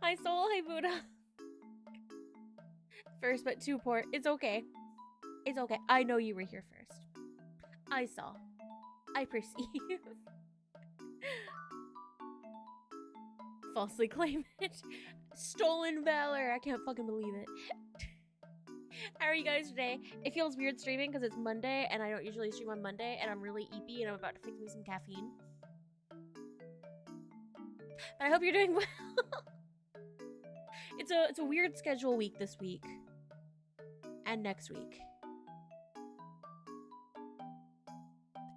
Hi, Soul. Hi, Buddha. First, but too poor. It's okay. It's okay. I know you were here first. I saw. I perceive. Falsely claim it. Stolen valor. I can't fucking believe it. How are you guys today? It feels weird streaming because it's Monday and I don't usually stream on Monday and I'm really eepy and I'm about to fix me some caffeine. But I hope you're doing well. It's a weird schedule week this week. And next week.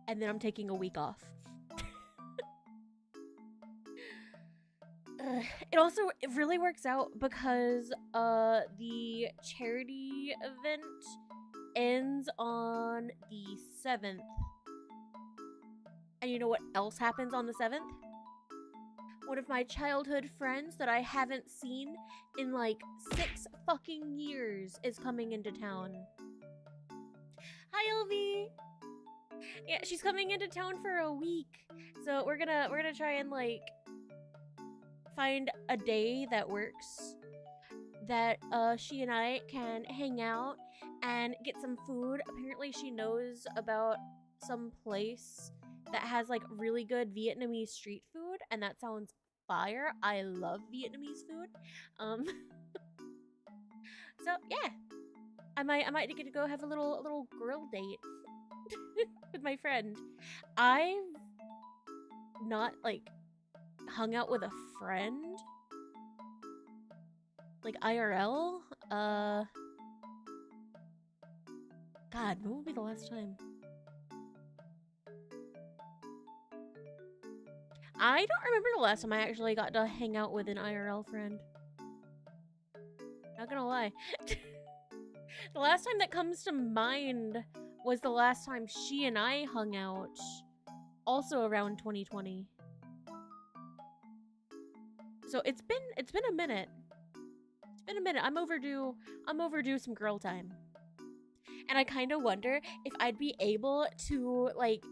And then I'm taking a week off. It really works out because the charity event ends on the 7th. And you know what else happens on the 7th? One of my childhood friends that I haven't seen in like 6 fucking years is coming into town. Hi, Elvie! Yeah, she's coming into town for a week. So we're gonna try and like find a day that works that she and I can hang out and get some food. Apparently she knows about some place that has like really good Vietnamese street food and that sounds fire. I love Vietnamese food. So yeah. I might get to go have a little girl date with my friend. I've not like hung out with a friend like IRL. God, when will be the last time? I don't remember the last time I actually got to hang out with an IRL friend. Not gonna lie. The last time that comes to mind was the last time she and I hung out, also around 2020. So it's been a minute. It's been a minute. I'm overdue some girl time. And I kind of wonder if I'd be able to like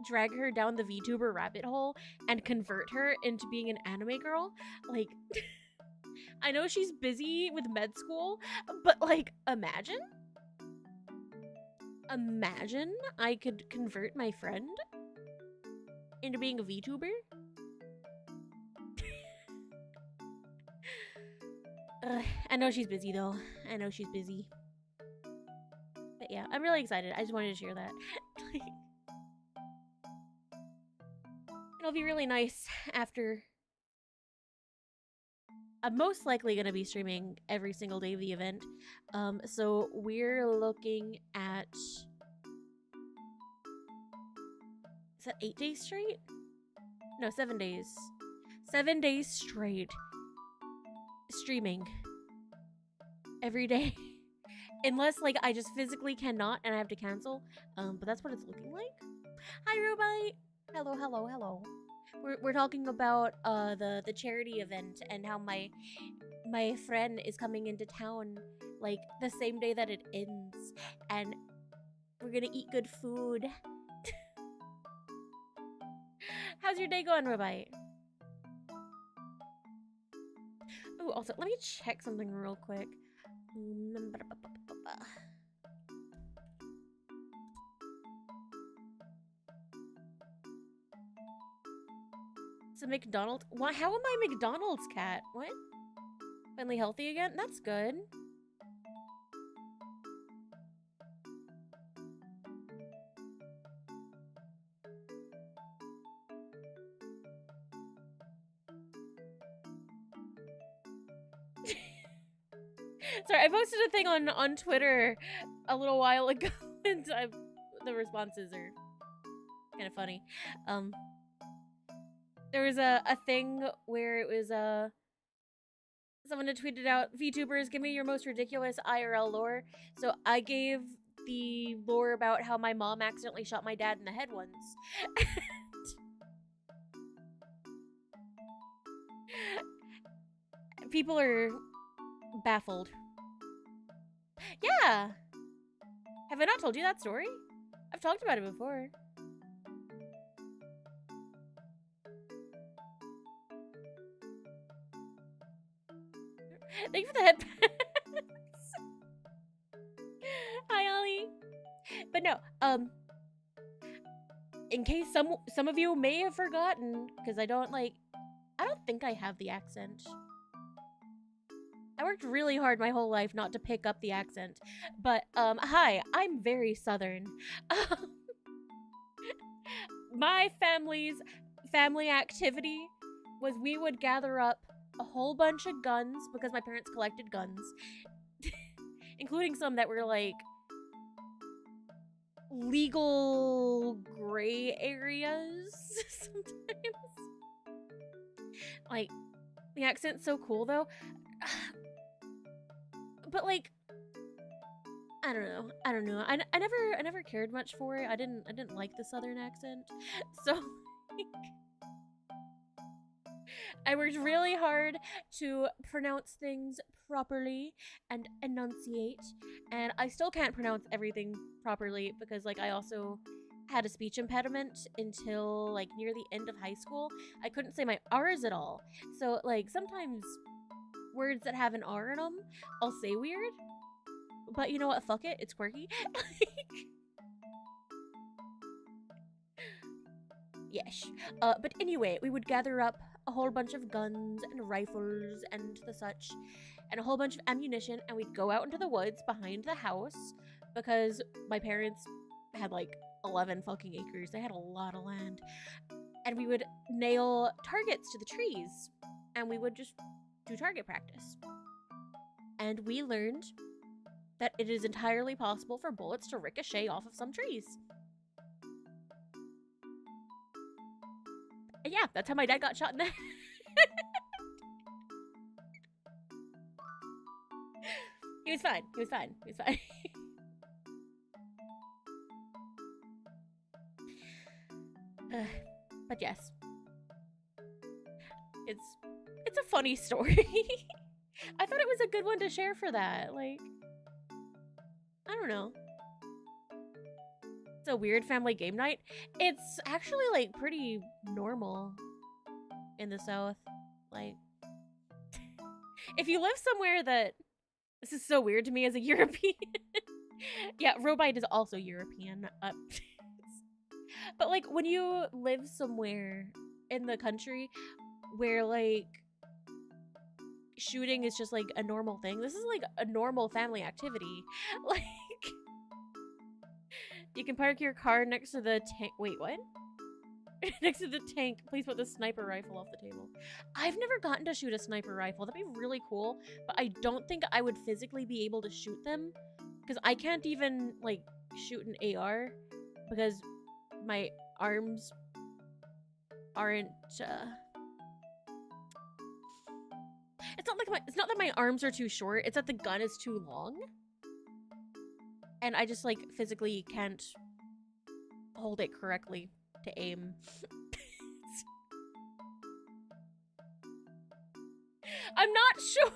drag her down the VTuber rabbit hole and convert her into being an anime girl. Like I know she's busy with med school, but like imagine I could convert my friend into being a VTuber. I know she's busy though. I know she's busy. But yeah, I'm really excited. I just wanted to share that. It'll be really nice after. I'm most likely going to be streaming every single day of the event. So we're looking at... Is that 8 days straight? No, 7 days. 7 days straight. Streaming. Every day. Unless, like, I just physically cannot and I have to cancel. But that's what it's looking like. Hi, Rubite! Hello, hello, hello. We're talking about the charity event and how my friend is coming into town like the same day that it ends, and we're gonna eat good food. How's your day going, Rubite? Oh, also let me check something real quick. It's a McDonald's. Why? How am I McDonald's cat? What? Finally healthy again? That's good. Sorry, I posted a thing on Twitter a little while ago, and the responses are kind of funny. There was a thing where it was someone had tweeted out, VTubers, give me your most ridiculous IRL lore. So I gave the lore about how my mom accidentally shot my dad in the head once. People are baffled. Yeah! Have I not told you that story? I've talked about it before. Thank you for the headpats. Hi, Ollie. But no, in case some of you may have forgotten, because I don't think I have the accent. I worked really hard my whole life not to pick up the accent. But, hi, I'm very Southern. My family's family activity was we would gather up a whole bunch of guns, because my parents collected guns. Including some that were, like, legal gray areas sometimes. Like, the accent's so cool, though. But, like, I don't know. I never cared much for it. I didn't like the Southern accent. So, like, I worked really hard to pronounce things properly and enunciate, and I still can't pronounce everything properly because, like, I also had a speech impediment until, like, near the end of high school. I couldn't say my R's at all. So, like, sometimes words that have an R in them, I'll say weird. But you know what? Fuck it. It's quirky. Yes. But anyway, we would gather up a whole bunch of guns and rifles and the such, and a whole bunch of ammunition, and we'd go out into the woods behind the house because my parents had like 11 fucking acres. They had a lot of land. And we would nail targets to the trees, and we would just do target practice. And we learned that it is entirely possible for bullets to ricochet off of some trees. And yeah, that's how my dad got shot in the head. He was fine. He was fine. He was fine. But yes. It's a funny story. I thought it was a good one to share for that. Like, I don't know. It's a weird family game night. It's actually, like, pretty normal in the South. Like, if you live somewhere that... This is so weird to me as a European. Yeah, Robite is also European. But, like, when you live somewhere in the country where, like, shooting is just, like, a normal thing. This is, like, a normal family activity. Like... You can park your car next to the tank. Wait, what? Next to the tank. Please put the sniper rifle off the table. I've never gotten to shoot a sniper rifle. That'd be really cool. But I don't think I would physically be able to shoot them. Because I can't even, like, shoot an AR. Because my arms aren't, It's not that my arms are too short. It's that the gun is too long. And I just, like, physically can't hold it correctly to aim. I'm not sure.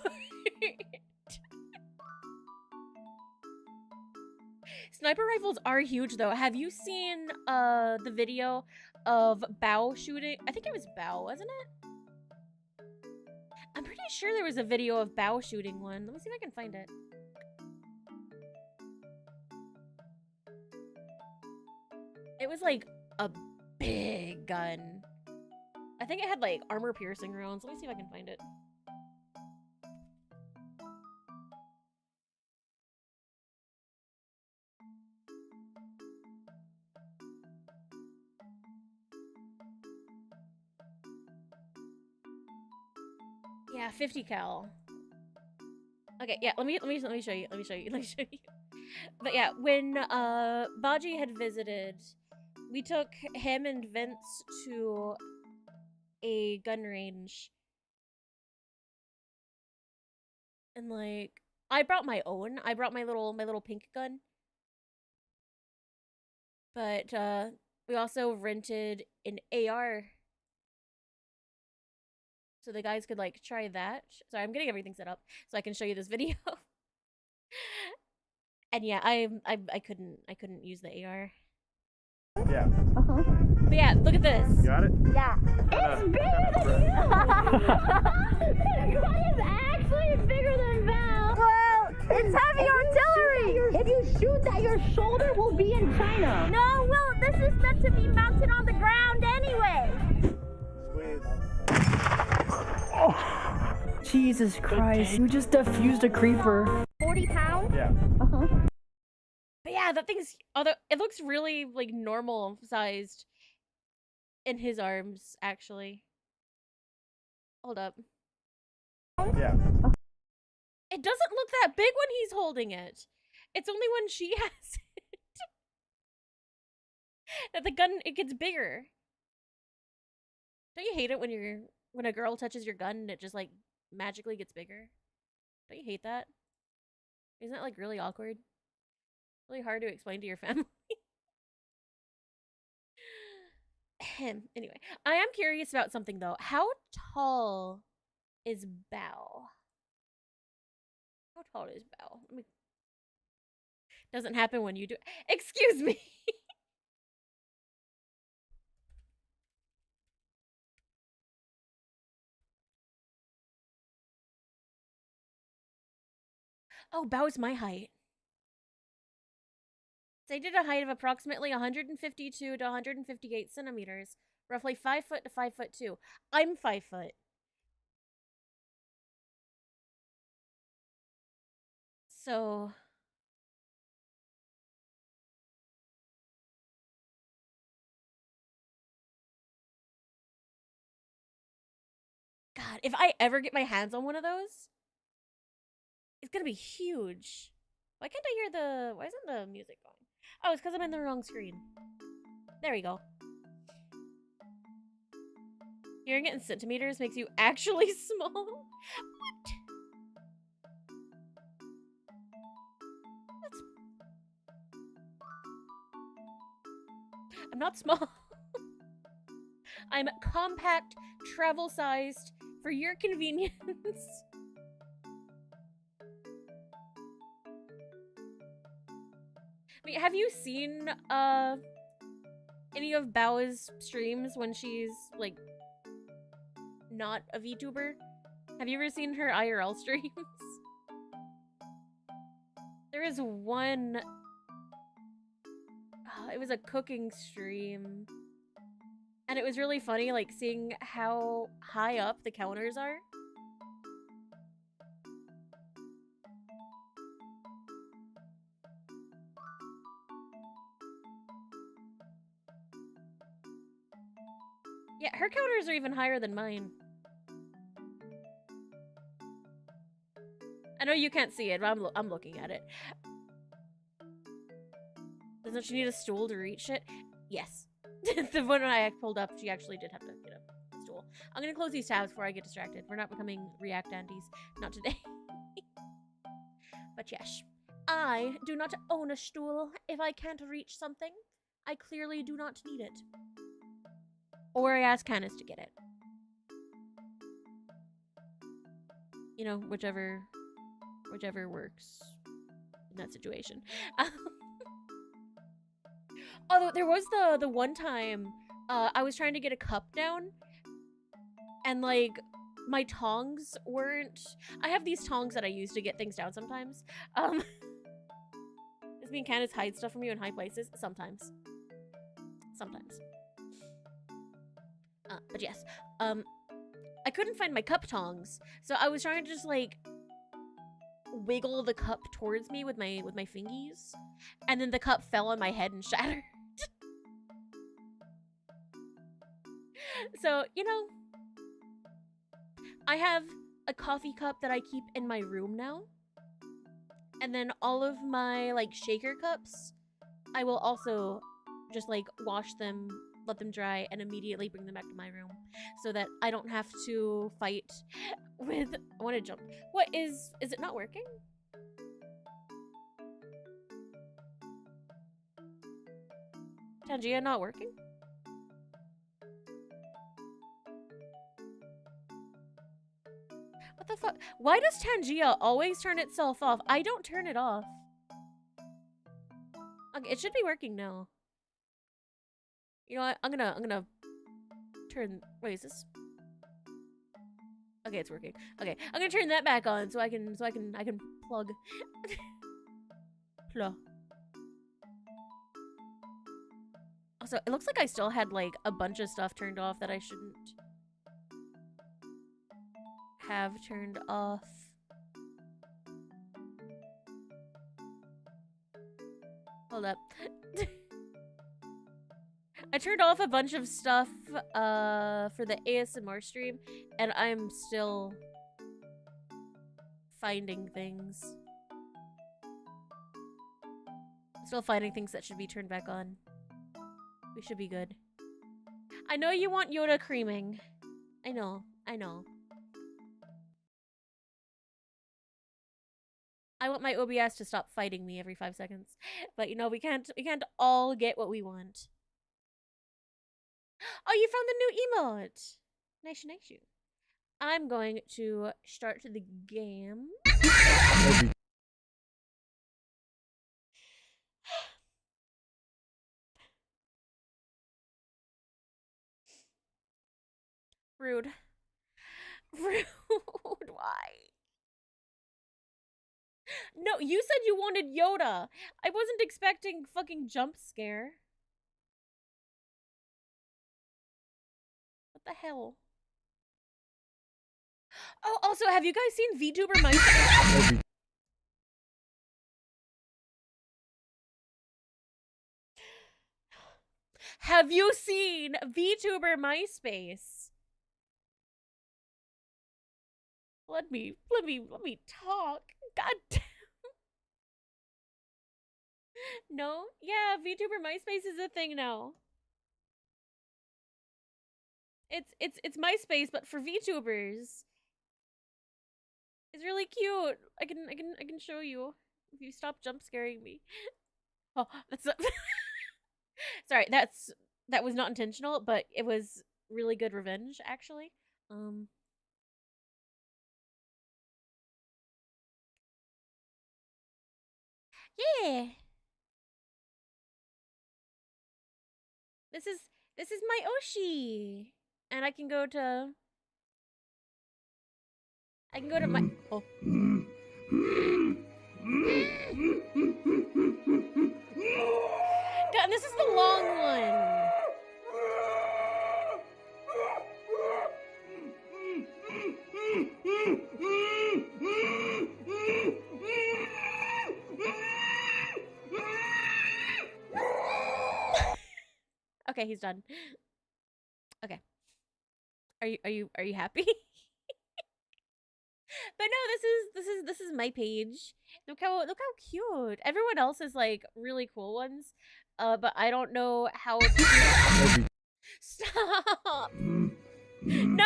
Sniper rifles are huge, though. Have you seen the video of Bao shooting? I think it was Bao, wasn't it? I'm pretty sure there was a video of Bao shooting one. Let me see if I can find it. It was, like, a big gun. I think it had, like, armor-piercing rounds. Let me see if I can find it. Yeah, 50 cal. Okay, yeah, let me show you. Let me show you. But yeah, when Baji had visited, we took him and Vince to a gun range. And, like, I brought my own. I brought my little pink gun. But we also rented an AR. So the guys could, like, try that. Sorry, I'm getting everything set up so I can show you this video. And yeah, I couldn't use the AR. Yeah. But yeah, look at this. Got it? Yeah. It's big! The gun is actually bigger It's heavy artillery! If you shoot that, your shoulder will be in China. No, well, this is meant to be mounted on the ground anyway. Oh, Jesus Christ. You just defused a creeper. 40 pounds? Yeah. Uh-huh. But yeah, that thing's, although it looks really like normal sized in his arms, actually. Hold up. Yeah. It doesn't look that big when he's holding it. It's only when she has it that the gun, it gets bigger. Don't you hate it when a girl touches your gun and it just like magically gets bigger? Don't you hate that? Isn't that like really awkward? Really hard to explain to your family. Anyway, I am curious about something though. How tall is Bao? How tall is Bao? Doesn't happen when you do. Excuse me. Oh, Bao's my height. They did a height of approximately 152 to 158 centimeters, roughly 5 foot to 5'2". I'm 5 foot. So God, if I ever get my hands on one of those, it's gonna be huge. Why can't I hear the... Why isn't the music going? Oh, it's because I'm in the wrong screen. There we go. Hearing it in centimeters makes you actually small? What? That's... I'm not small. I'm compact, travel-sized, for your convenience. Wait, have you seen any of Bao's streams when she's like not a VTuber? Have you ever seen her IRL streams? There is one. It was a cooking stream, and it was really funny, like seeing how high up the counters are. Yeah, her counters are even higher than mine. I know you can't see it, but I'm looking at it. Doesn't she need a stool to reach it? Yes. The one I pulled up, she actually did have to get a stool. I'm gonna close these tabs before I get distracted. We're not becoming React Andes. Not today. But yes. I do not own a stool. If I can't reach something, I clearly do not need it. Or I ask Canis to get it. You know, whichever works in that situation. Although there was the one time I was trying to get a cup down, and like my tongs weren't. I have these tongs that I use to get things down sometimes. Does mean Canis hide stuff from you in high places? Sometimes. Sometimes. But yes, I couldn't find my cup tongs, so I was trying to just like wiggle the cup towards me with my fingies, and then the cup fell on my head and shattered. So, you know, I have a coffee cup that I keep in my room now, and then all of my like shaker cups, I will also just like wash them, let them dry, and immediately bring them back to my room so that I don't have to fight with... I want to jump. What is it not working? Tangia not working? What the fuck? Why does Tangia always turn itself off? I don't turn it off. Okay, it should be working now. You know what? I'm gonna turn... Wait, is this... Okay, it's working. Okay, I'm gonna turn that back on so I can plug. Plug. Also, it looks like I still had like a bunch of stuff turned off that I shouldn't have turned off. Hold up. I turned off a bunch of stuff for the ASMR stream, and I'm still finding things. Still finding things that should be turned back on. We should be good. I know you want Yoda creaming. I know. I know. I want my OBS to stop fighting me every 5 seconds. But you know, we can't all get what we want. Oh, you found the new emote. Nice, nice you. I'm going to start the game. Rude. Rude. Why? No, you said you wanted Yoda. I wasn't expecting fucking jump scare. What the hell? Oh, also, have you guys seen VTuber MySpace? Have you seen VTuber MySpace? Let me talk. God damn. No? Yeah, VTuber MySpace is a thing now. It's MySpace, but for VTubers. It's really cute. I can show you if you stop jump scaring me. Oh, that's sorry. That was not intentional, but it was really good revenge, actually. Yeah. This is my Oshi, and I can go to my oh. God, this is the long one. Okay, he's done. Okay. Are you happy? But no, this is my page. Look how cute. Everyone else is like really cool ones. But I don't know how to Stop. No!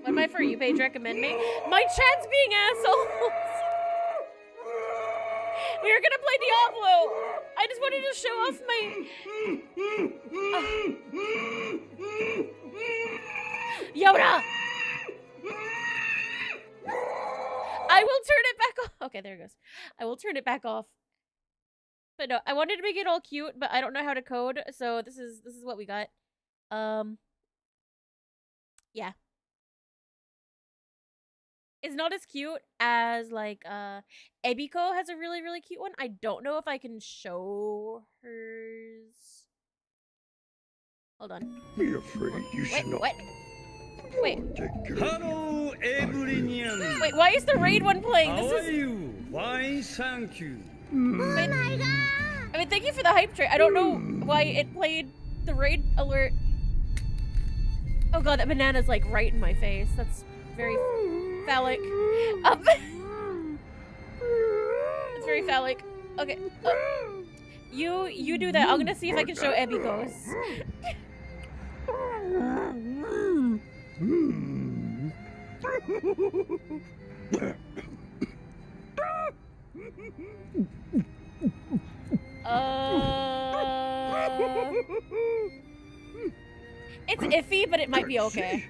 What my For You page recommend me? My chat's being assholes. We were gonna play Diablo. I just wanted to show off my Yoda! I will turn it back off. Okay, there it goes. I will turn it back off. But no, I wanted to make it all cute, but I don't know how to code, so this is what we got. Yeah. It's not as cute as like Ebiko has a really, really cute one. I don't know if I can show hers. Hold on. Be afraid you should not. What? Wait. Hello, everyone. Wait, why is the raid one playing? How This are is. you? Why, thank you. Oh my god! I mean, thank you for the hype train. I don't know why it played the raid alert. Oh god, that banana's like right in my face. That's very phallic. It's very phallic. Okay. You do that. I'm gonna see if I can show Ebiko's. It's iffy, but it might be okay.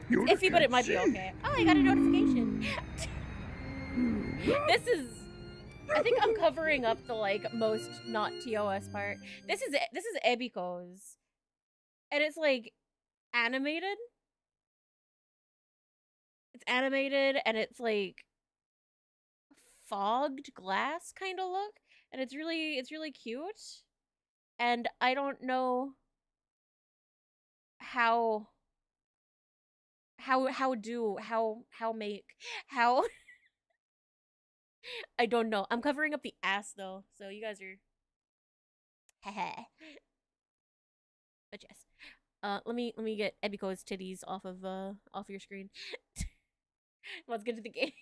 It's iffy, but it might be okay. Oh, I got a notification. This is... I think I'm covering up the, like, most not TOS part. This is Ebiko's. And it's, like, animated. It's animated and it's like fogged glass kind of look, and it's really cute. And I don't know how make how I don't know. I'm covering up the ass though, so you guys are but yes. Let me get Ebiko's titties off your screen. Let's get to the game.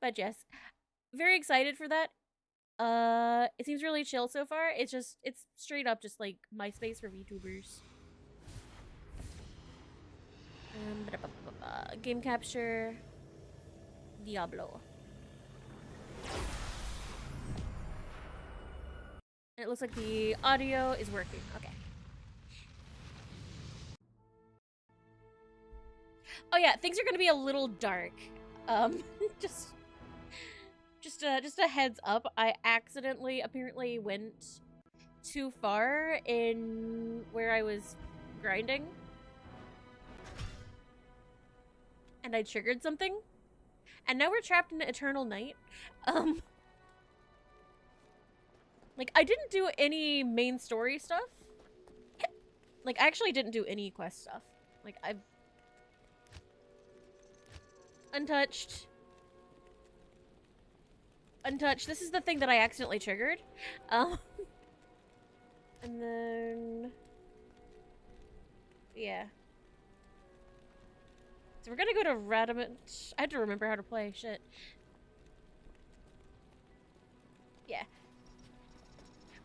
But yes, very excited for that. It seems really chill so far. It's straight up just like MySpace for VTubers. Game capture, Diablo. And it looks like the audio is working. Okay. Oh yeah, things are gonna be a little dark. Just a heads up. I accidentally apparently went too far in where I was grinding. And I triggered something. And now we're trapped in eternal night. Like, I didn't do any main story stuff. Like, I actually didn't do any quest stuff. Like, I've... Untouched. Untouched. This is the thing that I accidentally triggered. And then... Yeah. So we're gonna go to Radamant. I had to remember how to play. Shit. Yeah.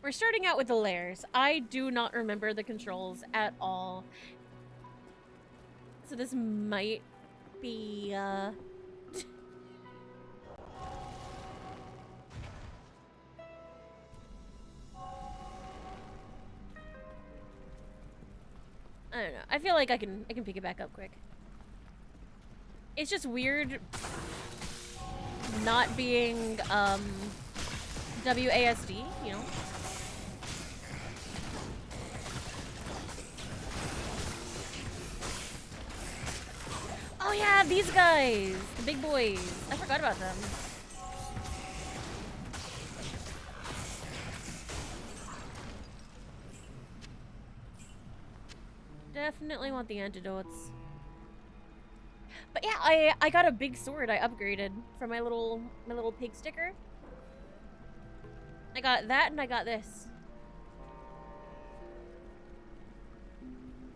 We're starting out with the layers. I do not remember the controls at all. So this might be, I don't know. I feel like I can pick it back up quick. It's just weird not being WASD, you know? Oh yeah, these guys! The big boys. I forgot about them. Definitely want the antidotes. But yeah, I got a big sword I upgraded from my little pig sticker. I got that and I got this.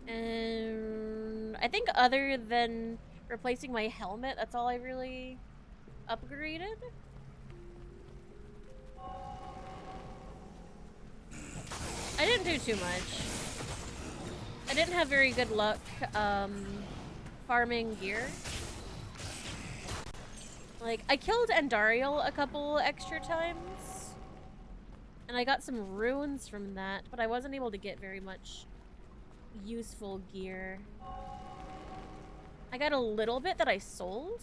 And I think other than replacing my helmet, that's all I really upgraded. I didn't do too much. I didn't have very good luck farming gear. Like, I killed Andariel a couple extra times. And I got some runes from that, but I wasn't able to get very much useful gear. I got a little bit that I sold.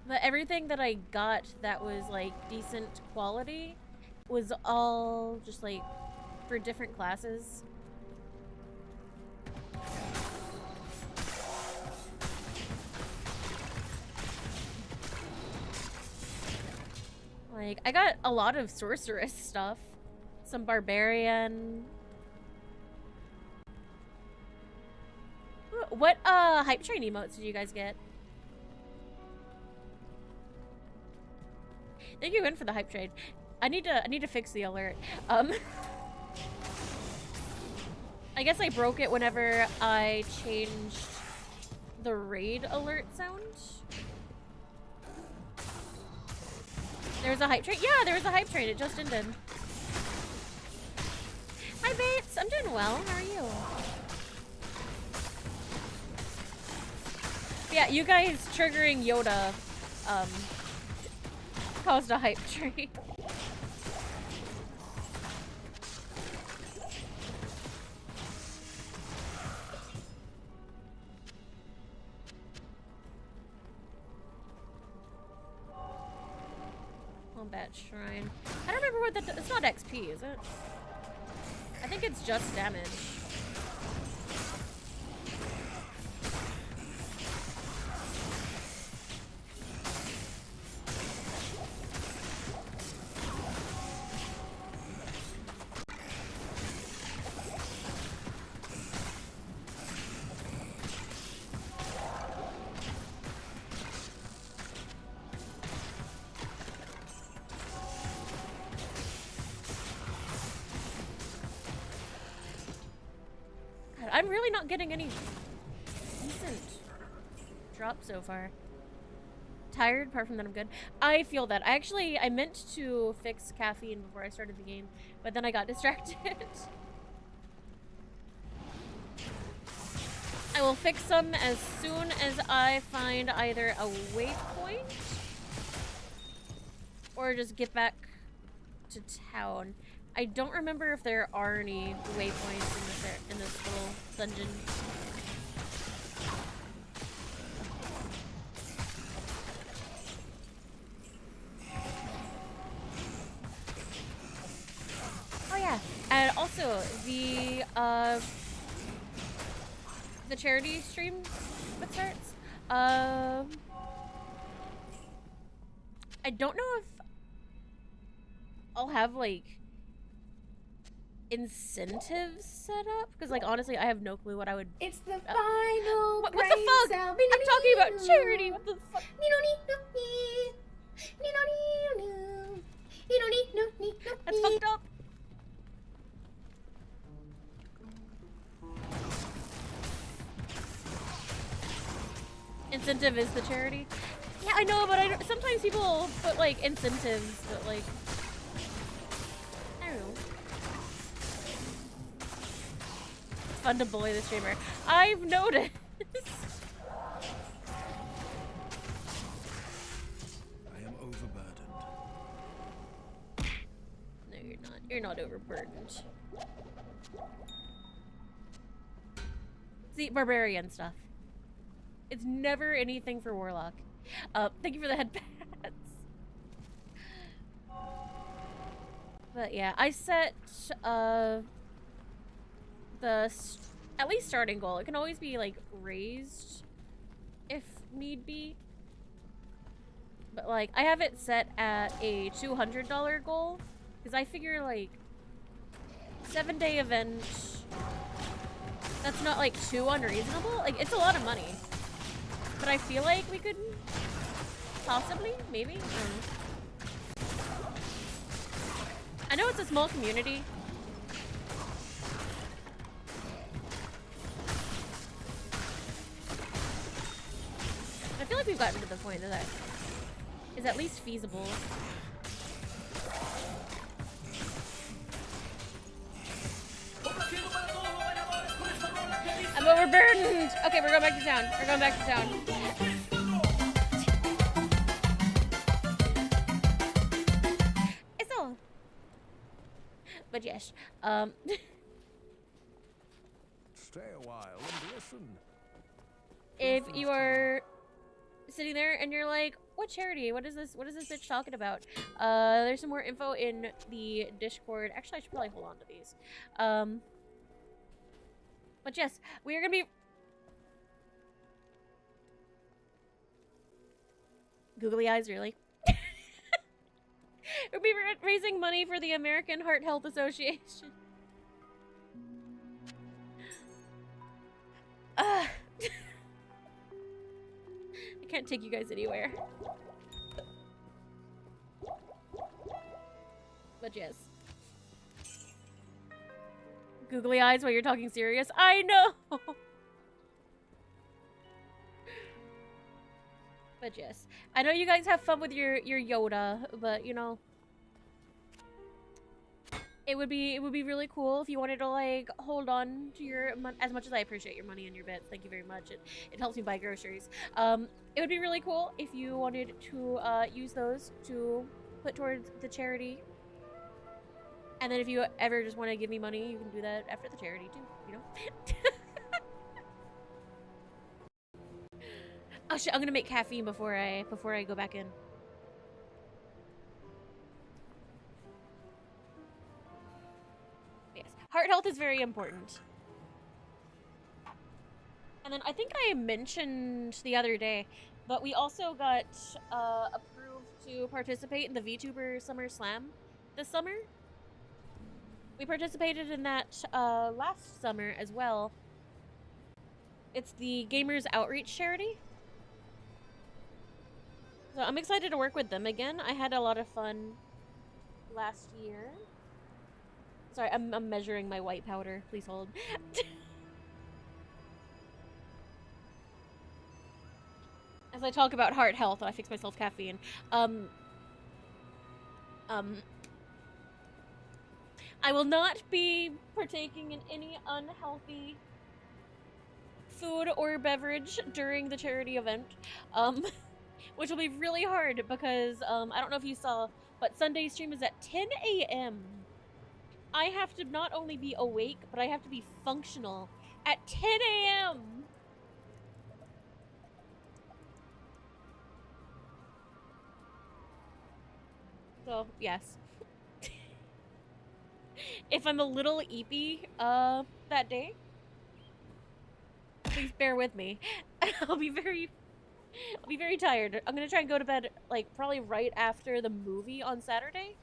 But everything that I got that was, like, decent quality was all just, like, for different classes. Like, I got a lot of sorceress stuff. Some barbarian. What hype train emotes did you guys get? Thank you, Win, for the hype train. I need to fix the alert. I guess I broke it whenever I changed the raid alert sound. There was a hype train? Yeah, there was a hype train. It just ended. Hi, Bates. I'm doing well. How are you? Yeah, you guys triggering Yoda caused a hype train. Combat shrine. I don't remember what that. It's not XP, is it? I think it's just damage. God, I'm really not getting any decent drops so far. Tired, apart from that I'm good. I feel that. I meant to fix caffeine before I started the game, but then I got distracted. I will fix them as soon as I find either a waypoint or just get back to town. I don't remember if there are any waypoints in this little dungeon. Oh yeah, and also the charity stream that starts. I don't know if I'll have like incentives set up because, like, honestly, I have no clue what I would. It's the final. What the fuck? I'm talking about charity. What the fuck? That's fucked up. Incentive is the charity. Yeah, I know, but sometimes people put like incentives, but like I don't know. It's fun to bully the streamer. I've noticed. I am overburdened. No, you're not. You're not overburdened. See, barbarian stuff. It's never anything for warlock. Thank you for the headpats. But yeah, I set at least starting goal. It can always be like raised if need be. But like I have it set at a $200 goal because I figure like 7-day event. That's not like too unreasonable. Like it's a lot of money. But I feel like we could possibly, maybe. I know it's a small community. I feel like we've gotten to the point that is at least feasible. I'm overburdened. Okay, we're going back to town. We're going back to town. It's all. But yes, Stay a while and listen. if you are sitting there and you're like, what charity? What is this? What is this bitch talking about? There's some more info in the Discord. Actually, I should probably hold on to these. But yes, we are gonna be googly eyes, really. We'll be raising money for the American Heart Health Association. I can't take you guys anywhere. But yes. Googly eyes while you're talking serious. I know! But yes. I know you guys have fun with your Yoda, but you know. It would be really cool if you wanted to like hold on to your as much as I appreciate your money and your bits. Thank you very much. It helps me buy groceries. It would be really cool if you wanted to use those to put towards the charity. And then if you ever just want to give me money, you can do that after the charity too, you know? Oh shit, I'm gonna make caffeine before I go back in. Yes, heart health is very important. And then I think I mentioned the other day, but we also got approved to participate in the VTuber Summer Slam this summer. We participated in that last summer as well. It's the Gamers Outreach charity. So I'm excited to work with them again. I had a lot of fun last year. Sorry, I'm measuring my white powder. Please hold. As I talk about heart health, I fix myself caffeine. I will not be partaking in any unhealthy food or beverage during the charity event, which will be really hard because I don't know if you saw, but Sunday's stream is at 10 a.m. I have to not only be awake, but I have to be functional at 10 a.m. So, yes. If I'm a little eepy that day, please bear with me. I'll be very tired. I'm gonna try and go to bed, like, probably right after the movie on Saturday.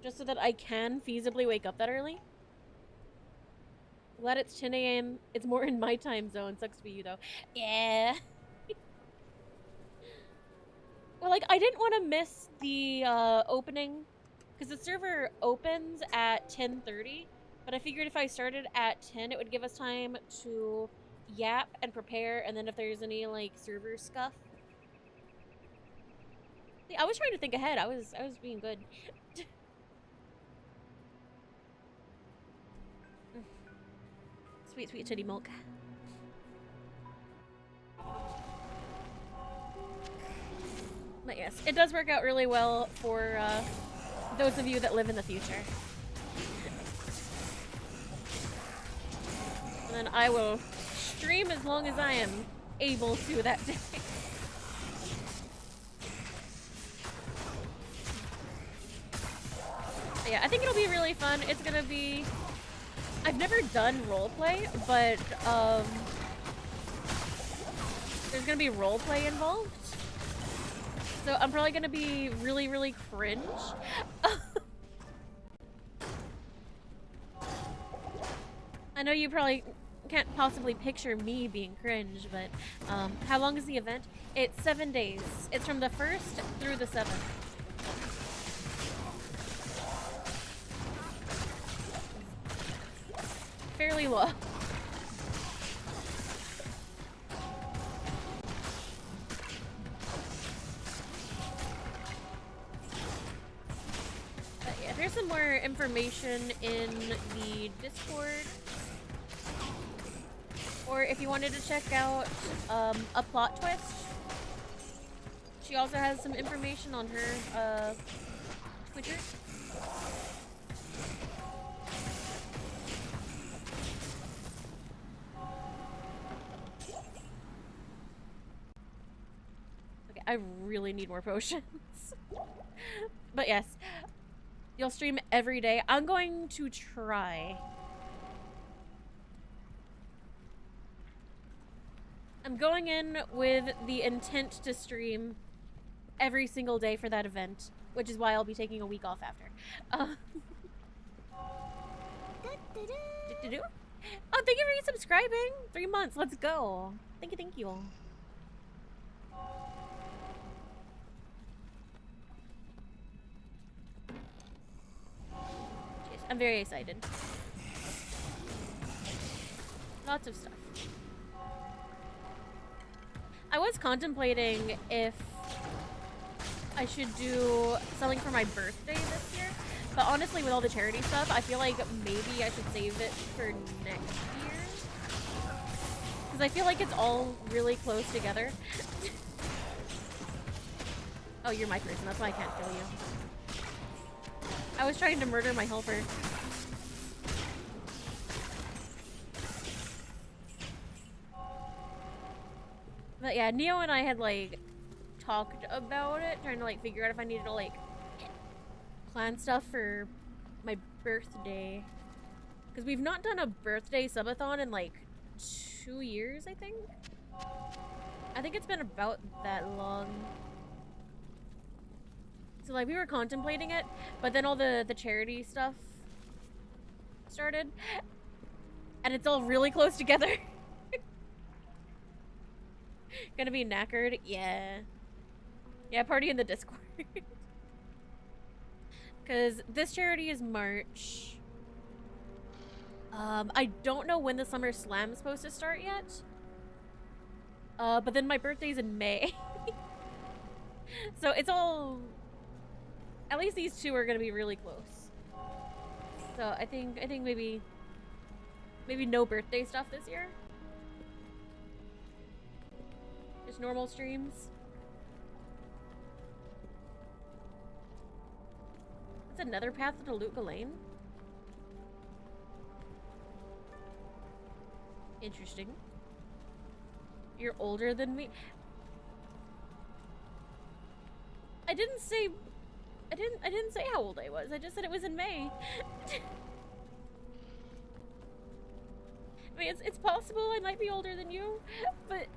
Just so that I can feasibly wake up that early. Glad it's 10 a.m. It's more in my time zone. Sucks to be you, though. Yeah. Well, like, I didn't want to miss the opening, because the server opens at 10:30, but I figured if I started at 10, it would give us time to yap and prepare, and then if there's any, like, server scuff. See, I was trying to think ahead. I was being good. Sweet, sweet titty milk. But yes, it does work out really well for those of you that live in the future. And then I will stream as long as I am able to that day. But yeah, I think it'll be really fun. It's gonna be... I've never done roleplay, but there's gonna be roleplay involved. So I'm probably gonna be really, really cringe. I know you probably can't possibly picture me being cringe, but how long is the event? It's 7 days. It's from the 1st through the 7th. Fairly low. But yeah, there's some more information in the Discord. Or if you wanted to check out a plot twist, she also has some information on her Twitter. I really need more potions. But yes, you'll stream every day. I'm going to try. I'm going in with the intent to stream every single day for that event, which is why I'll be taking a week off after. Oh, thank you for subscribing. 3 months. Let's go. Thank you. Thank you. I'm very excited. Lots of stuff. I was contemplating if I should do something for my birthday this year, but honestly, with all the charity stuff, I feel like maybe I should save it for next year. Because I feel like it's all really close together. Oh, you're my person, that's why I can't kill you. I was trying to murder my helper. But yeah, Neo and I had like talked about it, trying to like figure out if I needed to like plan stuff for my birthday. Because we've not done a birthday subathon in like 2 years, I think. I think it's been about that long. So like we were contemplating it, but then all the charity stuff started, and it's all really close together. Gonna be knackered, yeah. Yeah, party in the Discord. Because this charity is March. I don't know when the Summer Slam is supposed to start yet. But then my birthday's in May. So it's all... At least these two are gonna be really close. So I think maybe no birthday stuff this year. Just normal streams. That's another path to Luca Lane. Interesting. You're older than me. I didn't say how old I was. I just said it was in May. I mean, it's possible I might be older than you, but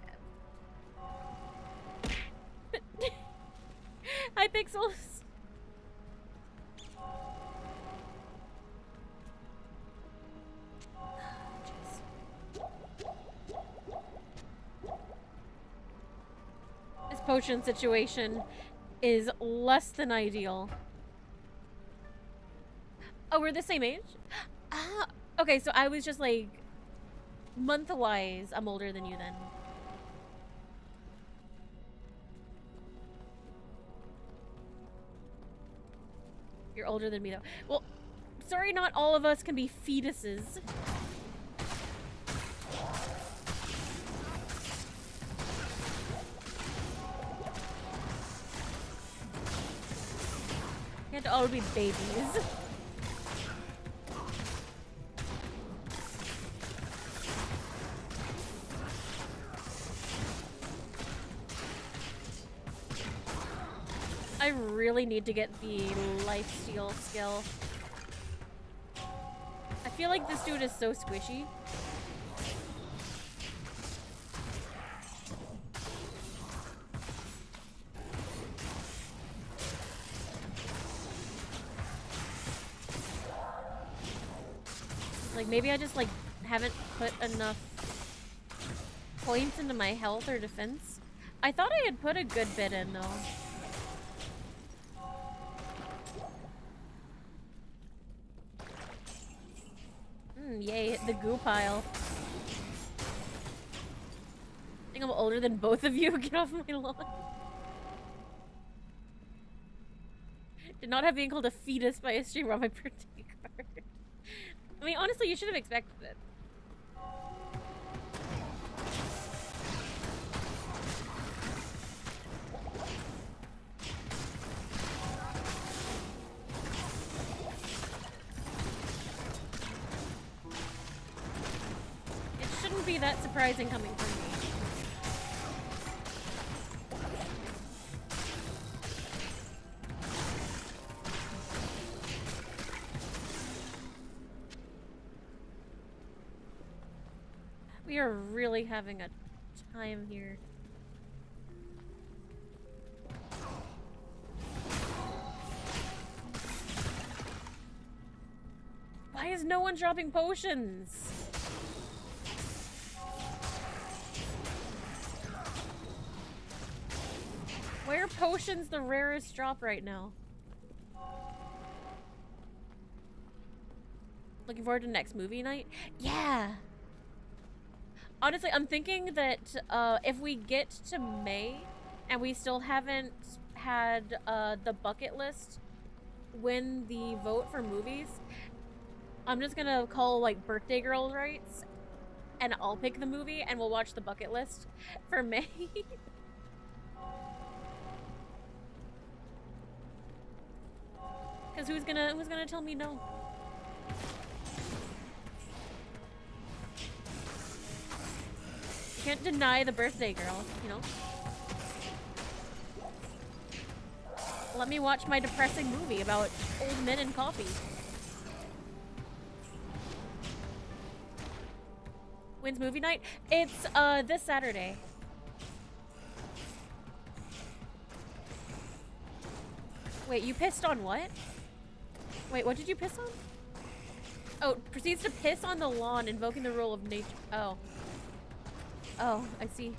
hi, Pixels. This potion situation is less than ideal. Oh, we're the same age? Ah, okay, so I was just like, month-wise, I'm older than you then. You're older than me though. Well, sorry, not all of us can be fetuses. Can't all be babies. I really need to get the lifesteal skill. I feel like this dude is so squishy. Like, maybe I just, like, haven't put enough points into my health or defense. I thought I had put a good bit in, though. Yay, the goo pile. I think I'm older than both of you. Get off my lawn. Did not have being called a fetus by a streamer on my birthday card. I mean, honestly, you should have expected it. It shouldn't be that surprising coming from me. We are really having a time here. Why is no one dropping potions? Why are potions the rarest drop right now? Looking forward to next movie night? Yeah! Honestly, I'm thinking that if we get to May and we still haven't had the bucket list win the vote for movies, I'm just gonna call like birthday girl rights and I'll pick the movie and we'll watch the bucket list for May. Cause who's gonna tell me no? Can't deny the birthday girl, you know? Let me watch my depressing movie about old men and coffee. When's movie night? It's this Saturday. Wait, you pissed on what? Wait, what did you piss on? Oh, proceeds to piss on the lawn, invoking the rule of nature. Oh. Oh, I see.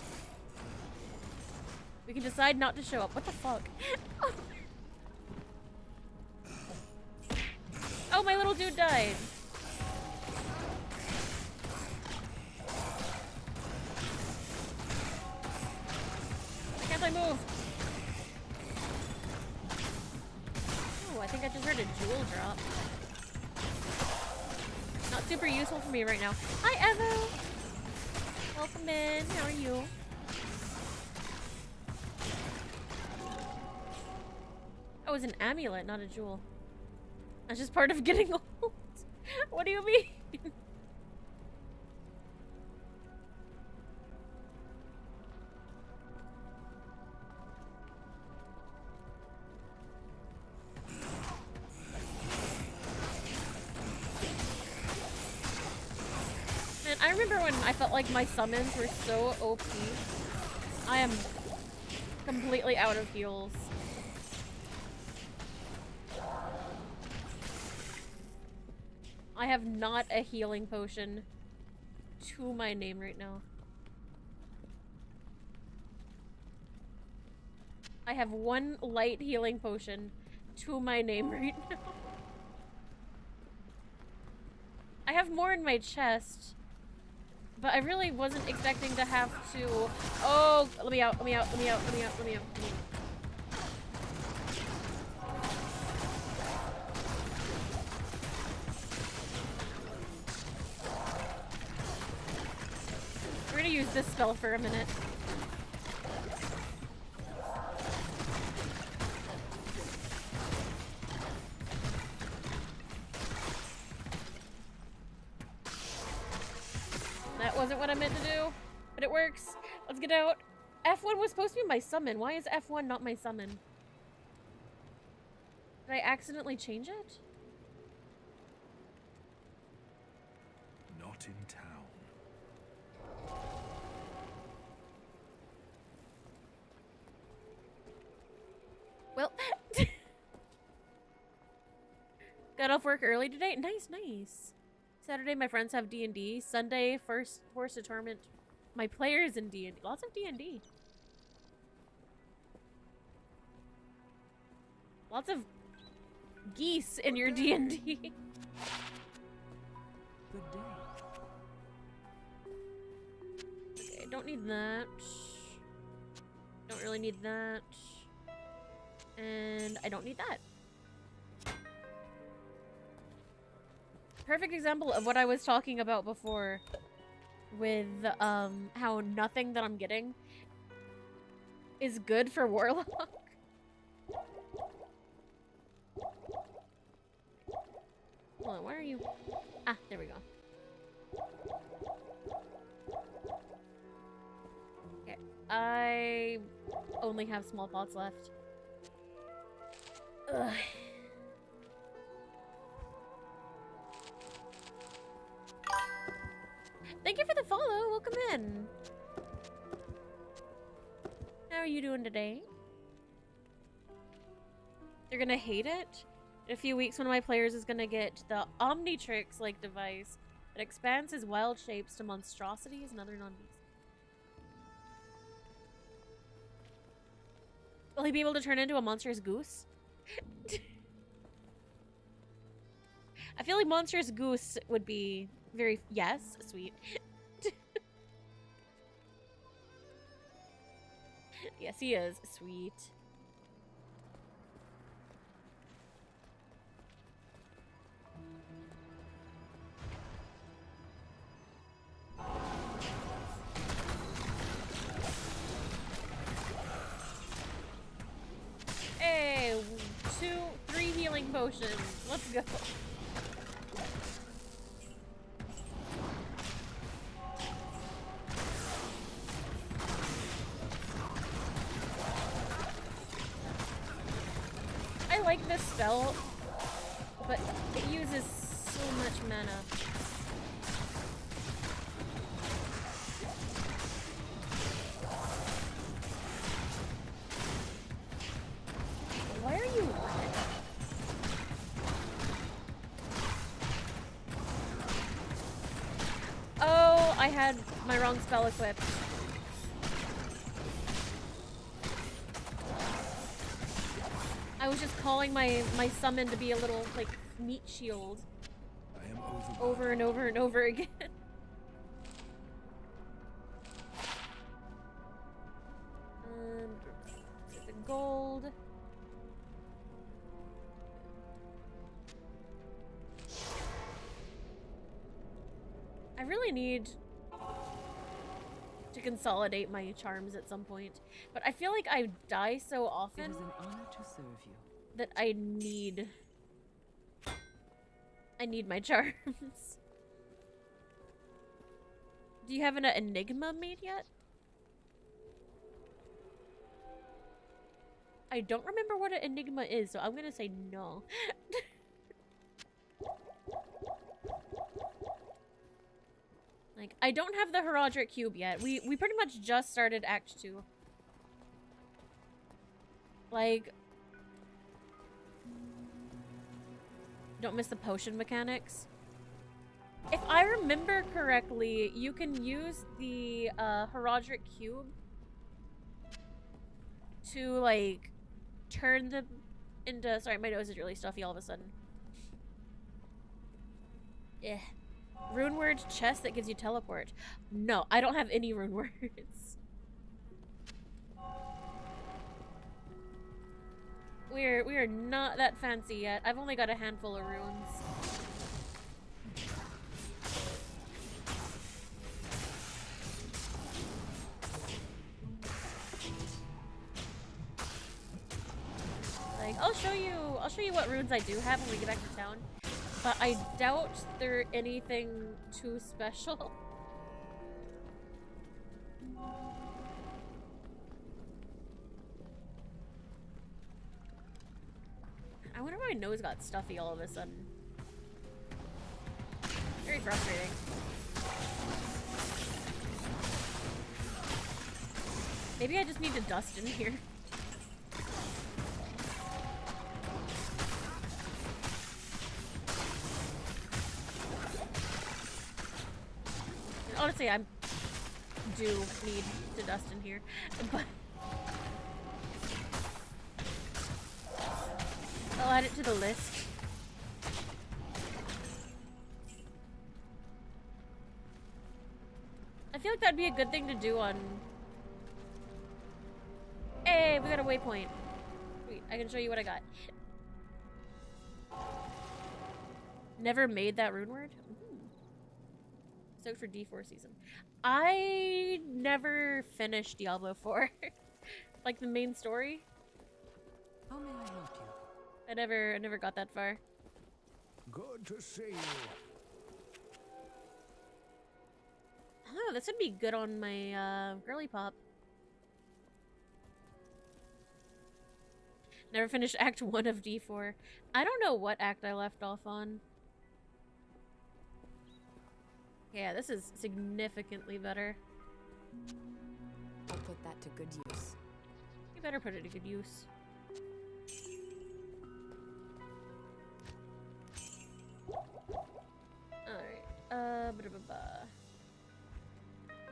We can decide not to show up. What the fuck? Oh, my little dude died. Can't I move? Oh, I think I just heard a jewel drop. Not super useful for me right now. Hi, Evo! Welcome in. How are you? Oh, it's an amulet, not a jewel. That's just part of getting old. What do you mean? Man, I remember when I felt like my summons were so OP. I am completely out of heals. I have not a healing potion to my name right now. I have one light healing potion to my name right now. I have more in my chest, but I really wasn't expecting to have to. Oh, let me out, let me out, let me out, let me out, let me out. Let me out. We're gonna use this spell for a minute. That wasn't what I meant to do, but it works. Let's get out. F1 was supposed to be my summon. Why is F1 not my summon? Did I accidentally change it? Not in town. Well, got off work early today. Nice, nice. Saturday, my friends have D&D. Sunday, first Force to Torment my players in D&D. Lots of D&D. Lots of geese in your D&D. Good day. Okay, don't need that. Don't really need that. And I don't need that. Perfect example of what I was talking about before with how nothing that I'm getting is good for Warlock. Hold on, where are you? Ah, there we go. Okay, I only have small pots left. Ugh. Thank you for the follow. Welcome in. How are you doing today? You're gonna hate it? In a few weeks, one of my players is gonna get the Omnitrix-like device that expands his wild shapes to monstrosities and other non-beasts. Will he be able to turn into a monstrous goose? I feel like monstrous goose would be very, yes, sweet. Yes, he is sweet. Hey, 3 healing potions. Let's go. I like this spell, but it uses so much mana. I had my wrong spell equipped. I was just calling my summon to be a little, like, meat shield. I am Over and over and over again. Get the gold. I really need to consolidate my charms at some point, but I feel like I die so often It is an honor to serve you. that I need my charms. Do you have an enigma made yet? I don't remember what an enigma is, so I'm gonna say no. Like, I don't have the Herodric Cube yet. We pretty much just started Act 2. Like, don't miss the potion mechanics. If I remember correctly, you can use the Herodric Cube to, like, turn them into... Sorry, my nose is really stuffy all of a sudden. Eh. Rune word chest that gives you teleport. No, I don't have any rune words. We are not that fancy yet. I've only got a handful of runes. Like, I'll show you what runes I do have when we get back to town. But I doubt they're anything too special. I wonder why my nose got stuffy all of a sudden. Very frustrating. Maybe I just need to dust in here. Honestly, I do need to dust in here, but I'll add it to the list. I feel like that'd be a good thing to do on... Hey, we got a waypoint. Wait, I can show you what I got. Never made that rune word? Stoked for D4 season. I never finished Diablo 4. Like the main story. How may I help you? I never got that far. Good to see you. Oh, this would be good on my girly pop. Never finished Act 1 of D4. I don't know what act I left off on. Yeah, this is significantly better. I'll put that to good use. You better put it to good use. Alright.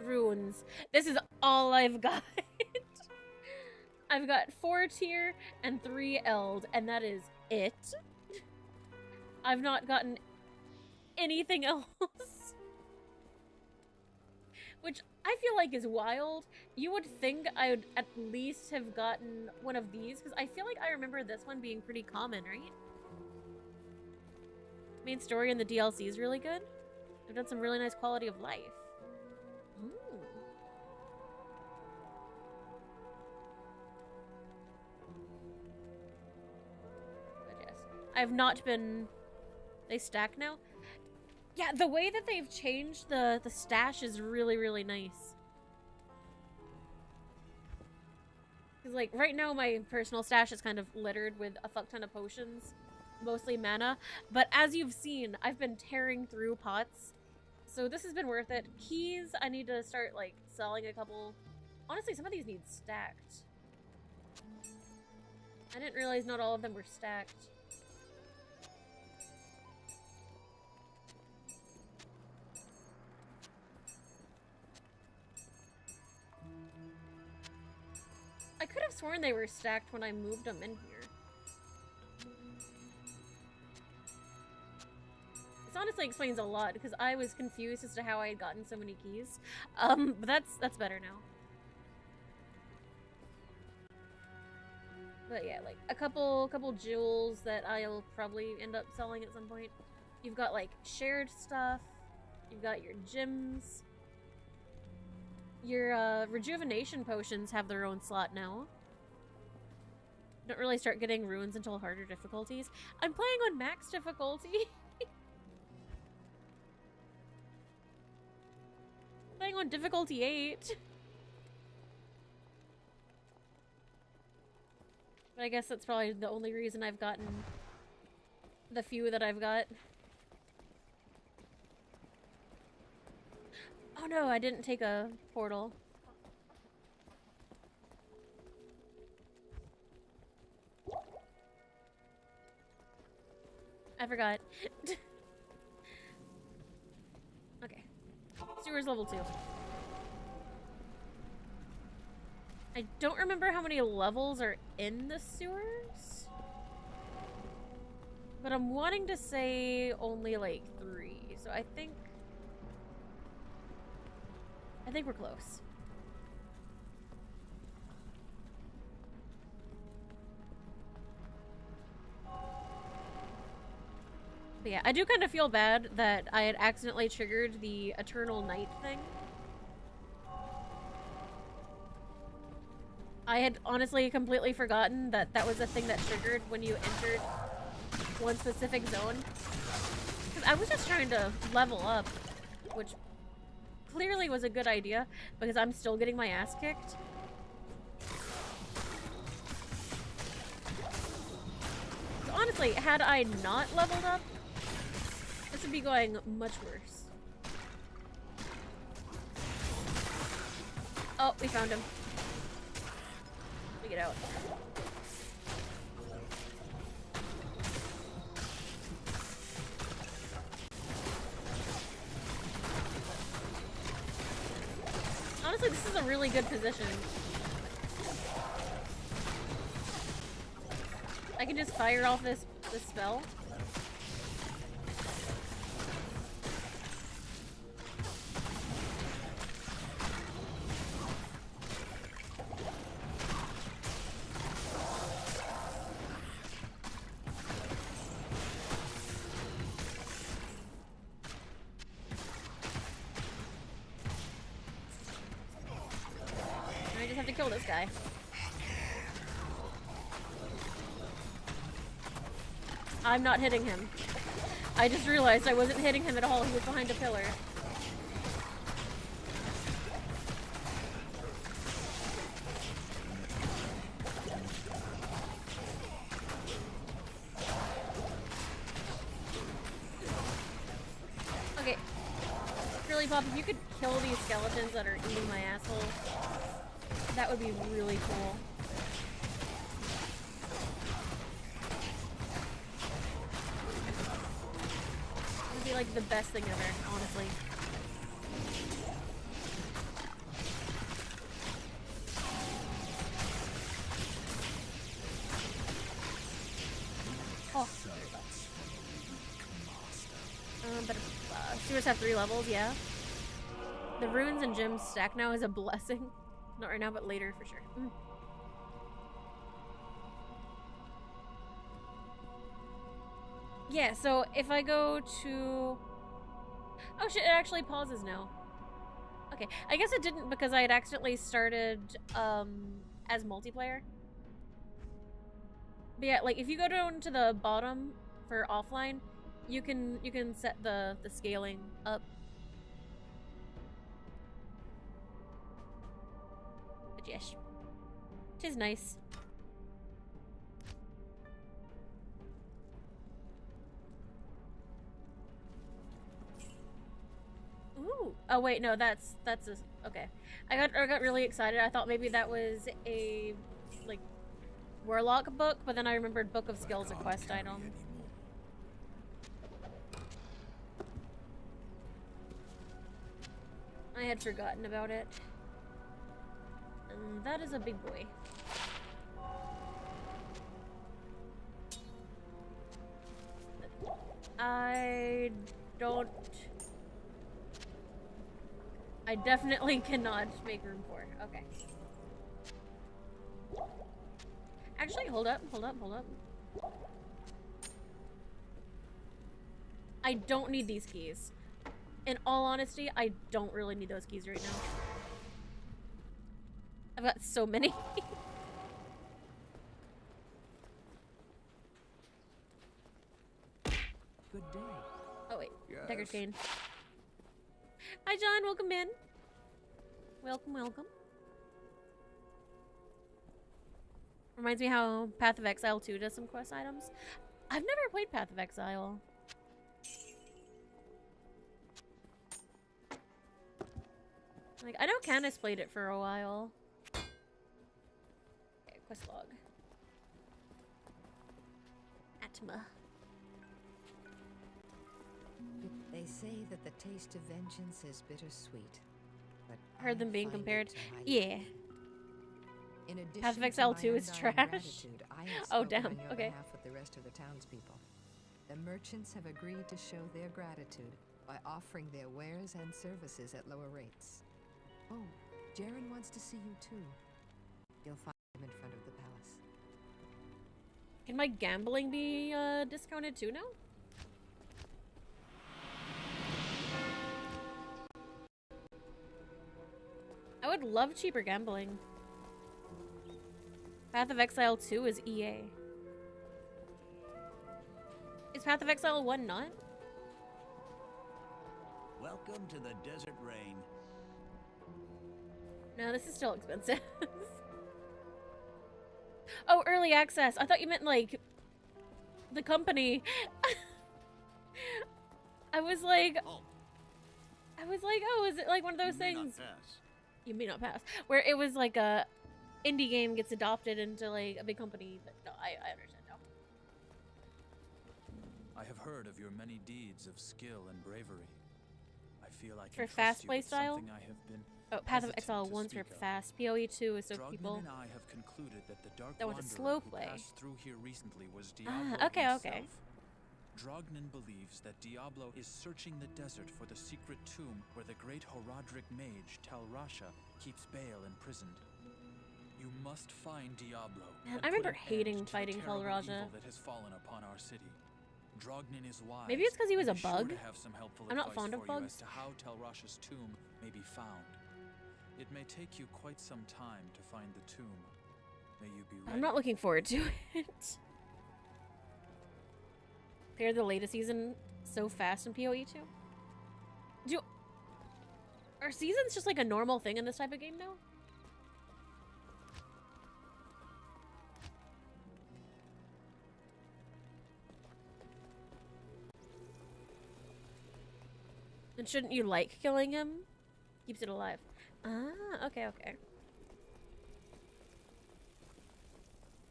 Runes. This is all I've got. I've got 4 tier and 3 eld, and that is it. I've not gotten anything else. Which I feel like is wild. You would think I would at least have gotten one of these, because I feel like I remember this one being pretty common, right? Main story and the DLC is really good. I've done some really nice quality of life. Ooh. But yes, I've not been... They stack now? Yeah, the way that they've changed the stash is really, really nice. Because, like, right now my personal stash is kind of littered with a fuck ton of potions. Mostly mana. But as you've seen, I've been tearing through pots. So this has been worth it. Keys, I need to start, like, selling a couple. Honestly, some of these need stacked. I didn't realize not all of them were stacked. sworn they were stacked when I moved them in here. This honestly explains a lot, because I was confused as to how I had gotten so many keys. But that's better now. But yeah, like, a couple jewels that I'll probably end up selling at some point. You've got, like, shared stuff. You've got your gems. Your, rejuvenation potions have their own slot now. Don't really start getting runes until harder difficulties. I'm playing on max difficulty. Playing on difficulty 8. But I guess that's probably the only reason I've gotten the few that I've got. Oh no, I didn't take a portal. I forgot. Okay. Sewer's level 2. I don't remember how many levels are in the sewers. But I'm wanting to say only like 3. So I think we're close. But yeah, I do kind of feel bad that I had accidentally triggered the Eternal Night thing. I had honestly completely forgotten that that was a thing that triggered when you entered one specific zone. 'Cause I was just trying to level up, which clearly was a good idea because I'm still getting my ass kicked. So honestly, had I not leveled up, this would be going much worse. Oh, we found him. Get out. Honestly, this is a really good position. I can just fire off this spell. Kill this guy. I'm not hitting him. I just realized I wasn't hitting him at all. He was behind a pillar. Okay. Really, Pop, if you could kill these skeletons that are eating my asshole, that would be really cool. It would be like the best thing ever, honestly. Oh. But sewers have 3 levels, yeah. The runes and gems stack now is a blessing. Not right now, but later for sure. Yeah, so if I go to... Oh shit, it actually pauses now. Okay, I guess it didn't because I had accidentally started as multiplayer. But yeah, like if you go down to the bottom for offline, you can set the scaling up. Yes. Tis nice. Ooh. Oh wait, no, that's a, okay. I got really excited. I thought maybe that was a like Warlock book, but then I remembered Book of Skills, a quest item. I had forgotten about it. And that is a big boy. I don't... I definitely cannot make room for. Okay. Actually, hold up. I don't need these keys. In all honesty, I don't really need those keys right now. I've got so many. Good day. Oh wait, Yes. Deckard Kane. Hi John, welcome in. Welcome. Reminds me how Path of Exile 2 does some quest items. I've never played Path of Exile. Like, I know Candace played it for a while. Okay, quest log. Atma. They say that the taste of vengeance is bittersweet. But Heard them I being find it compared. highly Yeah. bitter. In addition Path of to Exile my 2 is undying trash. gratitude, I have Oh, spoken damn, on your okay. behalf with the rest of the townspeople. The merchants have agreed to show their gratitude by offering their wares and services at lower rates. Oh, Jaren wants to see you too. You'll find him in front of the palace. Can my gambling be discounted too now? I would love cheaper gambling. Path of Exile 2 is EA. Is Path of Exile 1 not? Welcome to the desert rain. No, this is still expensive. Oh, early access. I thought you meant like the company. I was like, oh, is it like one of those things? You may not pass. Where it was like a indie game gets adopted into like a big company, but no, I understand now. I have heard of your many deeds of skill and bravery. I feel like For fast play style? Oh, Path of Exile 1's for fast. PoE 2 is so people and I have concluded that the dark that want to wanderer slow who play. passed through here recently was Diablo Okay. himself. Drognin believes that Diablo is searching the desert for the secret tomb where the great Horadric mage Tal Rasha keeps Baal imprisoned. You must find Diablo. Man, and I remember put an hating end to the fighting Tal terrible Rasha. evil that has fallen upon our city. Drognin is wise. Maybe it's because he was and a is sure bug. to have some helpful I'm not advice fond of for you bugs. as to how Tal Rasha's tomb may be found. It may take you quite some time to find the tomb. May you be ready. I'm not looking forward to it. Clear the latest season so fast in PoE 2? Are seasons just like a normal thing in this type of game now? Then shouldn't you like killing him? Keeps it alive. Ah, okay.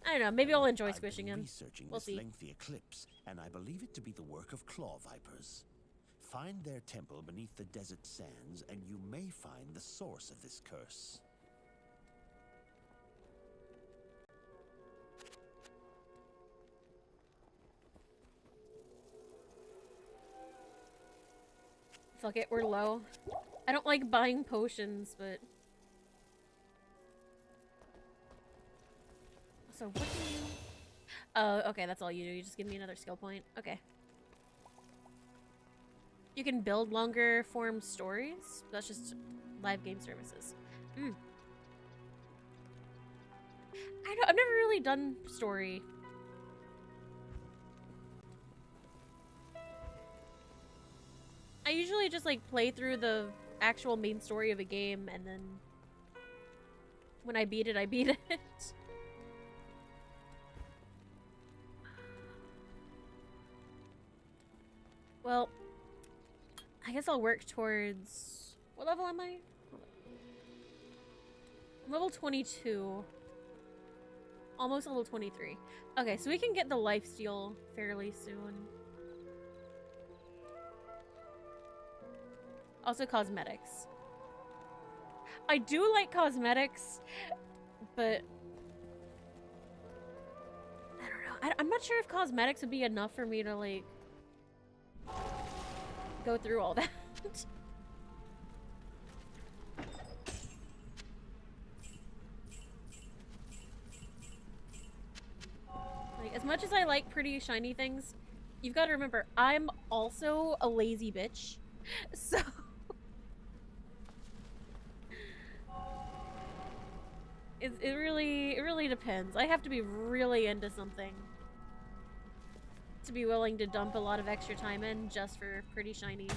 I don't know, maybe I'll enjoy squishing him. Researching We'll this see. lengthy eclipse, and I believe it to be the work of claw vipers. Find their temple beneath the desert sands, and you may find the source of this curse. Fuck it, we're low. I don't like buying potions, but... So what do you... Oh, okay, that's all you do. You just give me another skill point. Okay. You can build longer form stories. That's just live game services. I don't, I've never really done story. I usually just like play through the actual main story of a game, and then when I beat it, I beat it. Well, I guess I'll work towards... What level am I? I'm level 22. Almost level 23. Okay, so we can get the lifesteal fairly soon. Also cosmetics. I do like cosmetics, but... I don't know. I'm not sure if cosmetics would be enough for me to, like... go through all that. Like, as much as I like pretty shiny things, you've got to remember, I'm also a lazy bitch. So it really depends. I have to be really into something to be willing to dump a lot of extra time in just for pretty shinies.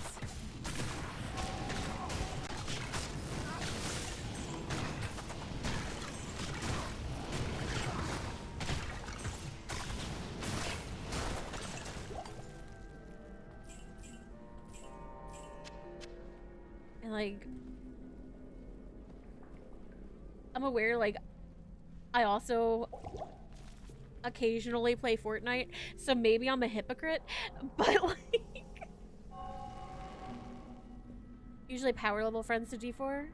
And like, I'm aware, like, I also occasionally play Fortnite, so maybe I'm a hypocrite, but like, usually power level friends to D4.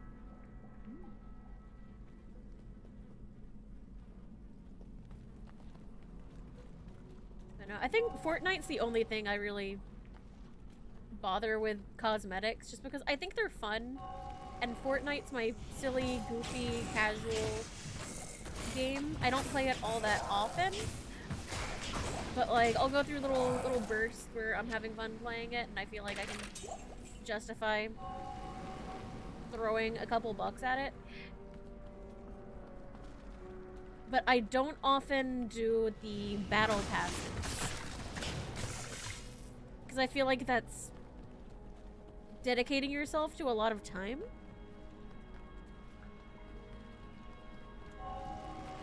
I don't know. I think Fortnite's the only thing I really bother with cosmetics, just because I think they're fun, and Fortnite's my silly, goofy, casual game. I don't play it all that often, but like I'll go through little bursts where I'm having fun playing it, and I feel like I can justify throwing a couple bucks at it. But I don't often do the battle passes, because I feel like that's dedicating yourself to a lot of time.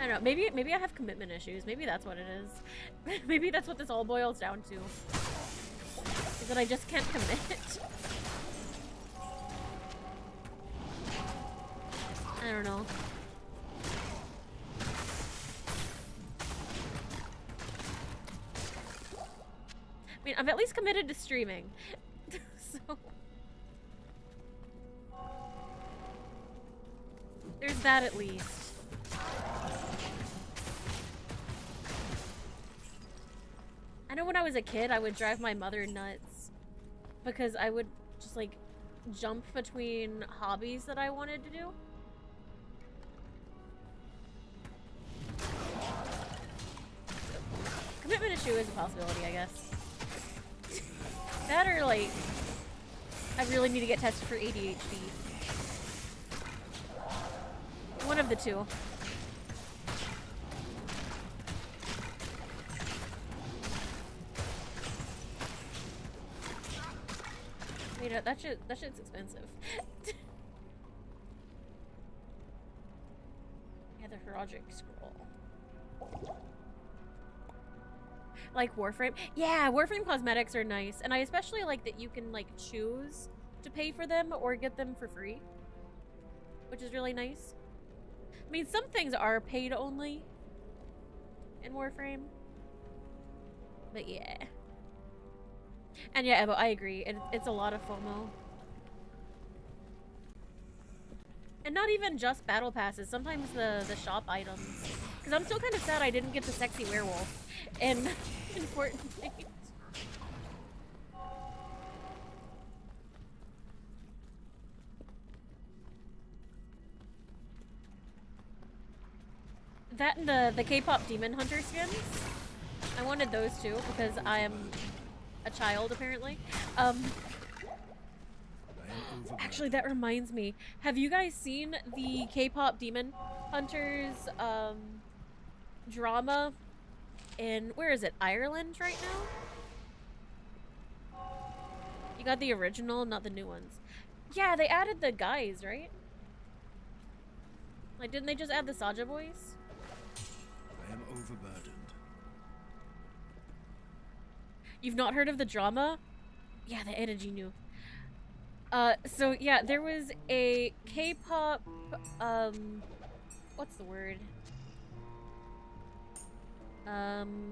I don't know, maybe I have commitment issues. Maybe that's what it is. Maybe that's what this all boils down to. Is that I just can't commit. I don't know. I mean, I'm at least committed to streaming. So there's that at least. I know when I was a kid, I would drive my mother nuts because I would just like jump between hobbies that I wanted to do. Commitment issue is a possibility, I guess. That or like, I really need to get tested for ADHD. One of the two. Wait, that shit's expensive. Yeah, the Herodic Scroll. Like Warframe? Yeah, Warframe cosmetics are nice, and I especially like that you can like choose to pay for them or get them for free, which is really nice. I mean, some things are paid only in Warframe, but yeah. And yeah, Evo, I agree. It's a lot of FOMO. And not even just battle passes, sometimes the shop items. Because I'm still kind of sad I didn't get the sexy werewolf in Fortnite. That and the K-pop Demon Hunter skins. I wanted those too because I am a child apparently. Actually, that reminds me. Have you guys seen the K-pop Demon Hunters drama in, where is it, Ireland right now? You got the original, not the new ones. Yeah, they added the guys, right? Like, didn't they just add the Saja boys? I am overburdened. You've not heard of the drama? Yeah, they added Genu. So yeah, there was a K-pop, what's the word?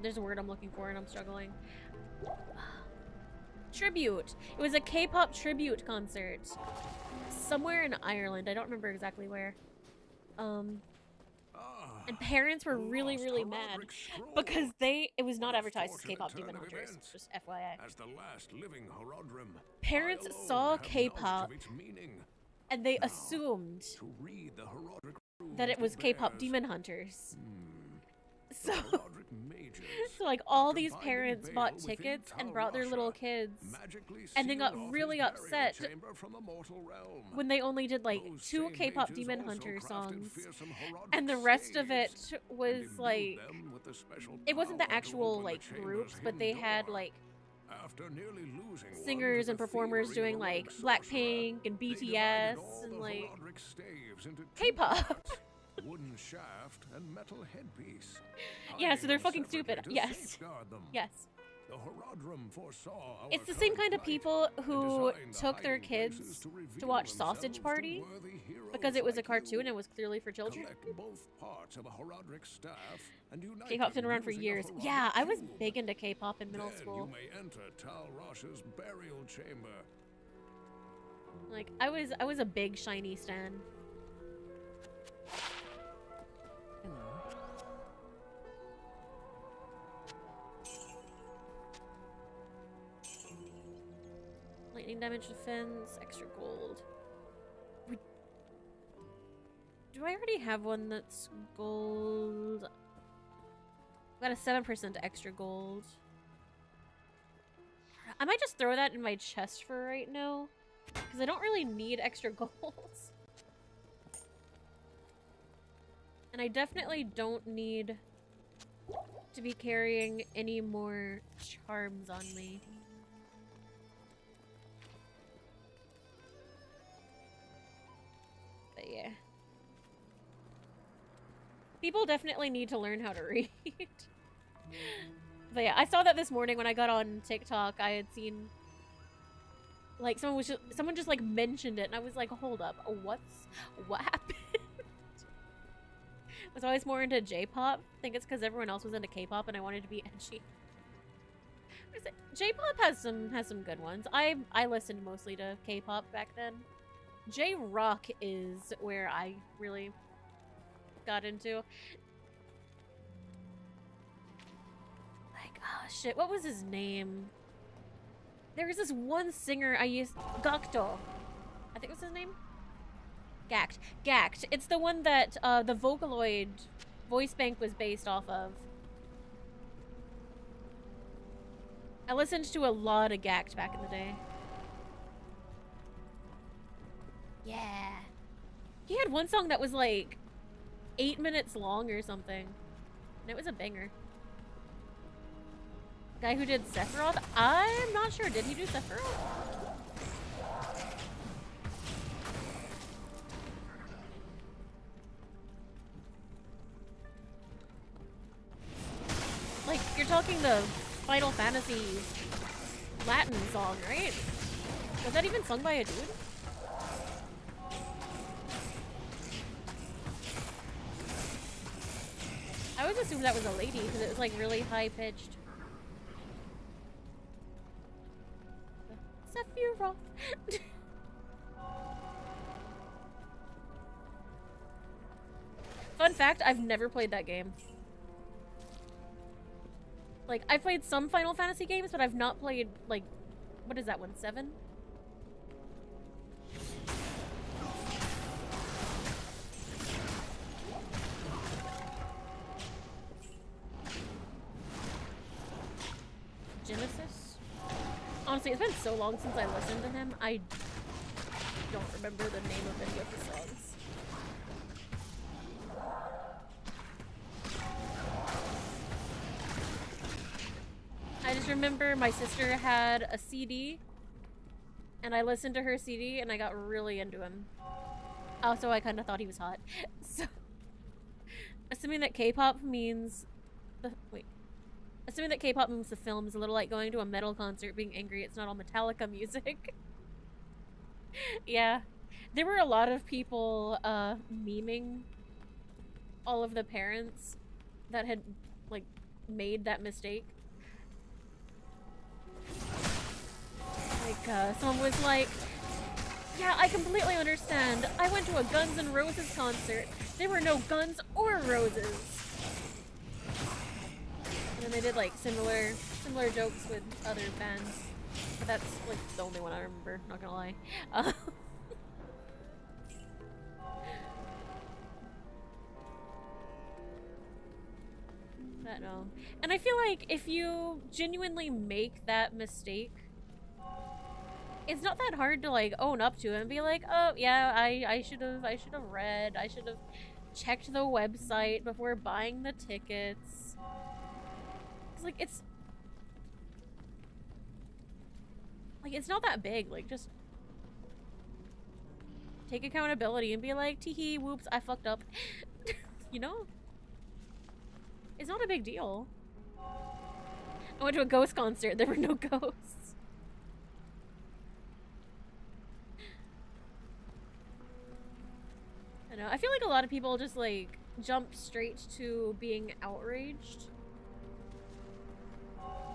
There's a word I'm looking for and I'm struggling. Tribute. It was a K-pop tribute concert. Somewhere in Ireland. I don't remember exactly where. Ah, And parents were really, really mad because it was not advertised as K-pop Demon Hunters, just FYI. As the last living Horodrim, Parents I alone saw have K-pop knowledge of its meaning. and they Now, assumed to read the Horodric that it was runes K-pop bears, Demon Hunters. the So, Horodric mages, so like all after these binding parents Baal bought within tickets and Tal brought their little Rasha, kids magically and then got sealed off really his burial upset chamber from the mortal realm. when they only did like Those 2 same K-pop mages Demon also Hunter crafted songs, fearsome Horodric and the rest of it staves, and was imbued like, them with the special it wasn't the power to actual open the like chamber's groups, but hidden they had door. like After nearly losing one singers to and the performers thievery doing of a like rogue sorcerer, Blackpink and they divided BTS all and the like Horodric staves into 2 K-pop. parts, wooden shaft and metal headpiece. Yeah, so they're hiding fucking separately stupid. to Yes. safeguard them. Yes. The Horodrim foresaw our It's the same current kind of plight people and who designed the took their hiding places kids to to reveal watch themselves Sausage to Party worthy heroes because it was a like cartoon you. and was clearly for children. Collect both parts of a Horodric staff and unite K-pop's been them around for using a years. Horodric Yeah, I was cube. big into K-pop in middle Then school. you may enter Tal Rasha's burial chamber. Like I was a big Shiny stan. Lightning damage defense, extra gold. Do I already have one that's gold? Got a 7% extra gold. I might just throw that in my chest for right now, because I don't really need extra gold. And I definitely don't need to be carrying any more charms on me. But yeah. People definitely need to learn how to read. But yeah, I saw that this morning when I got on TikTok. I had seen like someone just like mentioned it and I was like, hold up, what happened? I was always more into J-pop. I think it's because everyone else was into K-pop and I wanted to be edgy. J-pop has some good ones. I listened mostly to K-pop back then. J-rock is where I really got into. Like, oh shit, what was his name? There was this one singer I used, Gakto, I think was his name? Gact. It's the one that the Vocaloid voice bank was based off of. I listened to a lot of Gact back in the day. Yeah. He had one song that was like 8 minutes long or something. And it was a banger. Guy who did Sephiroth? I'm not sure. Did he do Sephiroth? Like, you're talking the Final Fantasy Latin song, right? Was that even sung by a dude? I always assumed that was a lady because it was like really high pitched. Sephiroth. Fun fact, I've never played that game. Like, I've played some Final Fantasy games, but I've not played, like, what is that one, 7? Genesis? Honestly, it's been so long since I listened to him, I don't remember the name of any of the songs. I just remember my sister had a CD, and I listened to her CD, and I got really into him. Also, I kind of thought he was hot. So, assuming that K-pop means assuming that K-pop means the film is a little like going to a metal concert, being angry it's not all Metallica music. Yeah, there were a lot of people memeing all of the parents that had like made that mistake. Like, someone was like, Yeah, I completely understand. I went to a Guns N' Roses concert. There were no guns or roses. And then they did like similar jokes with other bands. But that's like the only one I remember, not gonna lie. But no. And I feel like if you genuinely make that mistake, it's not that hard to like own up to it and be like, oh yeah, I should have read, I should have checked the website before buying the tickets. It's like it's not that big, like just take accountability and be like, teehee, whoops, I fucked up. You know? It's not a big deal. I went to a ghost concert, there were no ghosts. I know. I feel like a lot of people just like jump straight to being outraged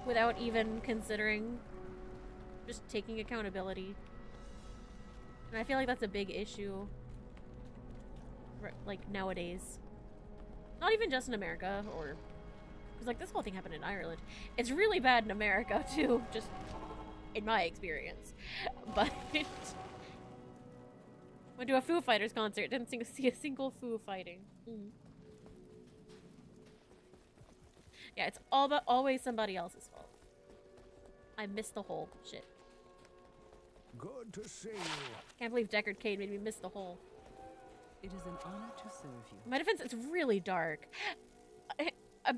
without even considering just taking accountability. And I feel like that's a big issue like nowadays. Not even just in America, or because like this whole thing happened in Ireland. It's really bad in America too, just in my experience. But went to a Foo Fighters concert, didn't see a single Foo fighting. Yeah, it's always somebody else's fault. I missed the whole shit. Good to see you. Can't believe Deckard Cain made me miss the whole. It is an honor to serve you. In my defense, it's really dark. I'm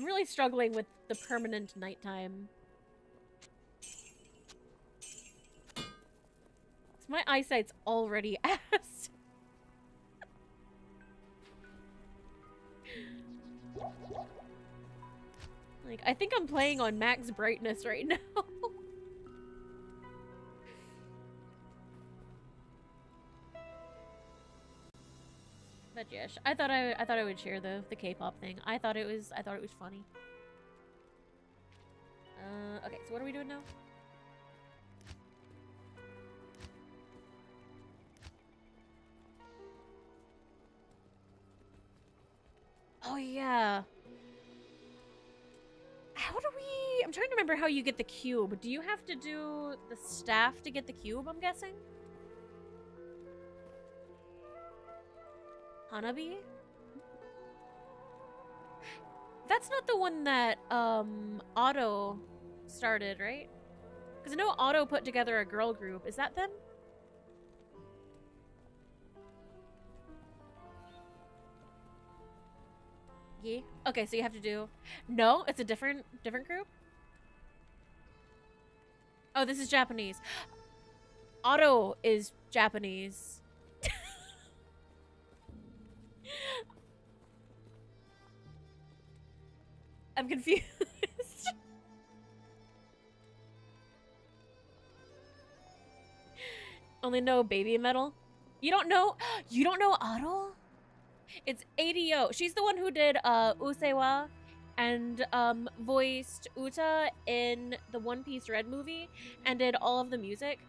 really struggling with the permanent nighttime. My eyesight's already ass. Like, I think I'm playing on max brightness right now. But yes, I thought I would share the K-pop thing. I thought it was funny. Okay, so what are we doing now? Oh yeah. How do we... I'm trying to remember how you get the cube. Do you have to do the staff to get the cube, I'm guessing? Hanabi? That's not the one that, Otto started, right? Because I know Otto put together a girl group. Is that them? Yeah. Okay, so you have to do... No? It's a different group? Oh, this is Japanese. Otto is Japanese. I'm confused. Only know Baby Metal? You don't know? You don't know Otto? It's ADO. She's the one who did Usewa and voiced Uta in the One Piece Red movie and did all of the music.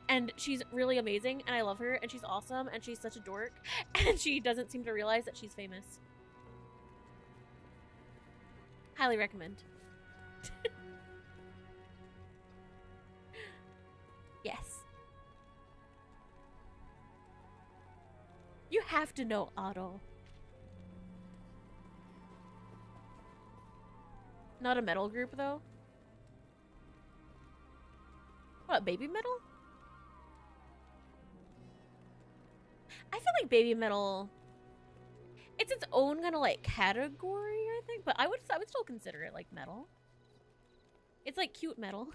And she's really amazing and I love her and she's awesome and she's such a dork and she doesn't seem to realize that she's famous. Highly recommend. Yes. You have to know Otto. Not a metal group, though? What, Baby Metal? I feel like Baby Metal... It's its own kind of, like, category, I think. But I would still consider it, like, metal. It's, like, cute metal.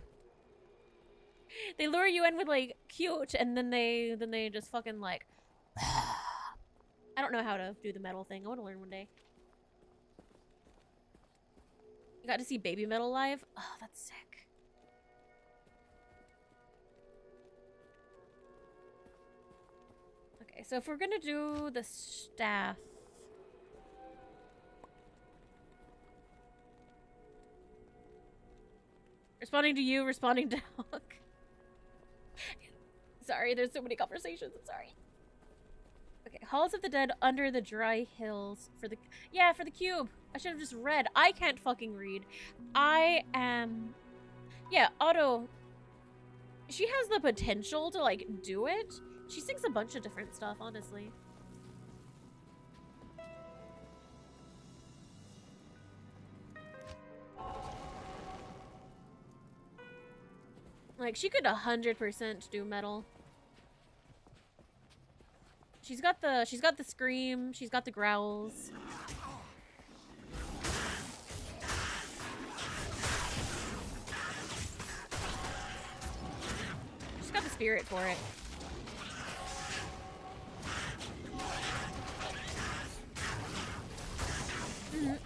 They lure you in with, like, cute, and then they just fucking, like... I don't know how to do the metal thing. I want to learn one day. You got to see Baby Metal live? Oh, that's sick. Okay, so if we're gonna do the staff... Responding to you, responding to Hawk. Sorry, there's so many conversations. I'm sorry. Okay, Halls of the Dead under the dry hills for the... Yeah, for the cube. I should have just read. I can't fucking read. I am... Yeah, Otto... She has the potential to, like, do it. She sings a bunch of different stuff, honestly. Like, she could 100% do metal. She's got the scream, she's got the growls. She's got the spirit for it.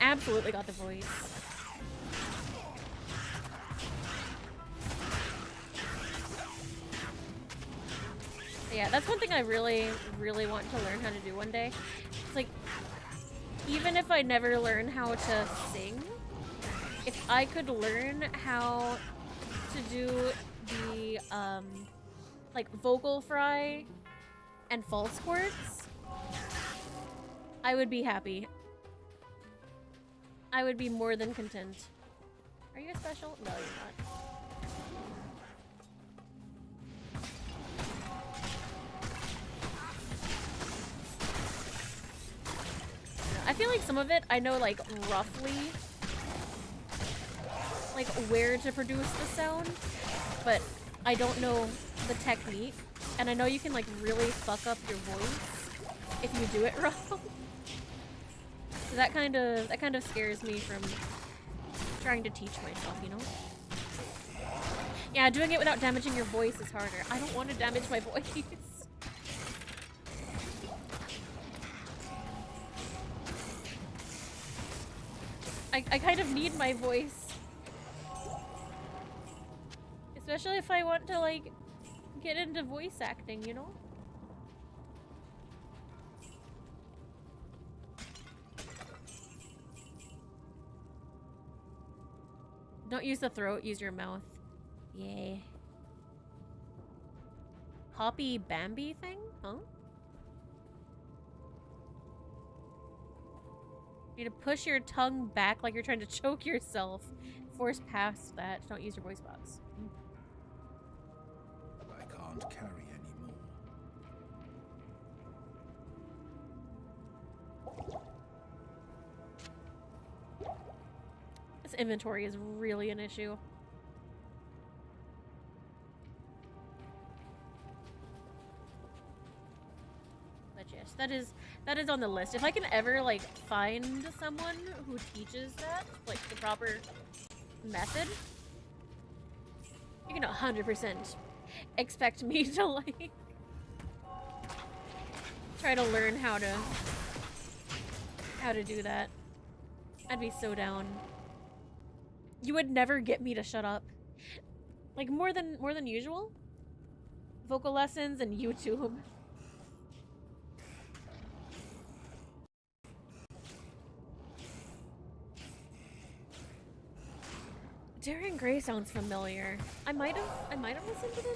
Absolutely got the voice. Yeah, that's one thing I really, really want to learn how to do one day. It's like, even if I never learn how to sing, if I could learn how to do the, like, vocal fry and false chords, I would be happy. I would be more than content. Are you a special? No, you're not. I feel like some of it, I know, like, roughly, like, where to produce the sound, but I don't know the technique, and I know you can, like, really fuck up your voice if you do it wrong. So that kind of scares me from trying to teach myself, you know? Yeah, doing it without damaging your voice is harder. I don't want to damage my voice. I kind of need my voice. Especially if I want to, like, get into voice acting, you know? Don't use the throat, use your mouth. Yay. Hoppy Bambi thing? Huh? You need to push your tongue back like you're trying to choke yourself. Force past that. Don't use your voice box. I can't carry anymore. This inventory is really an issue. But yes, that is on the list. If I can ever, like, find someone who teaches that, like, the proper method, you can 100% expect me to, like, try to learn how to do that. I'd be so down. You would never get me to shut up. Like, more than usual. Vocal lessons and YouTube. Darren Gray sounds familiar. I might have listened to them.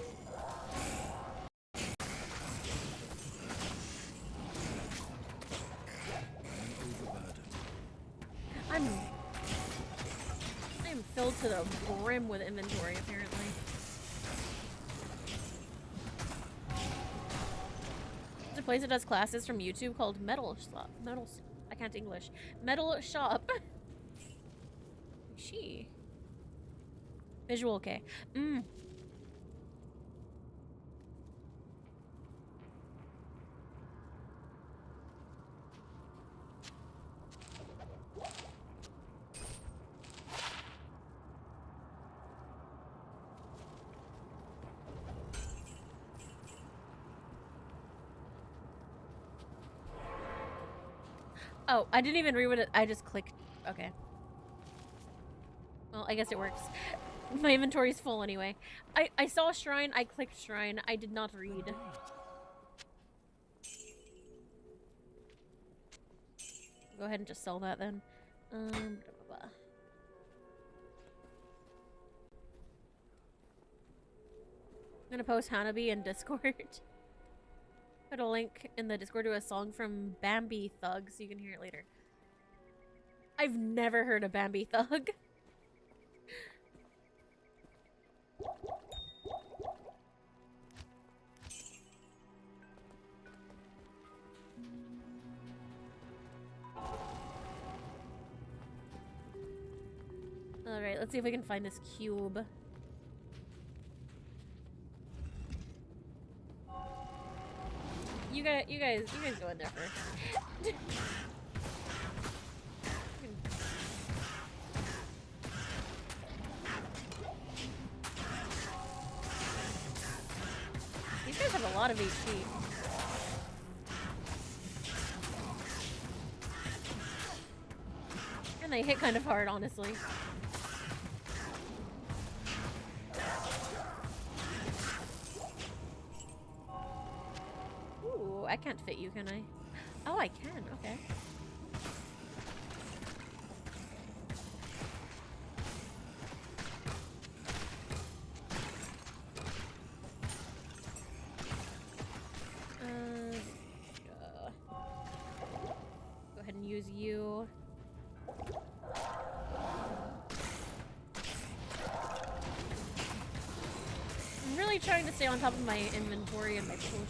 I am filled to the brim with inventory, apparently. There's a place that does classes from YouTube called I can't English. Metal Shop. She. Visual okay. Oh, I didn't even read what I just clicked. Okay. Well, I guess it works. My inventory's full anyway. I saw Shrine, I clicked Shrine, I did not read. Go ahead and just sell that then. Blah, blah, blah. gonna post Hanabi in Discord. Put a link in the Discord to a song from Bambi Thug so you can hear it later. I've never heard of Bambi Thug. Alright, let's see if we can find this cube. You guys go in there first. These guys have a lot of HP. And they hit kind of hard, honestly. Ooh, I can't fit you, can I? Oh, I can. Okay. Go ahead and use you. I'm really trying to stay on top of my inventory and my potions.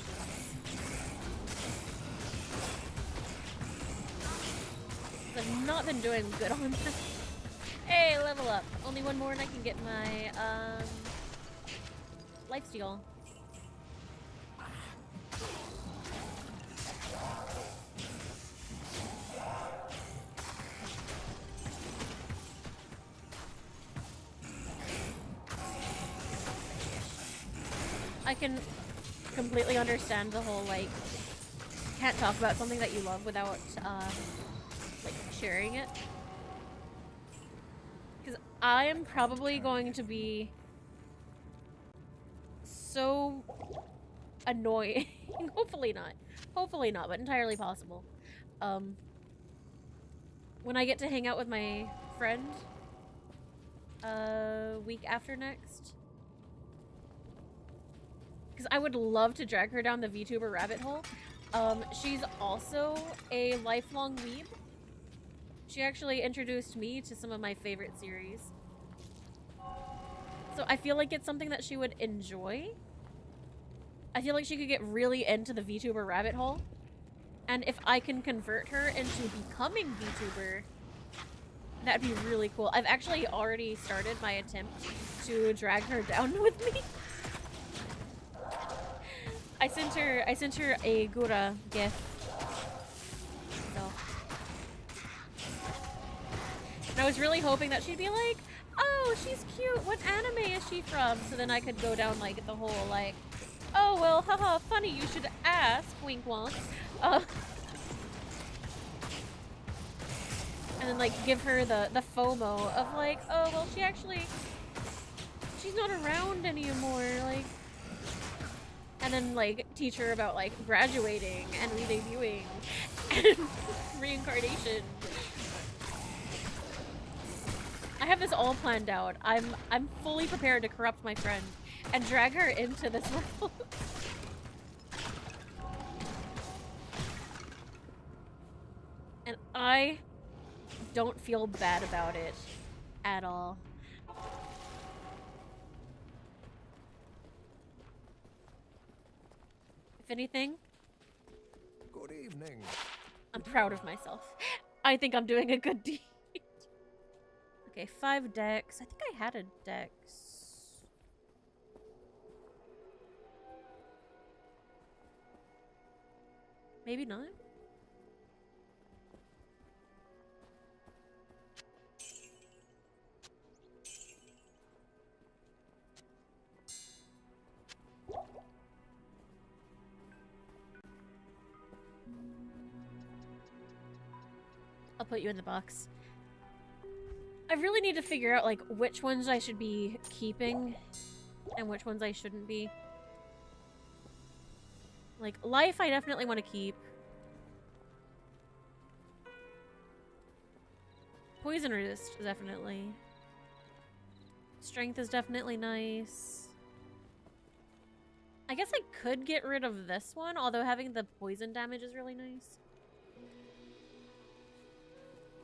I've not been doing good on that. Hey, level up. Only one more and I can get my lifesteal. I can completely understand the whole, like, can't talk about something that you love without, like, sharing it. Because I am probably going to be so annoying. Hopefully not. Hopefully not, but entirely possible. When I get to hang out with my friend, week after next. Because I would love to drag her down the VTuber rabbit hole. She's also a lifelong weeb. She actually introduced me to some of my favorite series. So I feel like it's something that she would enjoy. I feel like she could get really into the VTuber rabbit hole. And if I can convert her into becoming VTuber, that'd be really cool. I've actually already started my attempt to drag her down with me. I sent her a Gura gif. So. And I was really hoping that she'd be like, oh, she's cute. What anime is she from? So then I could go down like the whole like, oh well, haha, funny you should ask, wink wonk. And then like give her the FOMO of like, oh well, she's not around anymore, like. And then, like, teach her about, like, graduating and redebuting and reincarnation. I have this all planned out. I'm fully prepared to corrupt my friend and drag her into this world. And I don't feel bad about it at all. Anything? Good evening. I'm proud of myself. I think I'm doing a good deed. Okay, 5 decks. I think I had a dex. Maybe not. I'll put you in the box. I really need to figure out, like, which ones I should be keeping and which ones I shouldn't be. Like, life I definitely want to keep. Poison resist, definitely. Strength is definitely nice. I guess I could get rid of this one, although having the poison damage is really nice.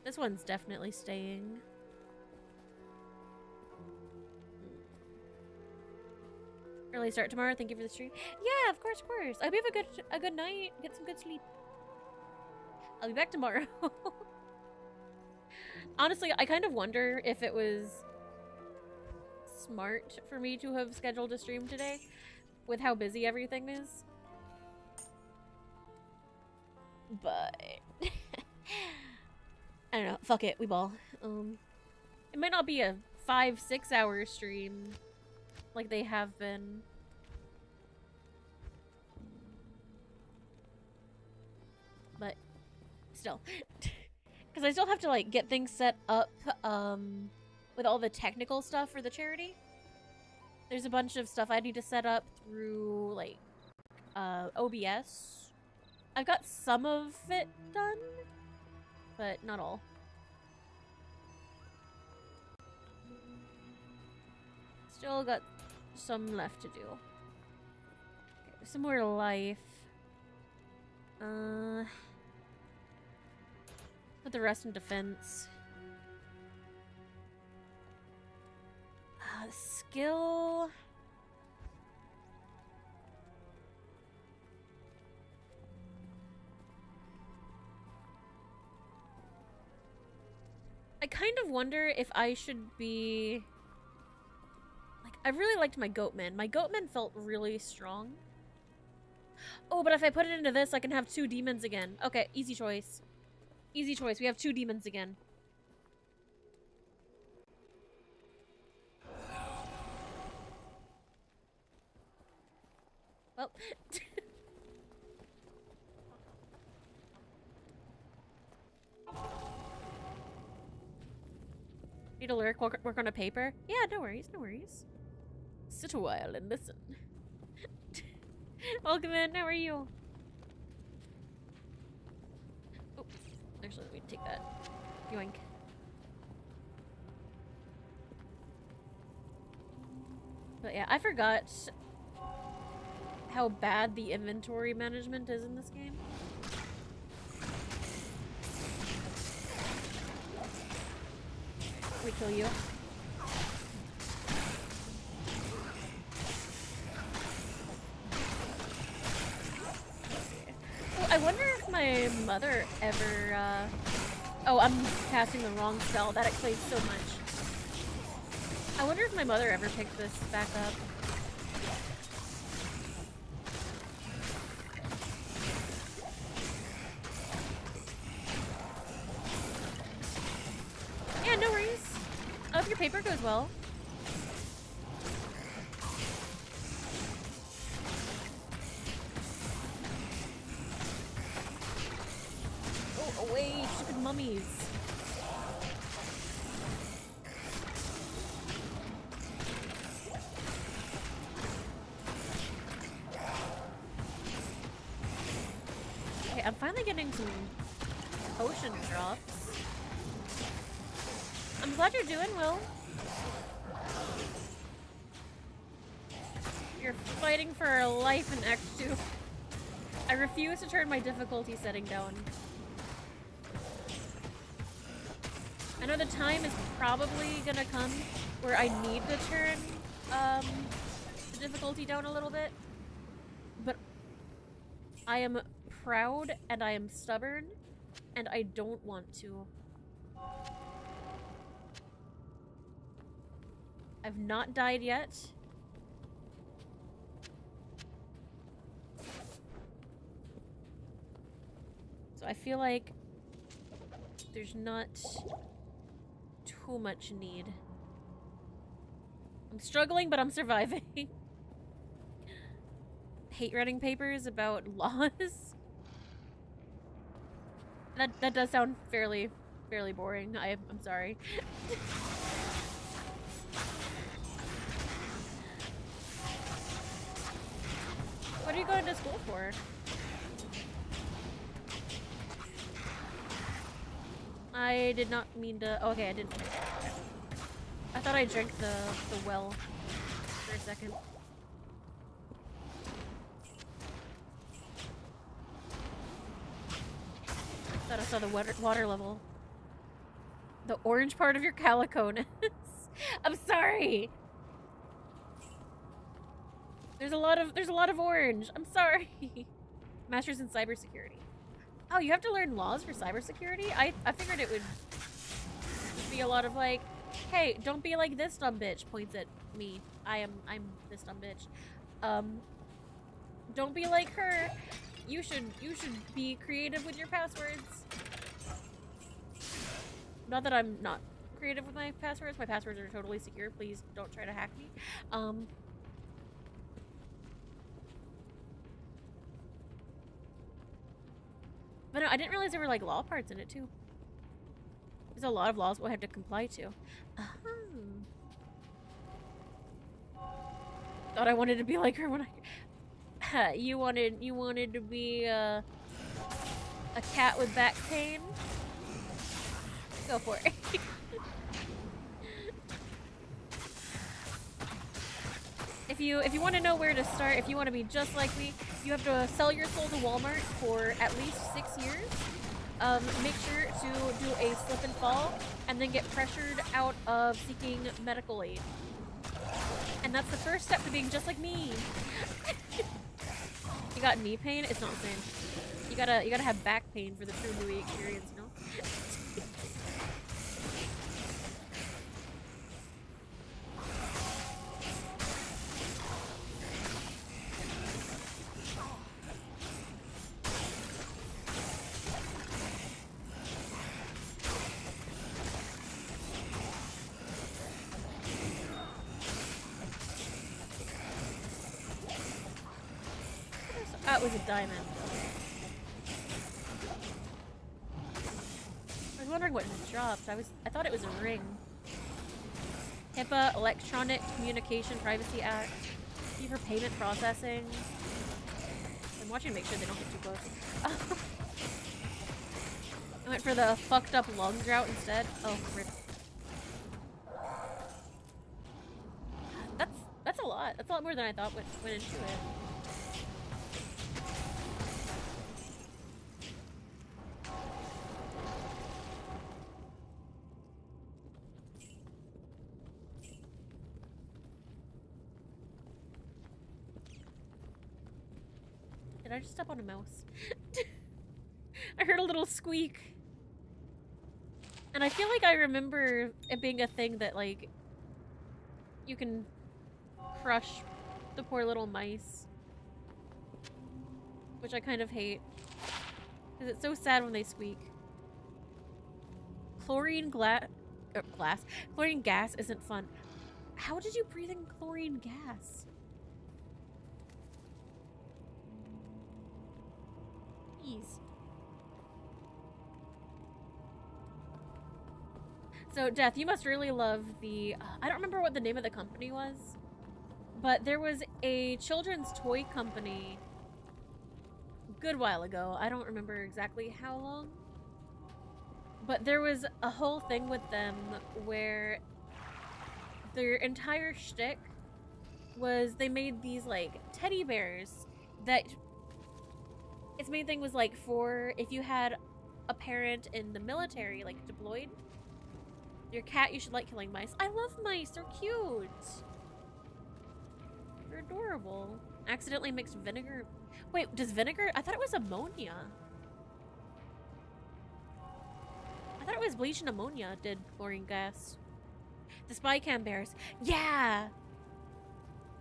This one's definitely staying. Early start tomorrow. Thank you for the stream. Yeah, of course, of course. I hope you have a good night. Get some good sleep. I'll be back tomorrow. Honestly, I kind of wonder if it was smart for me to have scheduled a stream today with how busy everything is. But I don't know. Fuck it. We ball. It might not be a 5-6 hour stream like they have been. But still. Because I still have to, like, get things set up, with all the technical stuff for the charity. There's a bunch of stuff I need to set up through, like, OBS. I've got some of it done, but not all. Still got some left to do. Okay, some more life. Put the rest in defense. Skill. I kind of wonder if I should be... Like, I really liked my Goatman. My Goatman felt really strong. Oh, but if I put it into this, I can have 2 demons again. Okay, easy choice. Easy choice. We have 2 demons again. Well. Need a lyric work on a paper? Yeah, no worries, no worries. Sit a while and listen. Welcome in, how are you? Oh, actually, let me take that. Yoink. But yeah, I forgot how bad the inventory management is in this game. We kill you. Oh, I wonder if my mother ever, Oh, I'm casting the wrong spell. That explains so much. I wonder if my mother ever picked this back up. Yeah, no worries. I hope your paper goes well. Oh, away, stupid mummies. Okay, I'm finally getting some potion drops. I'm glad you're doing well. You're fighting for our life in Act 2. I refuse to turn my difficulty setting down. I know the time is probably gonna come where I need to turn the difficulty down a little bit. But I am proud and I am stubborn and I don't want to. I've not died yet. So I feel like there's not too much need. I'm struggling, but I'm surviving. Hate writing papers about laws. That does sound fairly boring. I'm sorry. What are you going to school for? I did not mean to. Oh, okay, I didn't. I thought I drank the well for a second. just saw the water level. The orange part of your caliconus. I'm sorry. There's a lot of orange. I'm sorry. Masters in cybersecurity. Oh, you have to learn laws for cybersecurity? I figured it would just be a lot of like, hey, don't be like this dumb bitch, points at me. I'm this dumb bitch. Don't be like her. You should be creative with your passwords. Not that I'm not creative with my passwords. My passwords are totally secure. Please don't try to hack me. But no, I didn't realize there were like law parts in it too. There's a lot of laws we'll have to comply to. Thought I wanted to be like her when I. You wanted to be a cat with back pain. Go for it. If you want to know where to start, if you want to be just like me, you have to sell your soul to Walmart for at least 6 years. Make sure to do a slip and fall, and then get pressured out of seeking medical aid. And that's the first step to being just like me. You got knee pain? It's not the same. You gotta have back pain for the true Louis experience, you know? That was a diamond. I was wondering what it dropped. I thought it was a ring. HIPAA, Electronic Communication Privacy Act. Fee for payment processing. I'm watching to make sure they don't get too close. I went for the fucked up lung drought instead. Oh, rip. That's a lot. That's a lot more than I thought went into it. Did I just step on a mouse? I heard a little squeak. And I feel like I remember it being a thing that, like, you can crush the poor little mice. Which I kind of hate. Because it's so sad when they squeak. Chlorine Chlorine gas isn't fun. How did you breathe in chlorine gas? So, Death, you must really love the... I don't remember what the name of the company was, but there was a children's toy company a good while ago. I don't remember exactly how long, but there was a whole thing with them where their entire shtick was they made these, like, teddy bears that... Its main thing was, like, for if you had a parent in the military, like, deployed, your cat, you should like killing mice. I love mice. They're cute. They're adorable. Accidentally mixed vinegar. Wait, does vinegar... I thought it was ammonia. I thought it was bleach and ammonia did chlorine gas. The spy cam bears. Yeah!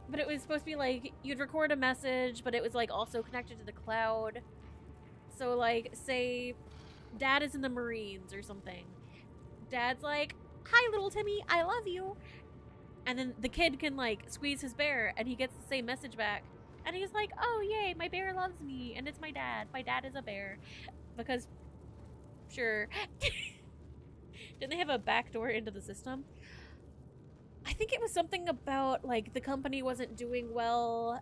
But it was supposed to be like, you'd record a message, but it was like also connected to the cloud. So like, say, Dad is in the Marines or something. Dad's like, hi little Timmy, I love you. And then the kid can like squeeze his bear and he gets the same message back. And he's like, oh yay, my bear loves me and it's my dad. My dad is a bear. Because, sure. Didn't they have a backdoor into the system? I think it was something about like the company wasn't doing well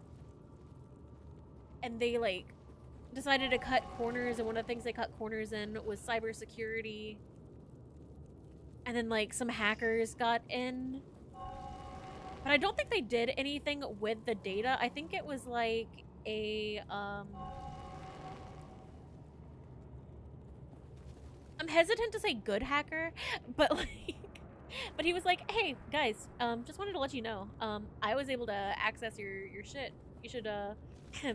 and they like decided to cut corners, and one of the things they cut corners in was cybersecurity. And then, like, some hackers got in. But I don't think they did anything with the data. I think it was, like, a, I'm hesitant to say good hacker, but like, but he was like, hey guys, just wanted to let you know, I was able to access your shit. You should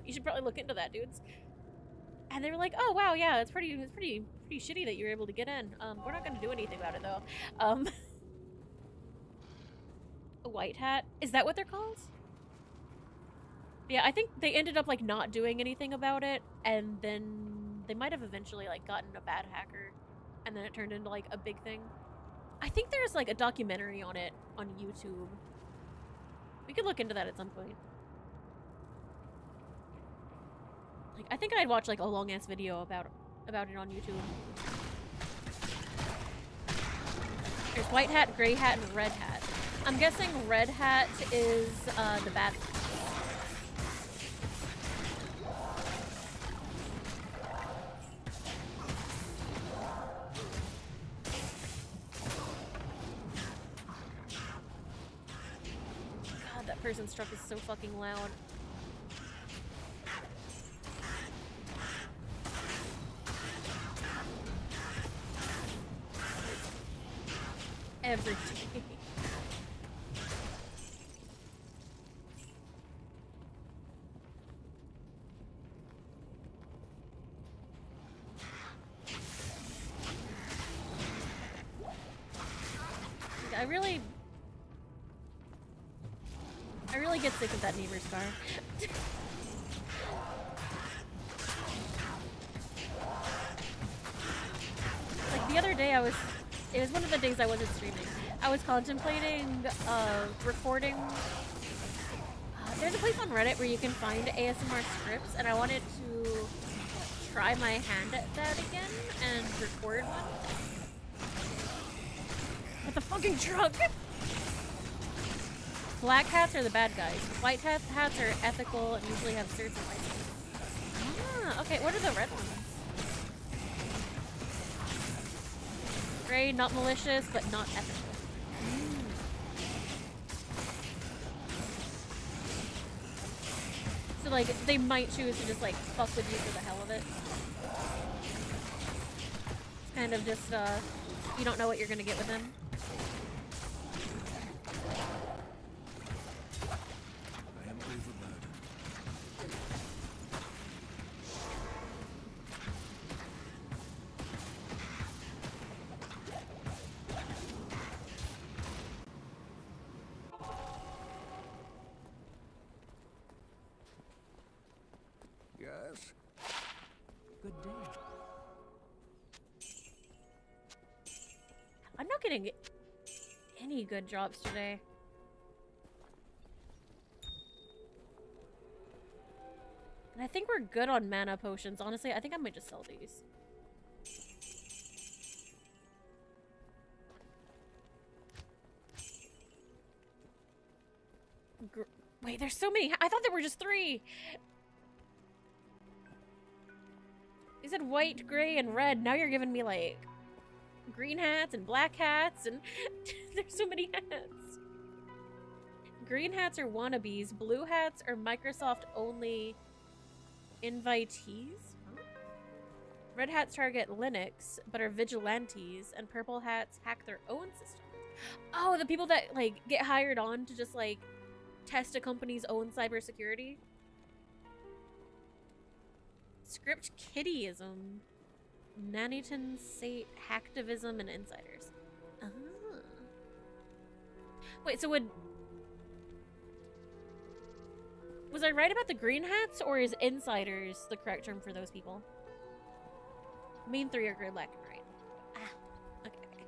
you should probably look into that, dudes. And they were like, oh wow, yeah, it's pretty shitty that you were able to get in. We're not gonna do anything about it though. A white hat, is that what they're called? Yeah, I think they ended up like not doing anything about it, and then they might have eventually like gotten a bad hacker, and then it turned into like a big thing. I think there's like a documentary on it on YouTube. We could look into that at some point. Like, I think I'd watch like a long ass video about it on YouTube. There's white hat, gray hat, and red hat. I'm guessing red hat is the bad. God, that person's truck is so fucking loud. Every day. I really get sick of that neighbor's car. Like the other day it was one of the days I wasn't streaming. I was contemplating recording. There's a place on Reddit where you can find ASMR scripts, and I wanted to try my hand at that again and record one. With a fucking truck! Black hats are the bad guys. White hats are ethical and usually have certs and licenses. Ah, okay, what are the red ones? Gray, not malicious, but not ethical. So like, they might choose to just like fuck with you for the hell of it. It's kind of just, you don't know what you're gonna get with them. Yes? Good day. I'm not getting any good jobs today. And I think we're good on mana potions. Honestly, I think I might just sell these. Wait, there's so many. I thought there were just 3. You said white, gray, and red. Now you're giving me like green hats and black hats, and there's so many hats. Green hats are wannabes. Blue hats are Microsoft only invitees. Huh? Red hats target Linux but are vigilantes, and purple hats hack their own systems. Oh, the people that like get hired on to just like test a company's own cybersecurity. Script kittyism, Naniton, Sate, hacktivism, and insiders. Ah. Wait, so was I right about the green hats, or is insiders the correct term for those people? Main 3 are gray, black, and white. Ah, okay.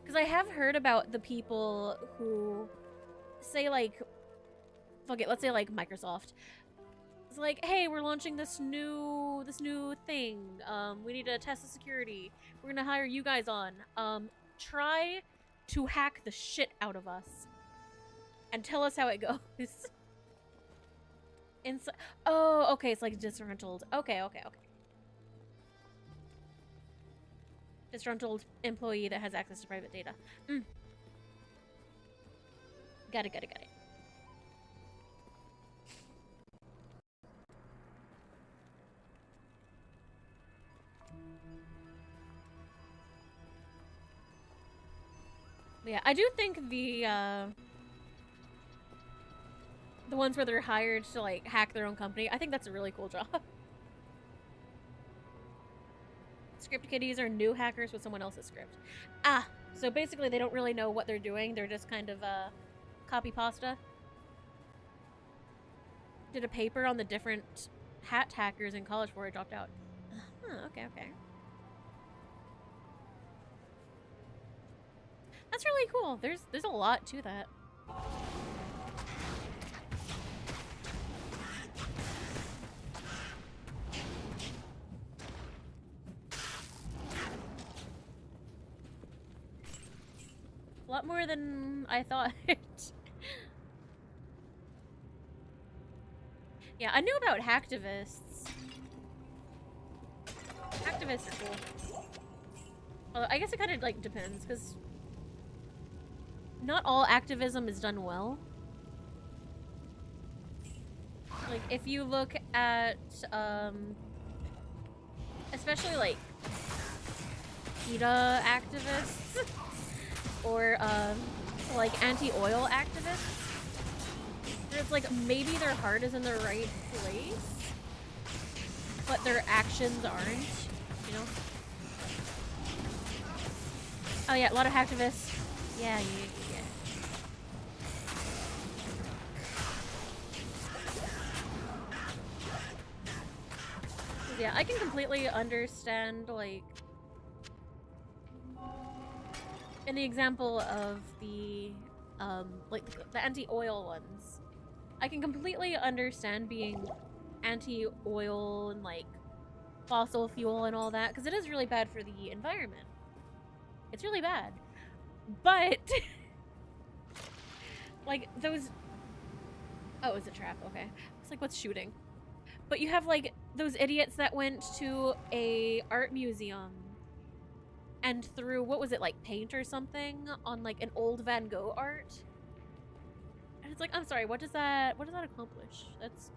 Because I have heard about the people who say like, fuck it, let's say like Microsoft. It's like, hey, we're launching this new thing. We need to test the security. We're gonna hire you guys on. Try to hack the shit out of us and tell us how it goes. Oh, okay, it's like disgruntled. Okay. Disgruntled employee that has access to private data. Got it. Yeah, I do think the ones where they're hired to like hack their own company, I think that's a really cool job. Script kiddies are new hackers with someone else's script. Ah, so basically they don't really know what they're doing. They're just kind of copy pasta. Did a paper on the different hat hackers in college before I dropped out. Huh, okay. That's really cool. There's a lot to that. A lot more than I thought. Yeah, I knew about hacktivists. Hacktivists are cool. Although I guess it kind of like depends, because not all activism is done well. Like if you look at especially like PETA activists or like anti-oil activists, where it's like maybe their heart is in the right place, but their actions aren't, you know? Oh yeah, a lot of hacktivists. Yeah. Yeah, I can completely understand, like, in the example of the, like, the anti-oil ones, I can completely understand being anti-oil and, like, fossil fuel and all that, because it is really bad for the environment. It's really bad. But, like, those... Oh, it's a trap, okay. It's like, what's shooting? But you have, like, those idiots that went to a art museum and threw, what was it, like, paint or something on, like, an old Van Gogh art? And it's like, I'm sorry, what does that accomplish? That's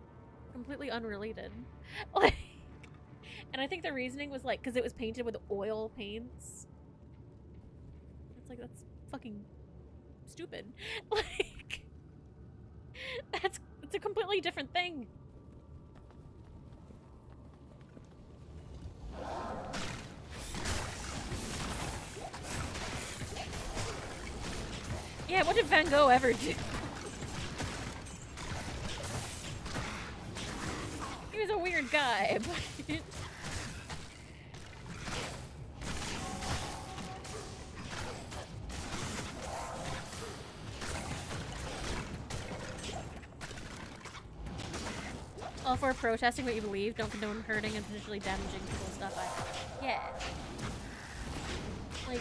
completely unrelated. Like, and I think the reasoning was, like, because it was painted with oil paints. It's like, that's fucking stupid. Like, it's a completely different thing. Yeah, what did Van Gogh ever do? He was a weird guy, but... All for protesting what you believe, don't condone hurting and potentially damaging people's stuff. Yeah. Like,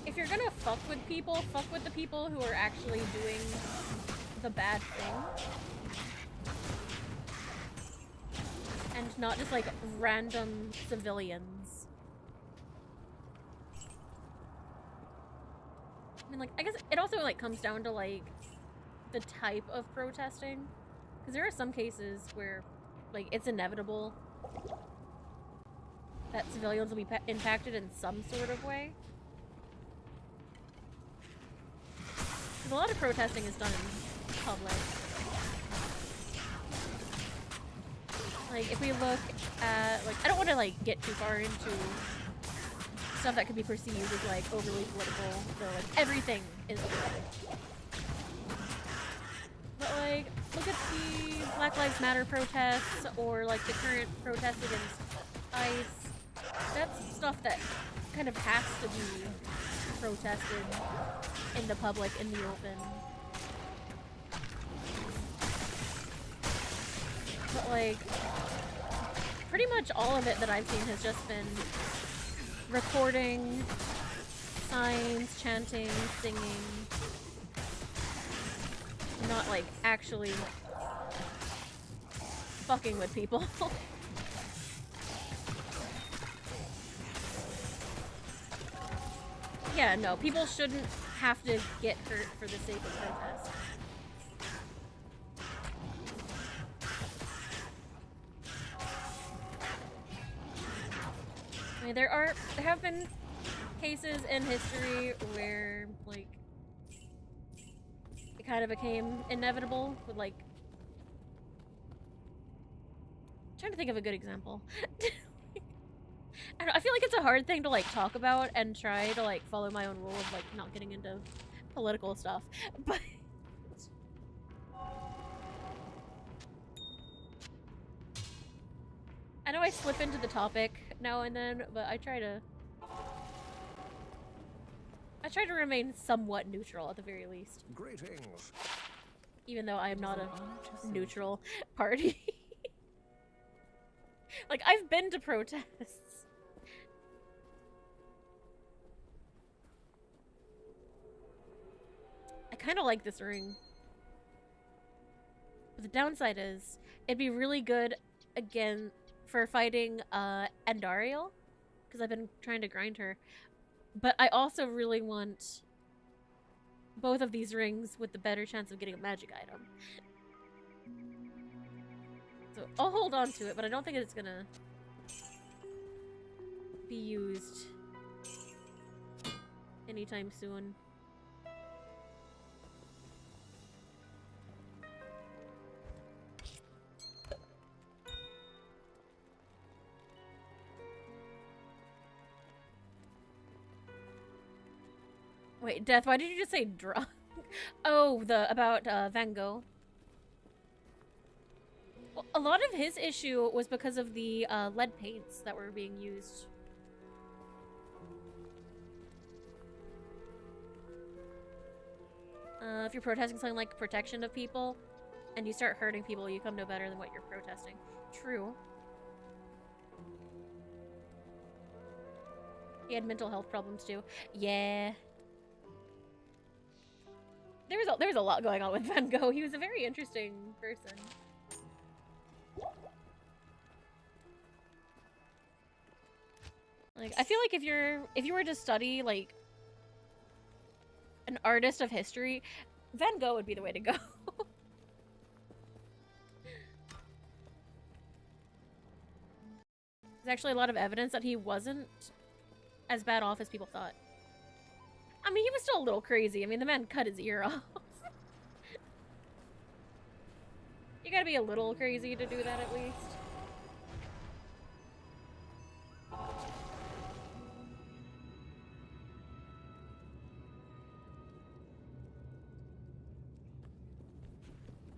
if you're gonna fuck with people, fuck with the people who are actually doing the bad thing. And not just, like, random civilians. I mean, like, I guess it also, like, comes down to, like, the type of protesting. Because there are some cases where, like, it's inevitable that civilians will be impacted in some sort of way. Because a lot of protesting is done in public. Like, if we look at, like, I don't want to, like, get too far into stuff that could be perceived as, like, overly political. So, like, everything is political. But, like, look at the Black Lives Matter protests, or, like, the current protests against ICE. That's stuff that kind of has to be protested in the public, in the open. But, like, pretty much all of it that I've seen has just been recording, signs, chanting, singing. Not, like, actually fucking with people. Yeah, no, people shouldn't have to get hurt for the sake of protest. I mean, there have been cases in history where, like, it kind of became inevitable with, like... I'm trying to think of a good example. I feel like it's a hard thing to, like, talk about and try to, like, follow my own rule of, like, not getting into political stuff, but... I know I slip into the topic now and then, but I try to remain somewhat neutral at the very least. Greetings. Even though I am not a neutral party. Like, I've been to protests. I kind of like this ring. But the downside is, it'd be really good, again, for fighting Andariel, because I've been trying to grind her. But I also really want both of these rings with the better chance of getting a magic item. So I'll hold on to it, but I don't think it's gonna be used anytime soon. Wait, Death, why did you just say drunk? Oh, about Van Gogh. Well, a lot of his issue was because of the lead paints that were being used. If you're protesting something like protection of people, and you start hurting people, you come no better than what you're protesting. True. He had mental health problems too. Yeah. There was a lot going on with Van Gogh. He was a very interesting person. Like, I feel like if you were to study like an artist of history, Van Gogh would be the way to go. There's actually a lot of evidence that he wasn't as bad off as people thought. I mean, he was still a little crazy. I mean, the man cut his ear off. You gotta be a little crazy to do that, at least.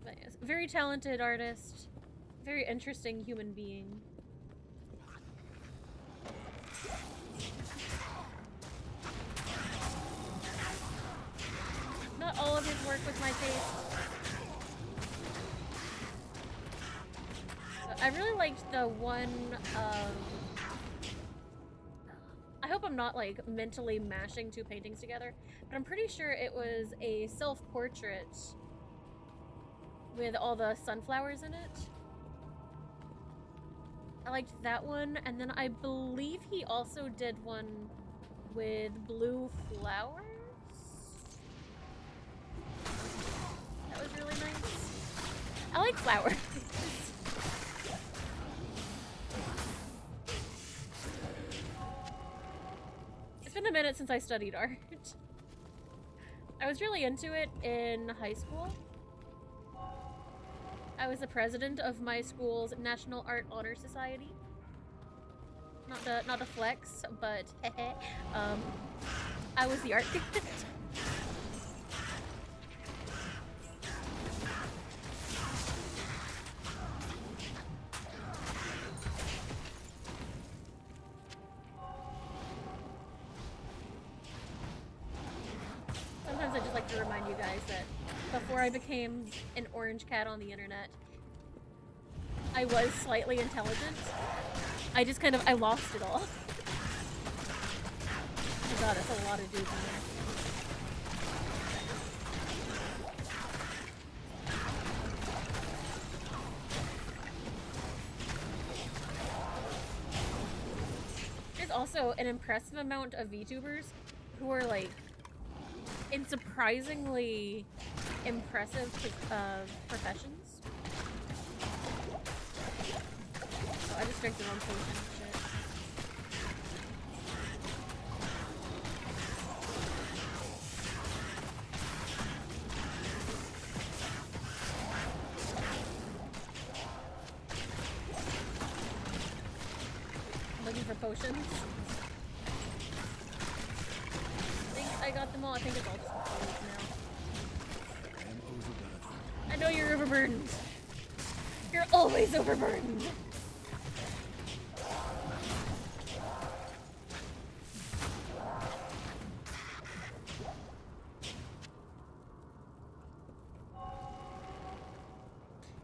But yes, very talented artist. Very interesting human being. Not all of his work was my taste. I really liked the one, I hope I'm not, like, mentally mashing two paintings together, but I'm pretty sure it was a self-portrait with all the sunflowers in it. I liked that one, and then I believe he also did one with blue flowers? That was really nice. I like flowers. It's been a minute since I studied art. I was really into it in high school. I was the president of my school's National Art Honor Society. Not the flex, but I was the art student. Sometimes I just like to remind you guys that before I became an orange cat on the internet, I was slightly intelligent. I just kind of, I lost it all. Oh god, that's a lot of dudes in there. There's also an impressive amount of VTubers who are like in surprisingly impressive professions. Oh, I just drank the wrong potion. Shit. for potions. I think I got them all. I think it's all just potions now. I am overburdened. I know you're overburdened. You're always overburdened.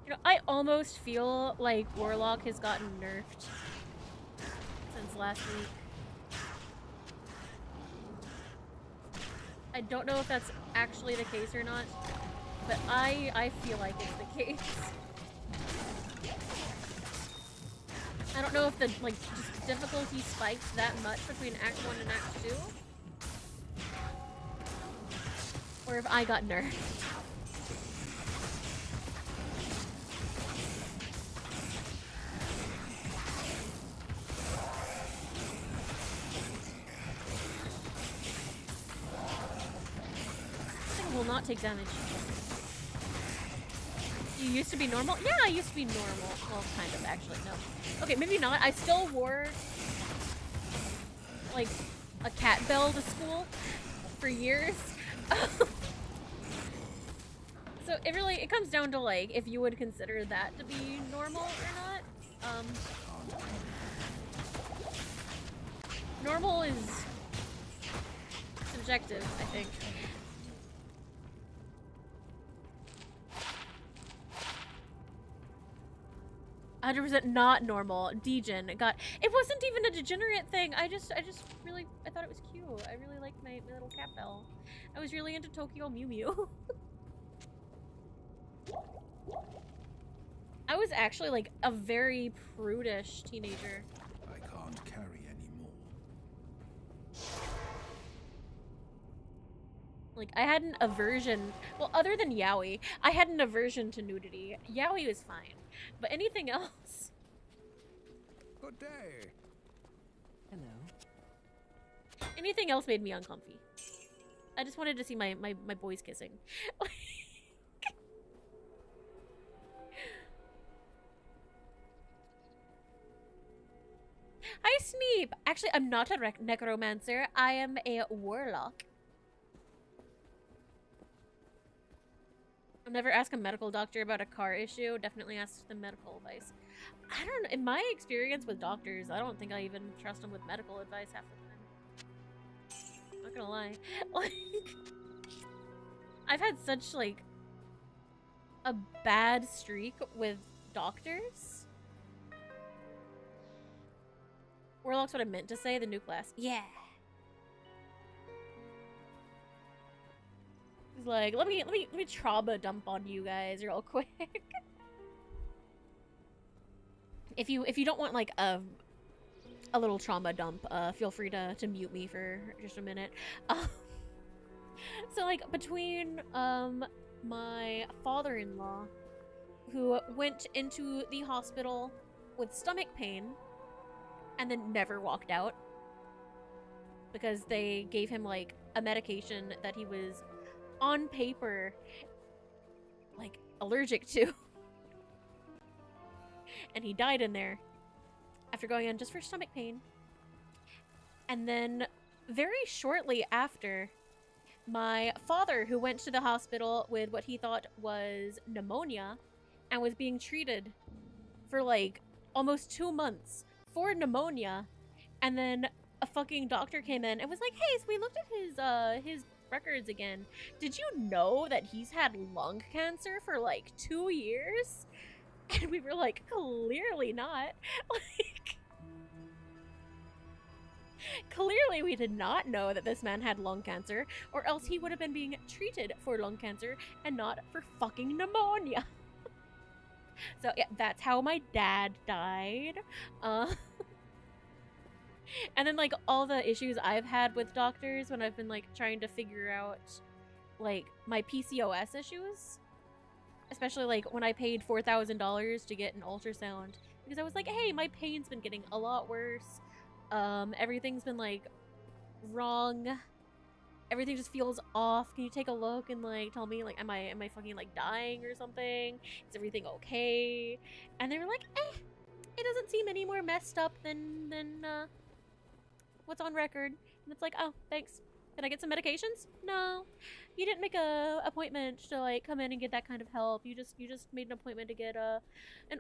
You know, I almost feel like Warlock has gotten nerfed since last week. I don't know if that's actually the case or not, but I feel like it's the case. I don't know if the, like, just difficulty spiked that much between Act 1 and Act 2. Or if I got nerfed. This thing will not take damage. You used to be normal? Yeah, I used to be normal. Well, kind of, actually, no. Okay, maybe not. I still wore, like, a cat bell to school for years. So it comes down to, like, if you would consider that to be normal or not. Normal is subjective, I think. 100% not normal. Degen got. It wasn't even a degenerate thing. I thought it was cute. I really liked my little cat bell. I was really into Tokyo Mew Mew. I was actually like a very prudish teenager. I can't carry anymore. Like, I had an aversion. Well, other than yaoi, I had an aversion to nudity. Yaoi was fine. But anything else? Good day. Hello. Anything else made me uncomfy. I just wanted to see my boys kissing. Hi, Sneep! Actually, I'm not a necromancer. I am a warlock. I'll never ask a medical doctor about a car issue. Definitely ask them medical advice. I don't know. In my experience with doctors, I don't think I even trust them with medical advice half the time. Not gonna lie. Like, I've had such, like, a bad streak with doctors. Warlock's what I meant to say, the new class. Yeah. He's like, let me trauma dump on you guys real quick. If you don't want like a little trauma dump, feel free to mute me for just a minute. So like between my father-in-law, who went into the hospital with stomach pain and then never walked out because they gave him like a medication that he was on paper like allergic to. And he died in there after going in just for stomach pain. And then very shortly after, my father, who went to the hospital with what he thought was pneumonia and was being treated for like almost 2 months for pneumonia, and then a fucking doctor came in and was like, hey, so we looked at his records again. Did you know that he's had lung cancer for like 2 years? And we were like, clearly not. Like, clearly we did not know that this man had lung cancer, or else he would have been being treated for lung cancer and not for fucking pneumonia. So yeah, that's how my dad died. And then like all the issues I've had with doctors when I've been like trying to figure out like my PCOS issues. Especially like when I paid $4,000 to get an ultrasound because I was like, hey, my pain's been getting a lot worse. Everything's been like wrong. Everything just feels off. Can you take a look and like tell me like am I fucking like dying or something? Is everything okay? And they were like, it doesn't seem any more messed up than what's on record. And it's like, oh, thanks. Can I get some medications? No. You didn't make a appointment to like come in and get that kind of help. You just made an appointment to get an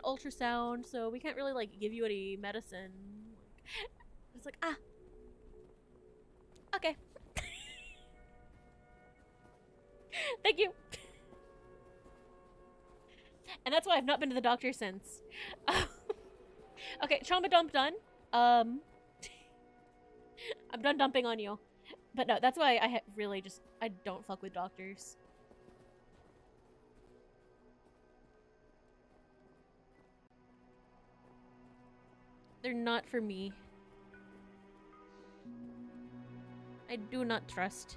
ultrasound, so we can't really like give you any medicine. It's like, ah. Okay. Thank you. And that's why I've not been to the doctor since. Okay, trauma dump done. I'm done dumping on you. But no, that's why I really just, I don't fuck with doctors. They're not for me. I do not trust.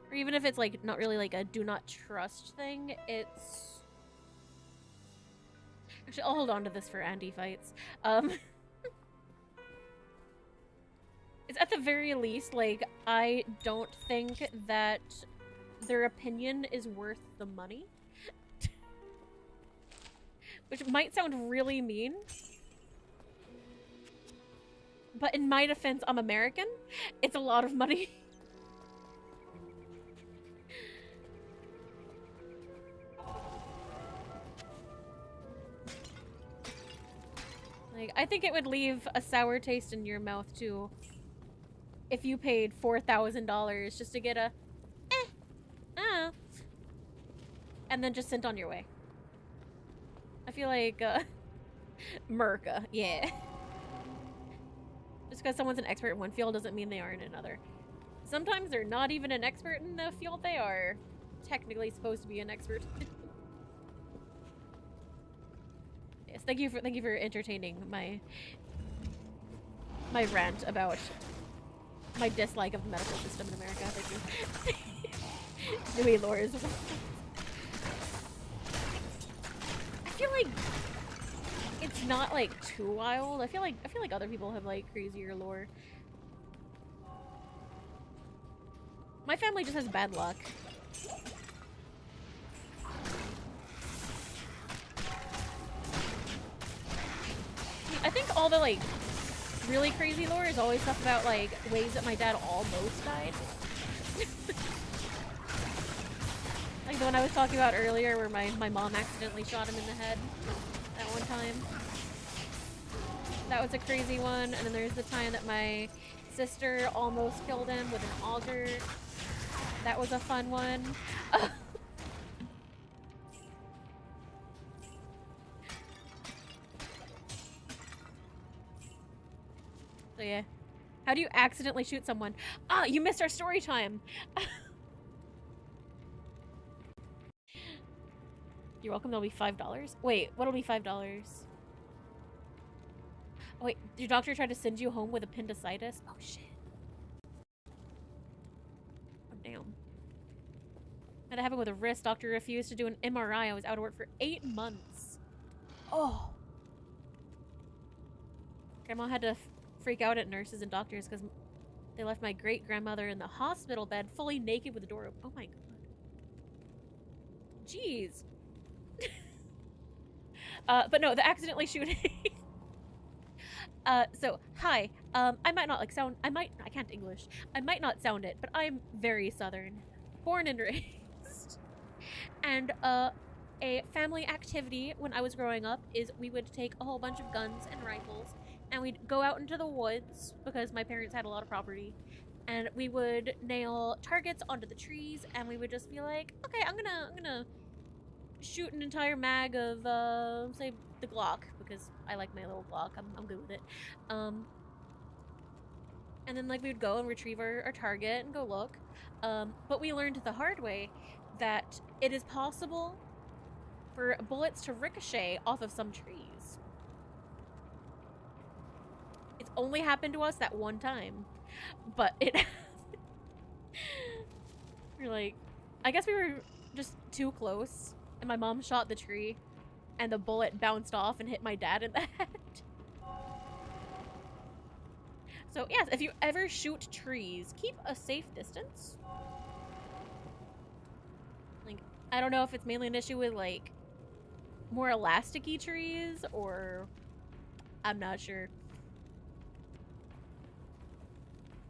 Or even if it's like not really like a do not trust thing, it's... Actually, I'll hold on to this for Andy fights. It's at the very least, like, I don't think that their opinion is worth the money. Which might sound really mean. But in my defense, I'm American. It's a lot of money. Like, I think it would leave a sour taste in your mouth, too. If you paid $4,000 just to get a, and then just sent on your way. I feel like, Merca, yeah. Just because someone's an expert in one field doesn't mean they are in another. Sometimes they're not even an expert in the field they are technically supposed to be an expert. Yes, thank you for entertaining my rant about my dislike of the medical system in America. Thank you. Louis Lores. I feel like it's not like too wild. I feel like other people have like crazier lore. My family just has bad luck. I think all the like really crazy lore is always stuff about like ways that my dad almost died. Like the one I was talking about earlier where my mom accidentally shot him in the head at one time. That was a crazy one. And then there's the time that my sister almost killed him with an auger. That was a fun one. So yeah. How do you accidentally shoot someone? Ah, you missed our story time! You're welcome, that'll be $5. Wait, what'll be $5? Oh wait, your doctor tried to send you home with appendicitis? Oh shit. Oh damn. Had to happen with a wrist. Doctor refused to do an MRI. I was out of work for 8 months. Oh. Grandma had to freak out at nurses and doctors because they left my great-grandmother in the hospital bed fully naked with the door open. Oh my god. Jeez. But no, the accidentally shooting. So, hi. I might not like sound, I can't English. I might not sound it, but I'm very Southern. Born and raised. And, a family activity when I was growing up is we would take a whole bunch of guns and rifles and we'd go out into the woods because my parents had a lot of property, and we would nail targets onto the trees and we would just be like, okay, I'm gonna shoot an entire mag of say the Glock because I like my little Glock. I'm good with it. And then like we would go and retrieve our target and go look. But we learned the hard way that it is possible for bullets to ricochet off of some trees. It's only happened to us that one time, but it we're like, I guess we were just too close and my mom shot the tree and the bullet bounced off and hit my dad in the head. So yes, if you ever shoot trees, keep a safe distance. Like, I don't know if it's mainly an issue with like more elasticy trees or I'm not sure.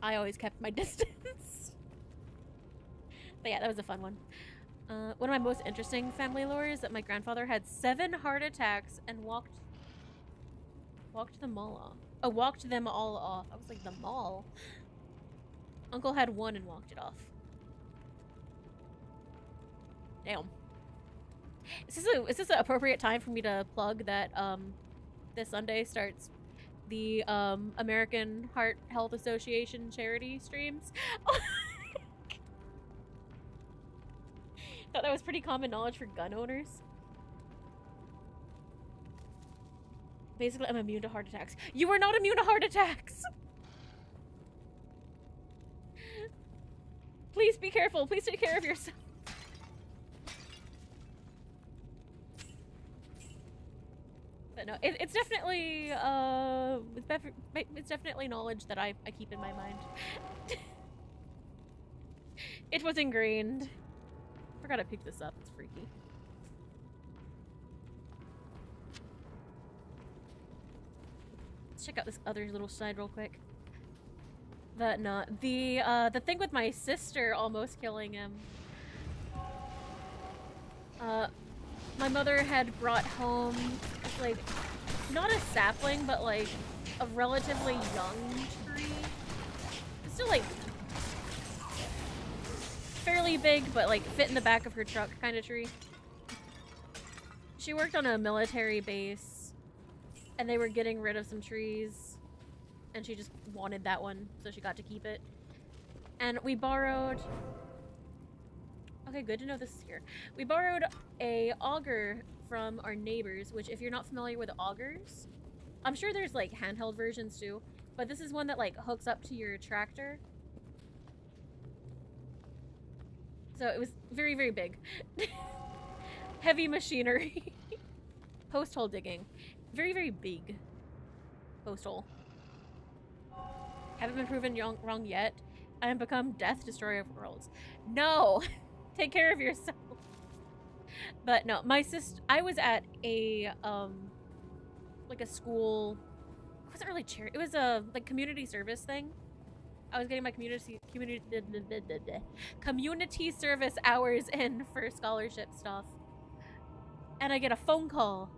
I always kept my distance. But yeah, that was a fun one. One of my most interesting family lore is that my grandfather had 7 heart attacks and walked them all off. Oh, walked them all off. I was like, the mall? Uncle had 1 and walked it off. Damn. Is this an appropriate time for me to plug that this Sunday starts the American Heart Health Association charity streams? Thought that was pretty common knowledge for gun owners. Basically, I'm immune to heart attacks. You are not immune to heart attacks! Please be careful. Please take care of yourself. But no, it's definitely it's definitely knowledge that I keep in my mind. It was ingrained. Forgot to pick this up. It's freaky. Let's check out this other little side real quick. The thing with my sister almost killing him. My mother had brought home, like, not a sapling, but like a relatively young tree. It's still like fairly big, but like fit in the back of her truck kind of tree. She worked on a military base and they were getting rid of some trees and she just wanted that one, so she got to keep it. And we borrowed... Okay, good to know this is here. We borrowed a auger from our neighbors, which if you're not familiar with augers, I'm sure there's like handheld versions too, but this is one that like hooks up to your tractor. So it was very, very big. Heavy machinery. Post hole digging. Very, very big post hole. Haven't been proven wrong yet. I have become Death Destroyer of Worlds. No! Take care of yourself. But no, my sister, I was at a, like a school, it wasn't really charity, it was a, like, community service thing. I was getting my community service hours in for scholarship stuff. And I get a phone call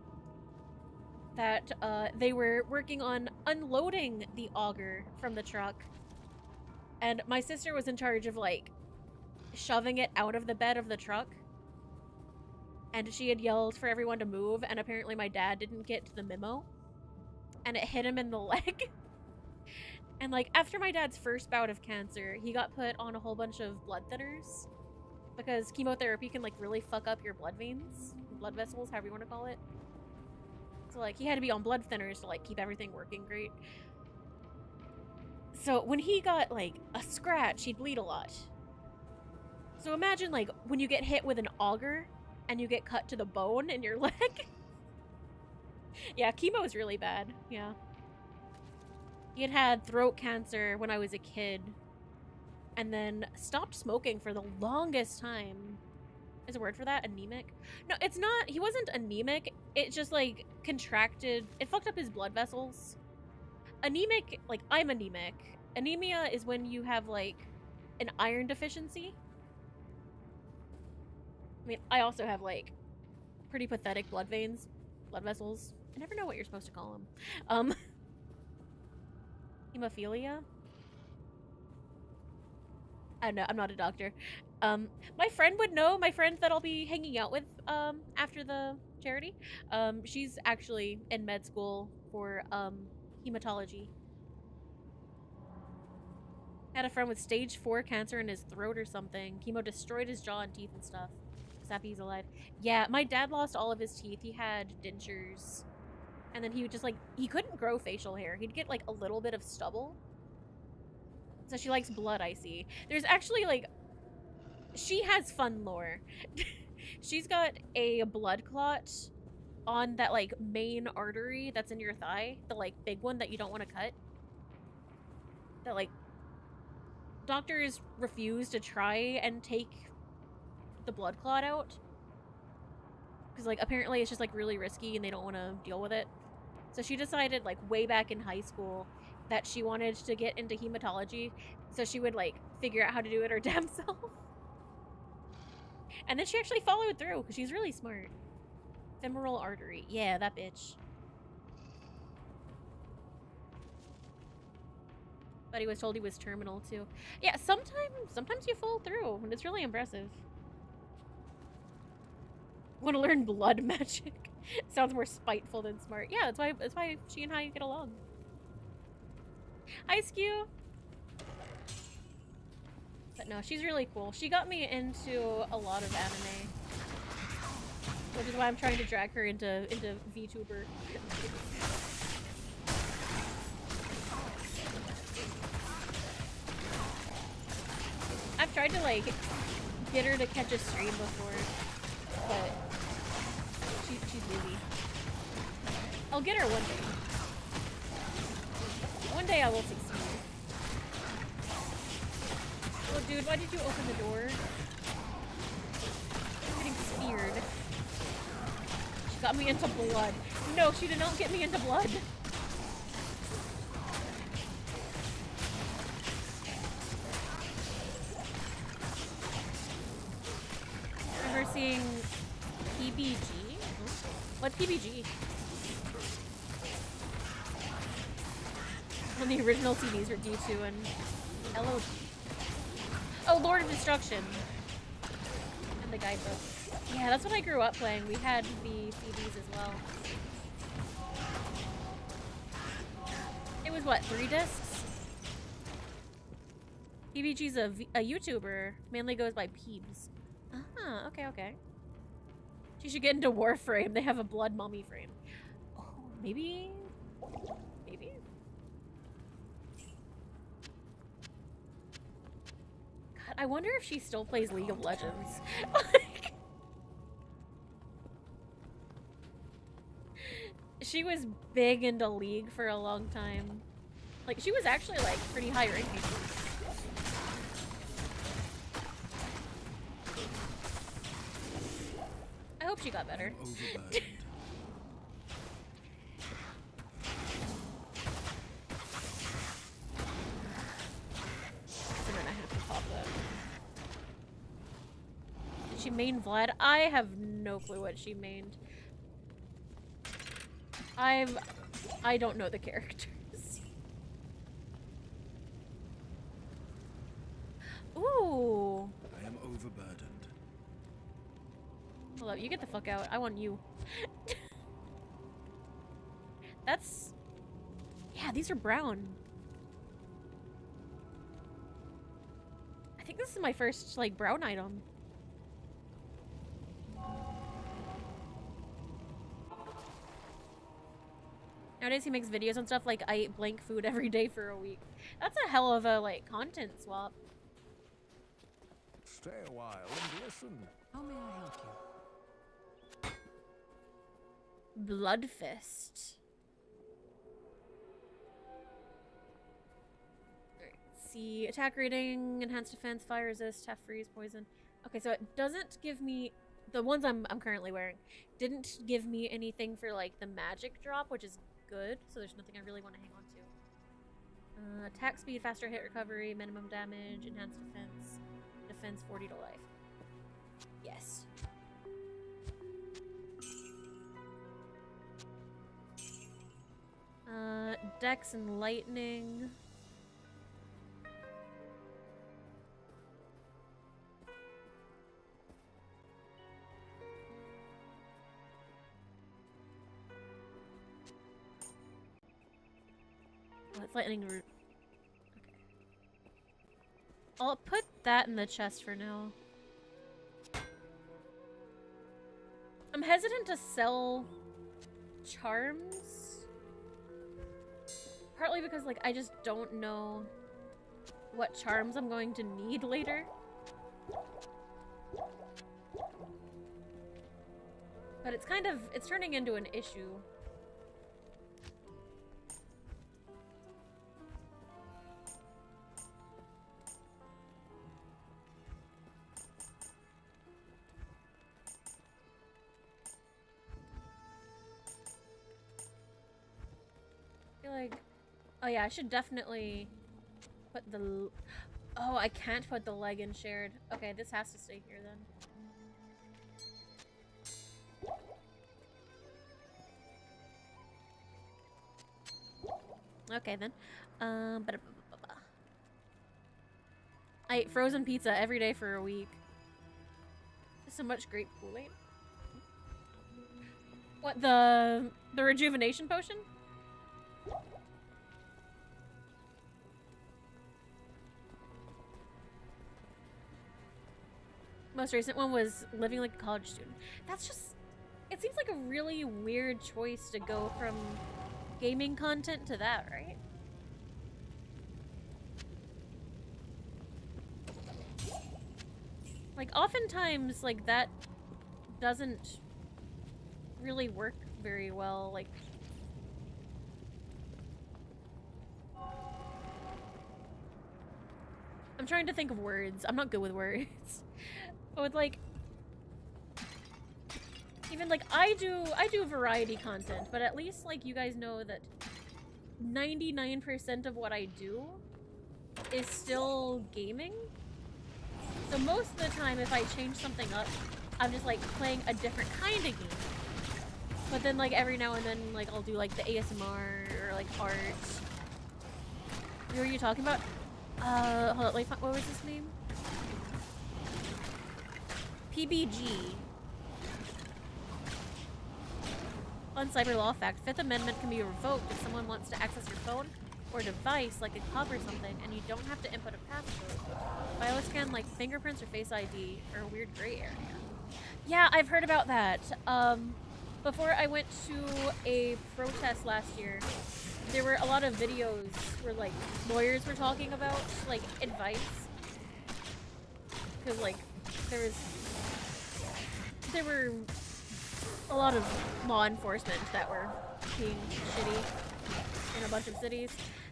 that, they were working on unloading the auger from the truck. And my sister was in charge of, like, shoving it out of the bed of the truck. And she had yelled for everyone to move, and apparently my dad didn't get to the memo. And it hit him in the leg. And, like, after my dad's first bout of cancer, he got put on a whole bunch of blood thinners. Because chemotherapy can, like, really fuck up your blood veins. Blood vessels, however you want to call it. So, like, he had to be on blood thinners to, like, keep everything working great. So, when he got, like, a scratch, he'd bleed a lot. So imagine, like, when you get hit with an auger and you get cut to the bone in your leg. Yeah, chemo is really bad. Yeah. He had throat cancer when I was a kid. And then stopped smoking for the longest time. Is a word for that? Anemic? No, it's not. He wasn't anemic. It just, like, contracted. It fucked up his blood vessels. Anemic, like, I'm anemic. Anemia is when you have, like, an iron deficiency. I mean, I also have, like, pretty pathetic blood veins, blood vessels. I never know what you're supposed to call them. Hemophilia? I don't know, I'm not a doctor. My friend would know, my friend that I'll be hanging out with, after the charity. She's actually in med school for, hematology. Had a friend with stage 4 cancer in his throat or something. Chemo destroyed his jaw and teeth and stuff. Just happy he's alive. Yeah, my dad lost all of his teeth. He had dentures. And then he would just, like, he couldn't grow facial hair. He'd get, like, a little bit of stubble. So she likes blood, I see. There's actually, like, she has fun lore. She's got a blood clot on that, like, main artery that's in your thigh. The, like, big one that you don't want to cut. That, like, doctors refuse to try and take the blood clot out Because, like, apparently it's just, like, really risky and they don't want to deal with it. So she decided, like, way back in high school that she wanted to get into hematology so she would, like, figure out how to do it her damn self. And then she actually followed through because she's really smart. Femoral artery. Yeah, that bitch. But he was told he was terminal, too. Yeah, sometimes you fall through, and it's really impressive. Want to learn blood magic? Sounds more spiteful than smart. Yeah, that's why she and I get along. Hi, Skew. But no, she's really cool. She got me into a lot of anime, which is why I'm trying to drag her into VTuber. I've tried to like get her to catch a stream before, but she's busy. I'll get her one day. One day I will succeed. Oh, dude, why did you open the door? I'm getting speared. She got me into blood. No, she did not get me into blood. Remember seeing PBG? What's PBG? When the original CDs were D2 and LOD. Oh, Lord of Destruction. And the guidebook. Yeah, that's what I grew up playing. We had the CDs as well. It was what, 3 discs? PBG's a YouTuber. Mainly goes by Peebs. Ah, okay, okay. She should get into Warframe. They have a Blood Mummy frame. Oh, maybe? Maybe? God, I wonder if she still plays League of Legends. She was big into League for a long time. Like, she was actually, like, pretty high ranking. I hope she got better. And then I have to pop that. Did she main Vlad? I have no clue what she mained. I don't know the characters. Ooh. I am overburdened. Hold up, you get the fuck out. I want you. That's... Yeah, these are brown. I think this is my first, like, brown item. Nowadays he makes videos and stuff like, I ate blank food every day for a week. That's a hell of a, like, content swap. Stay a while and listen. How may I help you? Blood Fist. Alright, see. Attack rating, enhanced defense, fire resist, half freeze, poison. Okay, so it doesn't give me... The ones I'm currently wearing didn't give me anything for, like, the magic drop, which is good, so there's nothing I really want to hang on to. Attack speed, faster hit recovery, minimum damage, enhanced defense, defense 40 to life. Yes. Dex and lightning. Oh, it's lightning root. Okay. I'll put that in the chest for now. I'm hesitant to sell charms. Partly because, like, I just don't know what charms I'm going to need later. But it's kind of, it's turning into an issue. feel like... Oh yeah, I should definitely put the... Oh, I can't put the leg in shared. Okay, this has to stay here then. Okay then. I ate frozen pizza every day for a week. So much grape Kool-Aid. What, the rejuvenation potion? Most recent one was living like a college student. That's just... It seems like a really weird choice to go from gaming content to that, right? Like, oftentimes, like, that doesn't really work very well, like... I'm trying to think of words. I'm not good with words. But with, like... Even, like, I do variety content, but at least, like, you guys know that 99% of what I do is still gaming. So most of the time, if I change something up, I'm just, like, playing a different kind of game. But then, like, every now and then, like, I'll do, like, the ASMR or, like, art. Who are you talking about? Hold on, like, what was his name? PBG. Fun cyber law fact. Fifth Amendment can be revoked if someone wants to access your phone or device, like a hub or something, and you don't have to input a passcode. Bioscan, like fingerprints or Face ID, or a weird gray area. Yeah, I've heard about that. Before I went to a protest last year, there were a lot of videos where, like, lawyers were talking about, like, advice. Because, like, there were a lot of law enforcement that were being shitty in a bunch of cities.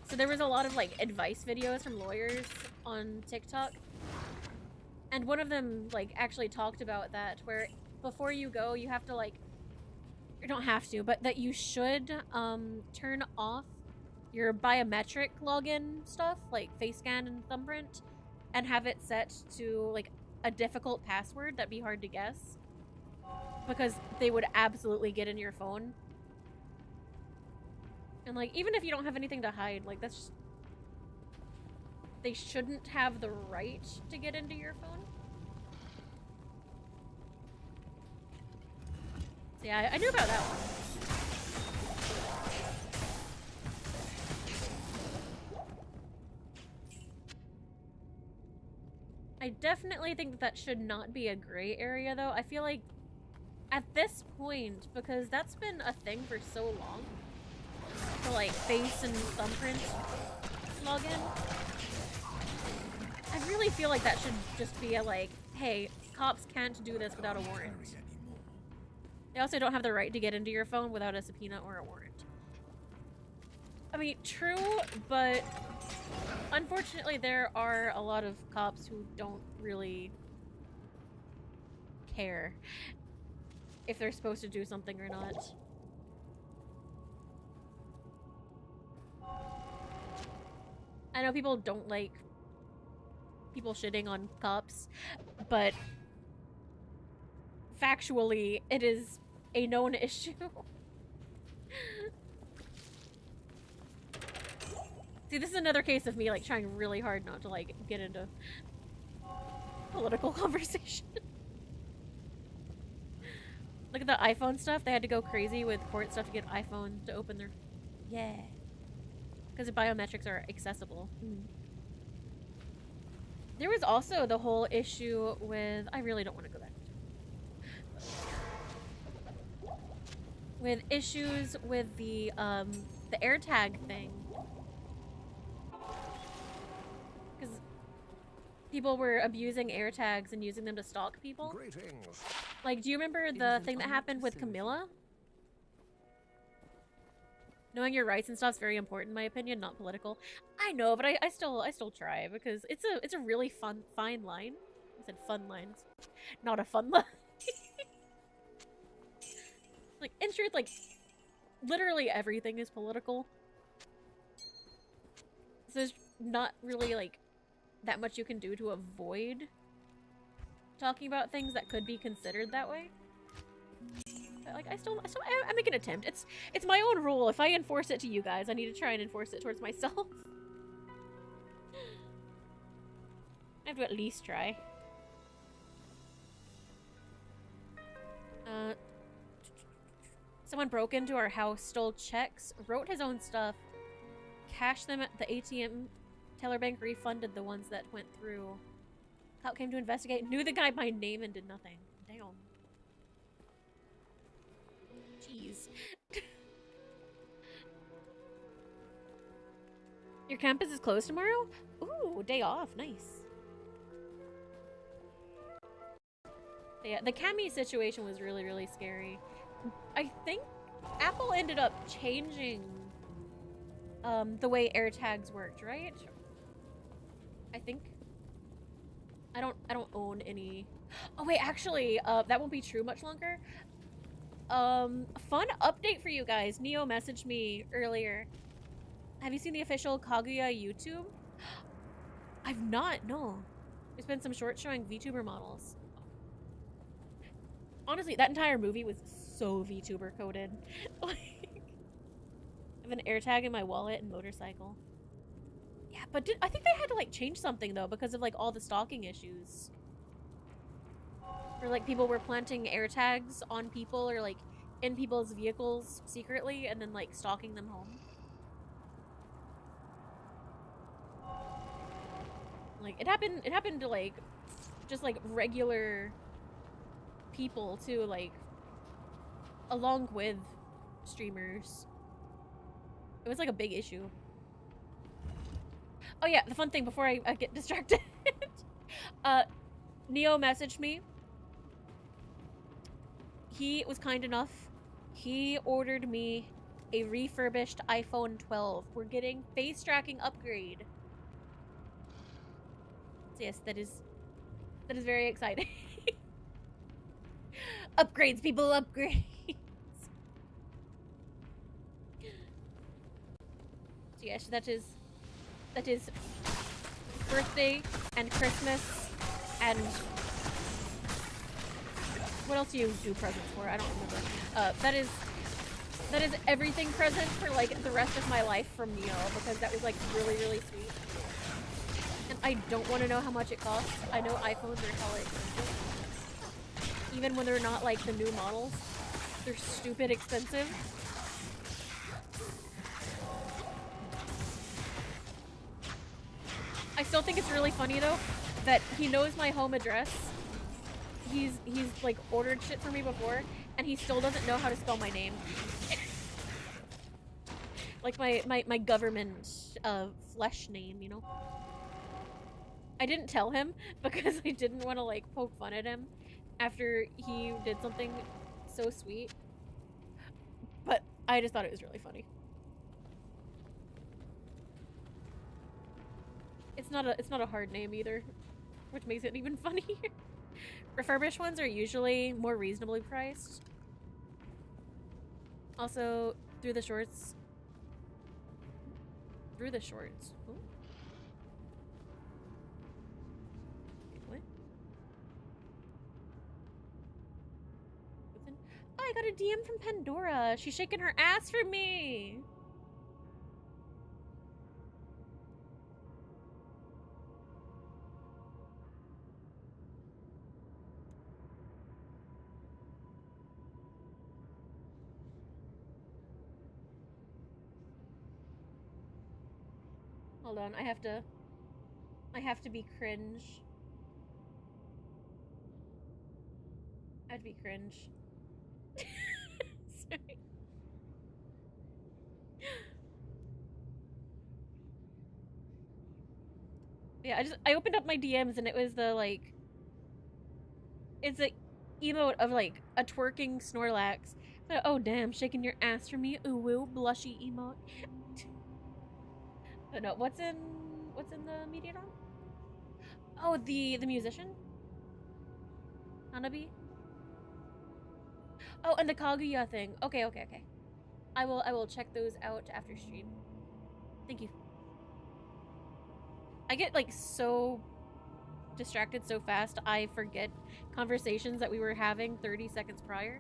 So there was a lot of, like, advice videos from lawyers on TikTok. And one of them, like, actually talked about that, where before you go, you have to, like, you don't have to, but that you should turn off your biometric login stuff, like face scan and thumbprint, and have it set to, like, a difficult password that'd be hard to guess. Because they would absolutely get in your phone. And, like, even if you don't have anything to hide, like, that's just... They shouldn't have the right to get into your phone. So yeah, I knew about that one. I definitely think that that should not be a gray area, though. I feel like at this point, because that's been a thing for so long, for, like, face and thumbprint login, I really feel like that should just be a, like, hey, cops can't do this without a warrant. They also don't have the right to get into your phone without a subpoena or a warrant. I mean, true, but unfortunately there are a lot of cops who don't really care if they're supposed to do something or not. I know people don't like people shitting on cops, but factually, it is a known issue. See, this is another case of me, like, trying really hard not to, like, get into political conversation. Look at the iPhone stuff. They had to go crazy with court stuff to get iPhone to open their... Yeah. Because the biometrics are accessible. There was also the whole issue with... I really don't want to go back. With issues with the AirTag thing. Because people were abusing AirTags and using them to stalk people. Greetings. Like, do you remember the thing that happened with Camilla? Knowing your rights and stuff is very important, in my opinion, not political. I know, but I still try because it's a really fine line. I said fun lines, not a fun line. Like, in truth, like, literally everything is political. So there's not really like that much you can do to avoid talking about things that could be considered that way. But, like, I make an attempt. It's my own rule. If I enforce it to you guys, I need to try and enforce it towards myself. I have to at least try. Someone broke into our house, stole checks, wrote his own stuff, cashed them at the ATM. Teller bank refunded the ones that went through. Cop came to investigate, knew the guy by name and did nothing. Damn. Jeez. Your campus is closed tomorrow? Ooh, day off. Nice. Yeah, the Cammy situation was really, really scary. I think Apple ended up changing the way AirTags worked, right? I think. I don't own any. Oh wait, actually, that won't be true much longer. Fun update for you guys. Neo messaged me earlier. Have you seen the official Kaguya YouTube? I've not, no. There's been some shorts showing VTuber models. Honestly, that entire movie was so VTuber coded. Like, I have an AirTag in my wallet and motorcycle. Yeah, but I think they had to like change something though because of like all the stalking issues. Or like people were planting AirTags on people or like in people's vehicles secretly and then like stalking them home. Like it happened to like just like regular people too, like along with streamers. It was like a big issue. Oh yeah, the fun thing before I get distracted. Neo messaged me. He was kind enough. He ordered me a refurbished iPhone 12. We're getting face tracking upgrade. So yes, that is very exciting. Upgrades, people, upgrades. So yes, that is birthday and Christmas and what else do you do presents for? I don't remember. That is everything present for like the rest of my life from Neo because that was like really, really sweet. And I don't want to know how much it costs. I know iPhones are hella expensive. Even when they're not like the new models. They're stupid expensive. I still think it's really funny though that he knows my home address. He's like ordered shit for me before and he still doesn't know how to spell my name. Like my government flesh name, you know? I didn't tell him because I didn't want to like poke fun at him after he did something so sweet. But I just thought it was really funny. It's not a hard name either, which makes it even funnier. Refurbished ones are usually more reasonably priced. Also, through the shorts. Ooh. What? Oh, I got a DM from Pandora. She's shaking her ass for me. Hold on, I have to be cringe. I have to be cringe. Sorry. Yeah, I opened up my DMs and it was the like it's a emote of like a twerking Snorlax. But, oh damn, shaking your ass for me. Ooh woo, blushy emote. But no, what's in the Mediaton? Oh, the musician? Hanabi? Oh, and the Kaguya thing. Okay. I will check those out after stream. Thank you. I get like so distracted so fast, I forget conversations that we were having 30 seconds prior.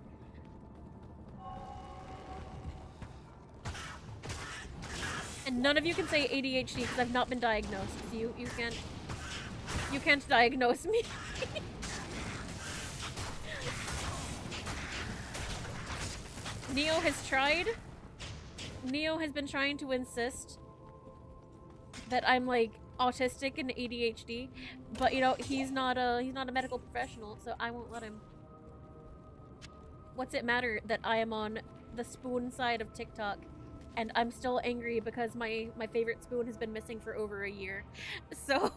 And none of you can say ADHD because I've not been diagnosed. So you can't diagnose me. Neo has been trying to insist that I'm like autistic and ADHD, but you know, he's not a medical professional, so I won't let him. What's it matter that I am on the spoon side of TikTok and I'm still angry because my favorite spoon has been missing for over a year. So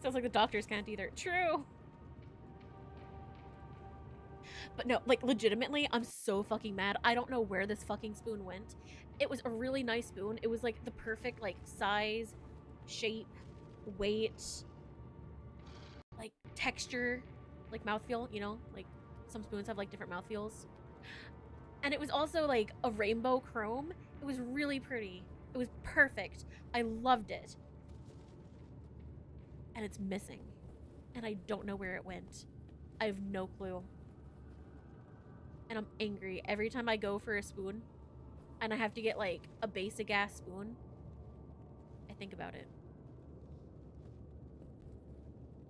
sounds like the doctors can't either. True. But no, like legitimately, I'm so fucking mad. I don't know where this fucking spoon went. It was a really nice spoon. It was like the perfect like size, shape, weight, like texture, like mouthfeel, you know? Like some spoons have like different mouthfeels. And it was also like a rainbow chrome. It was really pretty. It was perfect. I loved it. And it's missing. And I don't know where it went. I have no clue. And I'm angry every time I go for a spoon and I have to get like a basic ass spoon. I think about it.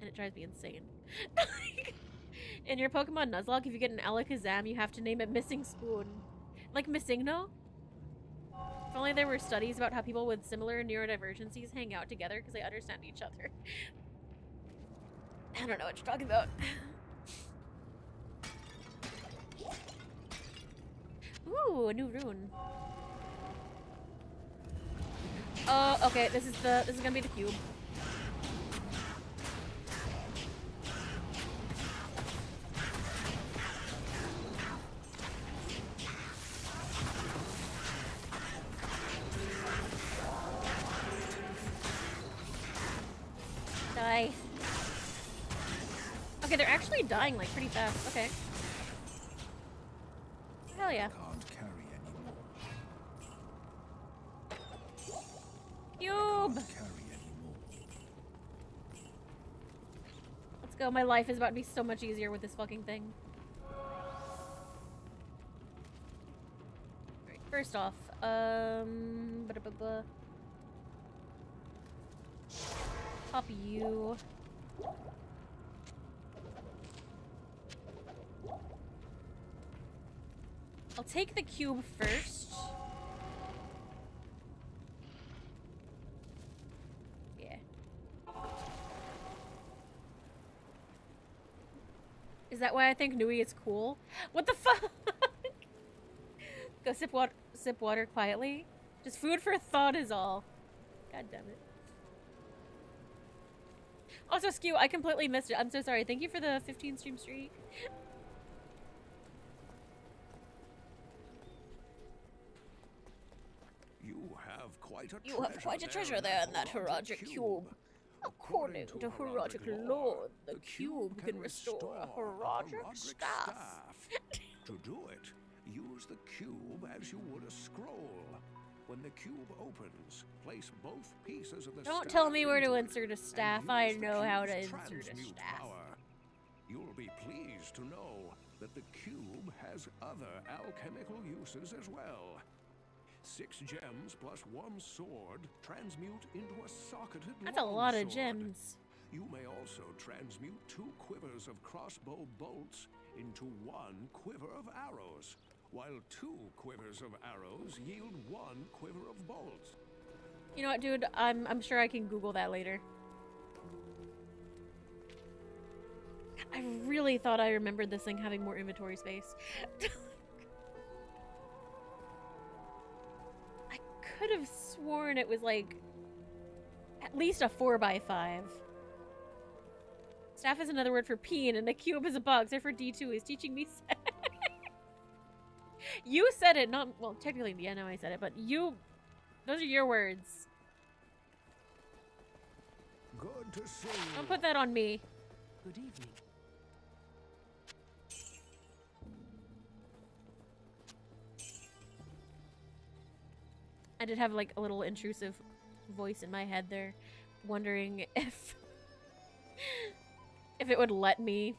And it drives me insane. In your Pokemon Nuzlocke, if you get an Alakazam, you have to name it Missing Spoon. Like Missingno? If only there were studies about how people with similar neurodivergencies hang out together because they understand each other. I don't know what you're talking about. Ooh, a new rune. Oh, okay, this is gonna be the cube. Die. Okay, they're actually dying like pretty fast. Okay. Hell yeah. Can't carry anymore. Cube! Can't carry anymore. Let's go. My life is about to be so much easier with this fucking thing. Alright, first off, pop you. I'll take the cube first. Yeah. Is that why I think Nui is cool? What the fuck? Go sip water quietly. Just food for thought is all. God damn it. Also, Skew, I completely missed it. I'm so sorry. Thank you for the 15 stream streak. You have quite a treasure there in that Horadric cube. According to Horadric lore, the cube can restore a Horadric staff. To do it, use the cube as you would a scroll. When the cube opens, place both pieces of the staff. Don't tell me where to into it insert a and staff. use I the know how to cube's insert a transmute staff. power. You'll be pleased to know that the cube has other alchemical uses as well. 6 gems plus 1 sword transmute into a socketed That's a lot of longsword. gems. You may also transmute 2 quivers of crossbow bolts into 1 quiver of arrows, while 2 quivers of arrows yield 1 quiver of bolts. You know what, dude? I'm sure I can Google that later. I really thought I remembered this thing having more inventory space. I could have sworn it was like at least a 4x5. Staff is another word for peen, and a cube is a box. Therefore, D2 is teaching me. You said it, not well. Technically, yeah, no, I said it, but you. Those are your words. Good to see you. Don't put that on me. Good evening. I did have like a little intrusive voice in my head there, wondering if if it would let me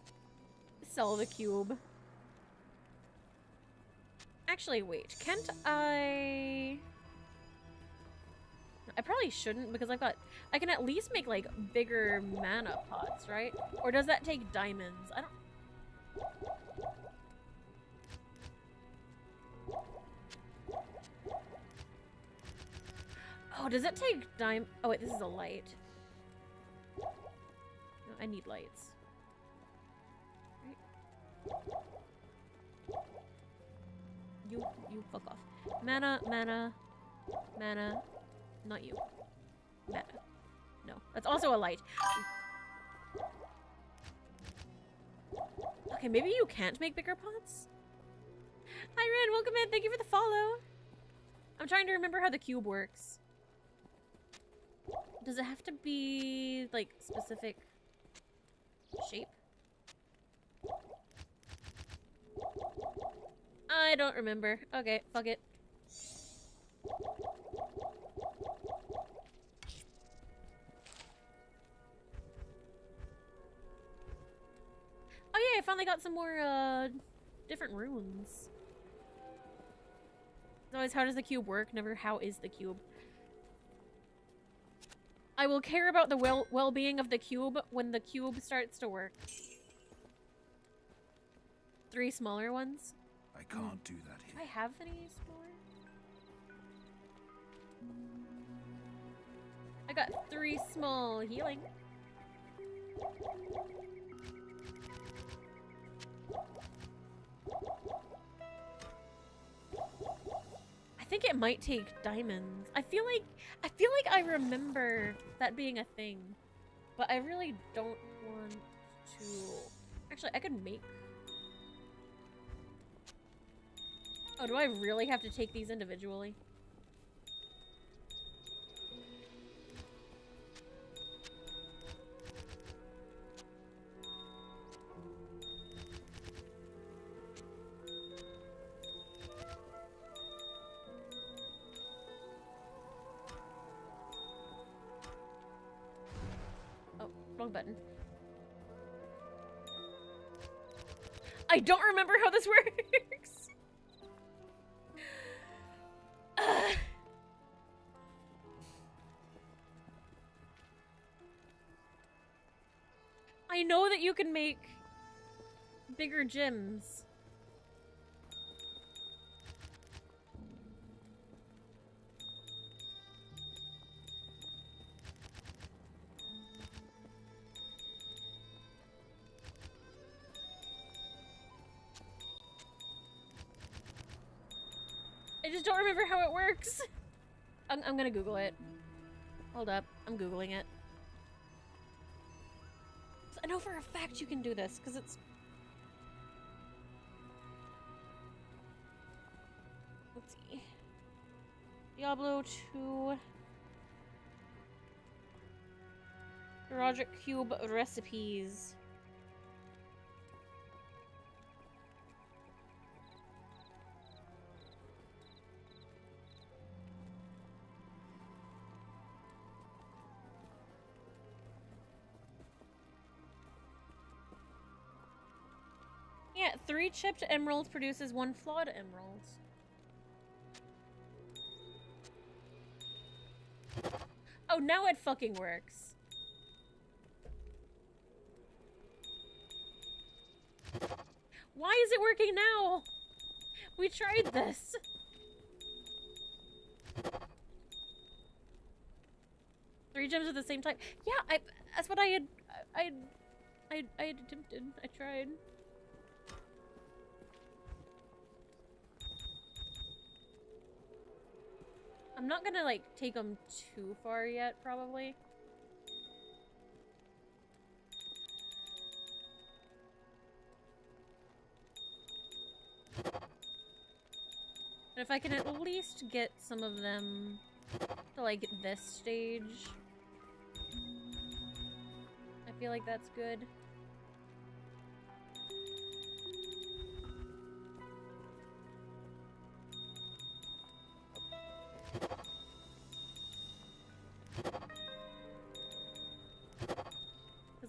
sell the cube. Actually, wait, can't I? I probably shouldn't because I can at least make like bigger mana pots, right? Or does that take diamonds? I don't. Oh, does it take oh wait, this is a light. No, I need lights. Right. You fuck off. Mana, mana, mana. Not you. Mana. No, that's also a light. Okay, maybe you can't make bigger pots? Hi Ren, welcome in. Thank you for the follow. I'm trying to remember how the cube works. Does it have to be, like, specific shape? I don't remember. Okay, fuck it. Oh yeah, I finally got some more, different runes. It's always how does the cube work, never how is the cube. I will care about the well-being of the cube when the cube starts to work. 3 smaller ones? I can't do that here. Do I have any smaller? I got 3 small healing. I think it might take diamonds. I feel like I remember that being a thing, but I really don't want to. Actually, I could make. Oh, do I really have to take these individually? Wrong button. I don't remember how this works. I know that you can make bigger gems. I just don't remember how it works. I'm gonna Google it. Hold up, I'm Googling it. I know for a fact you can do this, because it's... Let's see. Diablo 2... Roderick Cube recipes. Yeah, 3 chipped emeralds produces 1 flawed emerald. Oh, now it fucking works. Why is it working now? We tried this. Three gems at the same time. Yeah, that's what I had attempted. I tried. I'm not gonna, like, take them too far yet, probably. But if I can at least get some of them to, like, this stage, I feel like that's good.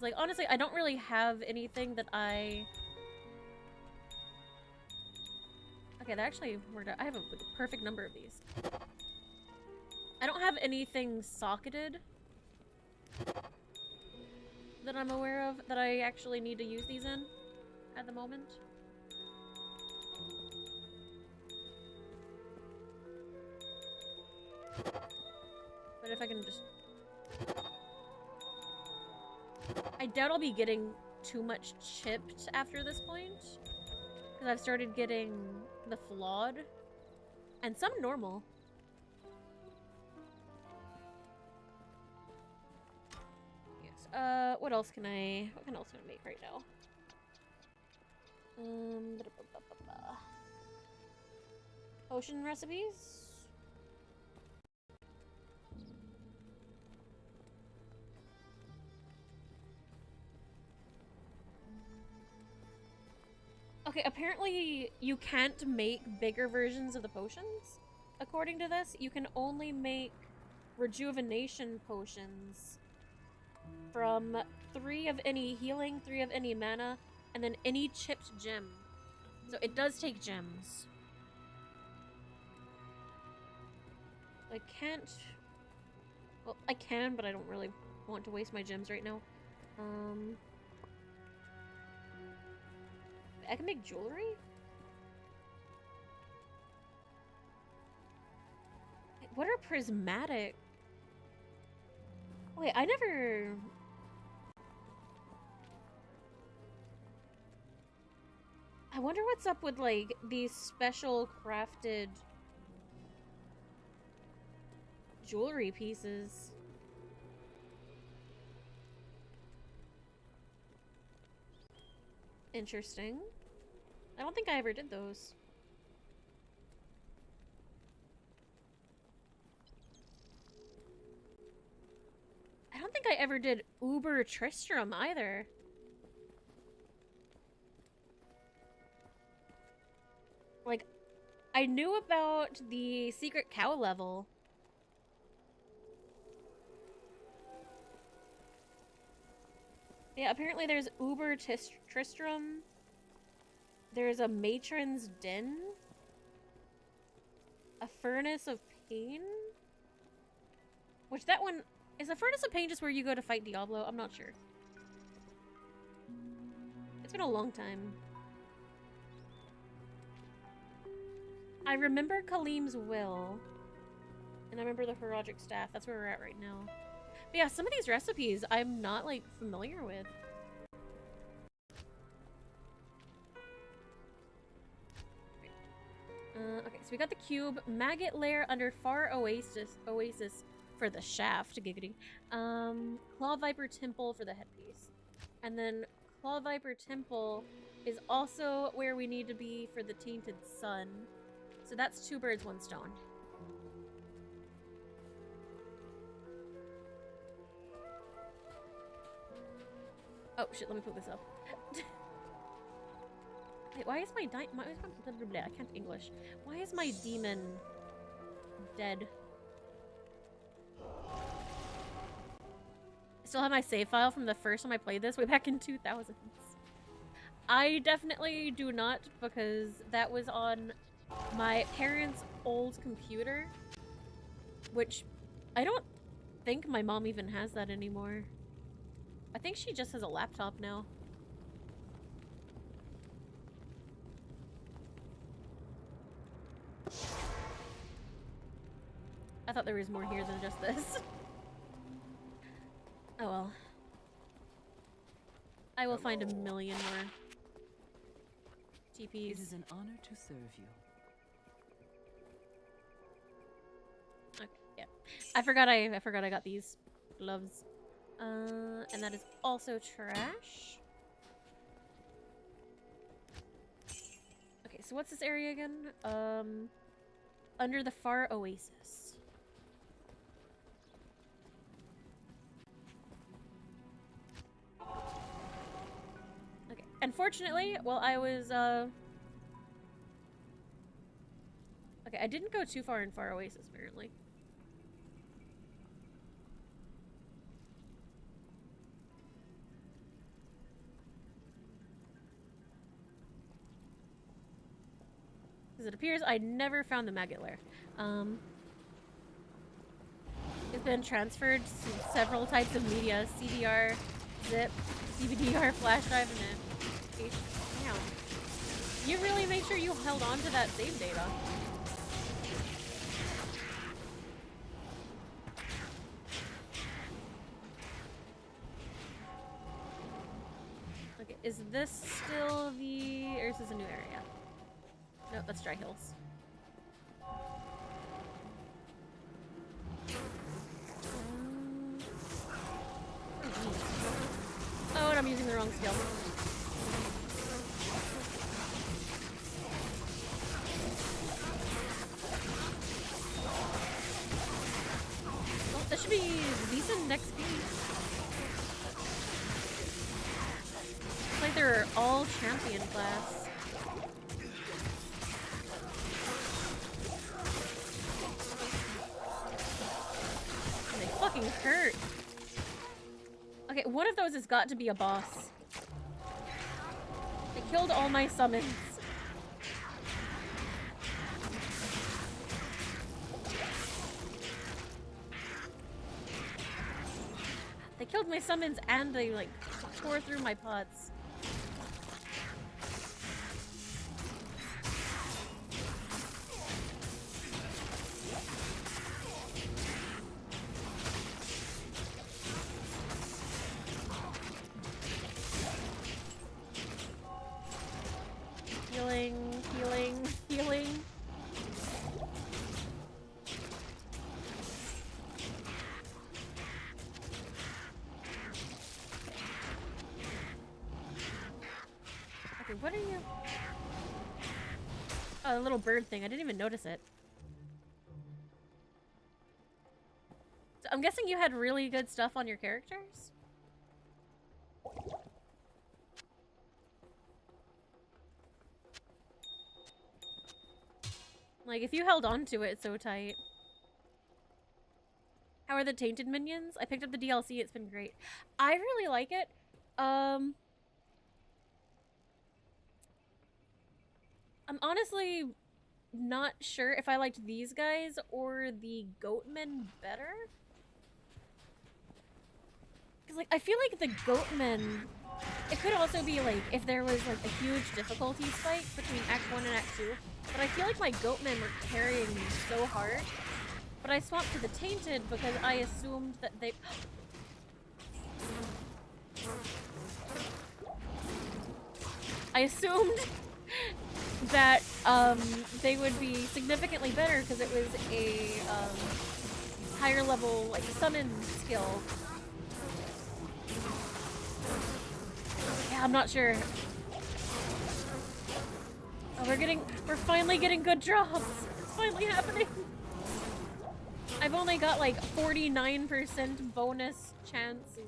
Because, like, honestly, I don't really have anything that I... Okay, that actually worked out. I have a perfect number of these. I don't have anything socketed that I'm aware of that I actually need to use these in at the moment. But if I can just... I doubt I'll be getting too much chipped after this point. Because I've started getting the flawed. And some normal. Yes. What else can I... What else can I make right now? Potion recipes? Okay, apparently you can't make bigger versions of the potions. According to this, you can only make rejuvenation potions from 3 of any healing, 3 of any mana, and then any chipped gem. So it does take gems. I can't... Well, I can, but I don't really want to waste my gems right now. I can make jewelry? What are prismatic? Wait, I never... I wonder what's up with, like, these special crafted jewelry pieces. Interesting. I don't think I ever did those. I don't think I ever did Uber Tristram either. Like, I knew about the secret cow level. Yeah, apparently there's Uber Tristram. There's a Matron's Den. A Furnace of Pain. Which that one... Is the Furnace of Pain just where you go to fight Diablo? I'm not sure. It's been a long time. I remember Kalim's Will. And I remember the Herodic Staff. That's where we're at right now. But yeah, some of these recipes I'm not, like, familiar with. Okay, so we got the cube. Maggot lair under Far Oasis for the shaft, giggity. Claw Viper Temple for the headpiece. And then Claw Viper Temple is also where we need to be for the Tainted Sun. So that's 2 birds, 1 stone. Oh shit, let me put this up. Wait, why is my I can't English. Why is my demon dead? I still have my save file from the first time I played this way back in 2000s. I definitely do not, because that was on my parents' old computer, which I don't think my mom even has that anymore. I think she just has a laptop now. I thought there was more here than just this. Oh well. I will find a million more TPs. It is an honor to serve you. Okay, yeah. I forgot I got these gloves. And that is also trash. Okay, so what's this area again? Under the Far Oasis. Okay, unfortunately, while I was, okay, I didn't go too far in Far Oasis, apparently. Because it appears I never found the maggot lair. It's been transferred to several types of media: CDR, zip, DVD-R, flash drive, and a... Damn. You really make sure you held on to that save data. Okay, is this still the... or is this a new area? No, that's Dry Hills. Oh, and I'm using the wrong skill. Well, that should be decent next game. It's like they're all champion class. And they fucking hurt. Okay, one of those has got to be a boss. They killed all my summons. They killed my summons and they like tore through my pots. Healing, healing, healing. Okay, what are you? Oh, the little bird thing. I didn't even notice it. So I'm guessing you had really good stuff on your characters? Like, if you held on to it so tight. How are the tainted minions? I picked up the DLC. It's been great. I really like it. I'm honestly not sure if I liked these guys or the goatmen better. Because, like, I feel like the goatmen... It could also be, like, if there was, like, a huge difficulty spike between Act 1 and Act 2. But I feel like my goatmen were carrying me so hard. But I swapped to the tainted because I assumed that they... I assumed that they would be significantly better because it was a higher level, like, summon skill. Yeah, I'm not sure. Oh, we're finally getting good drops. It's finally happening. I've only got like 49% bonus chance.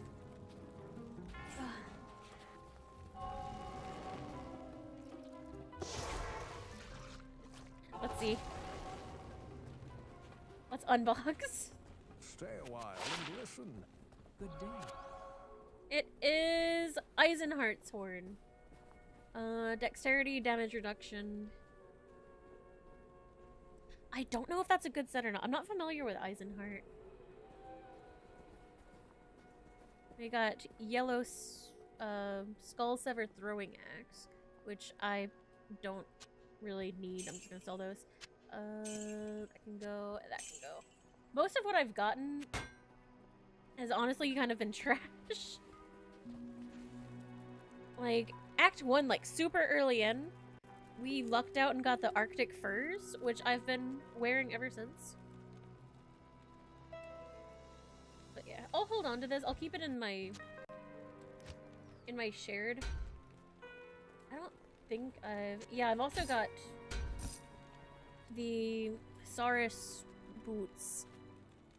Let's see. Let's unbox. Stay a while and listen. Good day. It is Eisenhart's horn. Dexterity, damage reduction. I don't know if that's a good set or not. I'm not familiar with Eisenhart. We got yellow skull sever throwing axe, which I don't really need. I'm just gonna sell those. That can go. That can go. Most of what I've gotten has honestly kind of been trash. Like, Act 1, like, super early in, we lucked out and got the Arctic furs, which I've been wearing ever since. But yeah, I'll hold on to this. I'll keep it in my shared. I don't think I've... Yeah, I've also got the Saurus boots.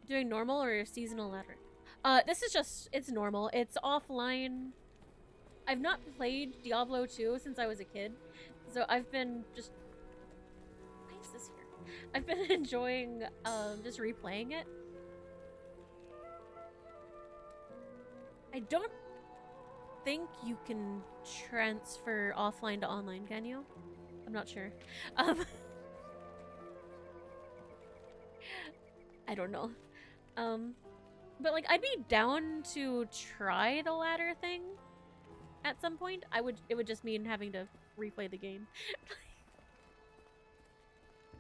Doing normal or seasonal ladder? This is just... It's normal. It's offline. I've not played Diablo 2 since I was a kid, so I've been just... Why is this here? I've been enjoying, just replaying it. I don't think you can transfer offline to online, can you? I'm not sure. I don't know. But like I'd be down to try the ladder thing at some point. It would just mean having to replay the game.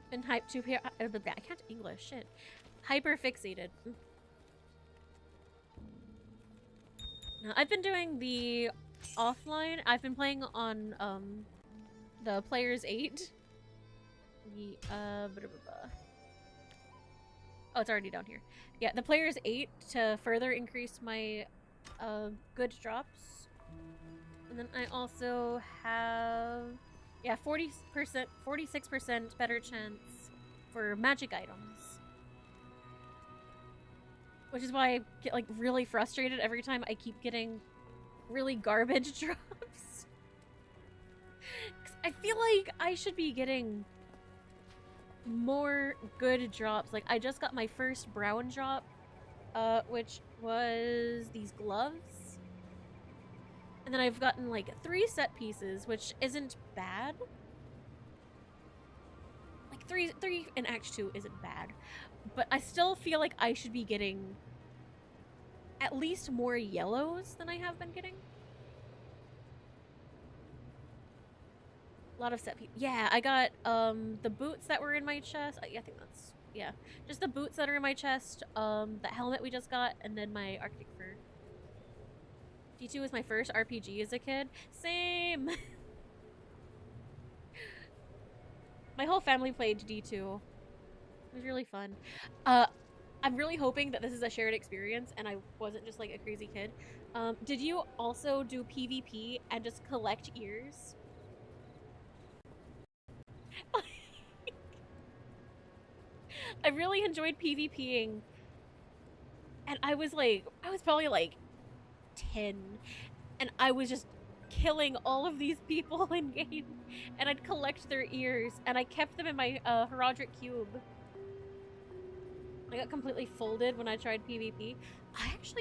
Been hyped to I can't English, shit. Hyper fixated. Now, I've been doing the offline. I've been playing on the Players 8. The oh, it's already down here. Yeah, the Players 8 to further increase my good drops. And then I also have 40%, 46% better chance for magic items. Which is why I get like really frustrated every time I keep getting really garbage drops. 'Cause I feel like I should be getting more good drops. Like I just got my first brown drop, which was these gloves. And then I've gotten like 3 set pieces, which isn't bad. Like 3 in Act 2 isn't bad. But I still feel like I should be getting at least more yellows than I have been getting. A lot of set pieces. Yeah, I got the boots that were in my chest. I think that's, yeah. Just the boots that are in my chest, the helmet we just got, and then my Arctic fur. D2 was my first RPG as a kid. Same! My whole family played D2. It was really fun. I'm really hoping that this is a shared experience and I wasn't just like a crazy kid. Did you also do PvP and just collect ears? I really enjoyed PvPing. And I was probably like 10. And I was just killing all of these people in game. And I'd collect their ears. And I kept them in my Horadric cube. I got completely folded when I tried PvP.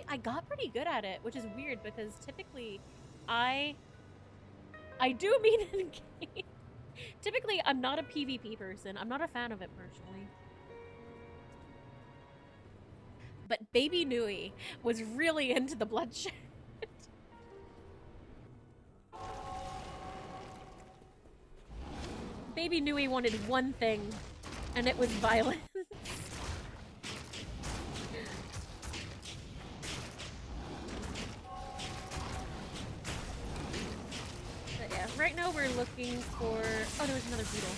I got pretty good at it, which is weird because typically I do mean in game. Typically, I'm not a PvP person. I'm not a fan of it personally. But Baby Nui was really into the bloodshed. Baby Nui wanted one thing, and it was violence. But yeah, right now we're looking for... Oh, there was another beetle.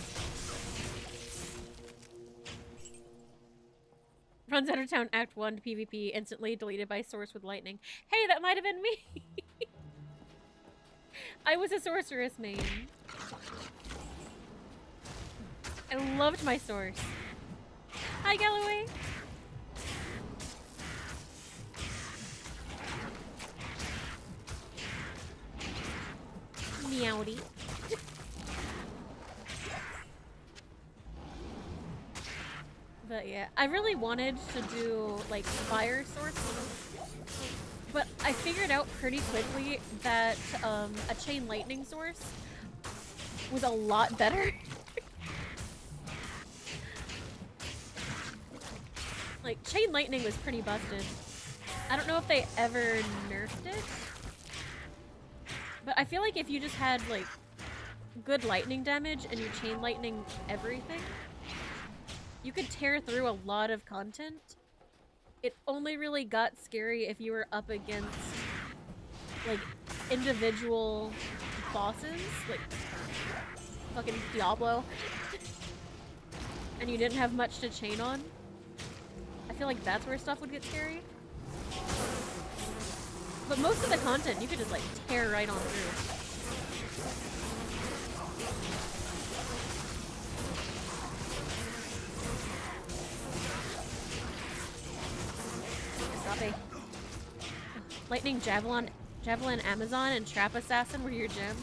Runs out of town, Act 1 to PvP, instantly deleted by source with lightning. Hey, that might have been me! I was a sorceress main. I loved my source. Hi, Galloway! Meowdy. But yeah, I really wanted to do like fire source, but I figured out pretty quickly that a chain lightning source was a lot better. Like chain lightning was pretty busted. I don't know if they ever nerfed it, but I feel like if you just had like good lightning damage and you chain lightning everything, you could tear through a lot of content. It only really got scary if you were up against like individual bosses, like fucking Diablo, and you didn't have much to chain on. I feel like that's where stuff would get scary. But most of the content you could just like tear right on through. Lightning Javelin Amazon and Trap Assassin were your gem.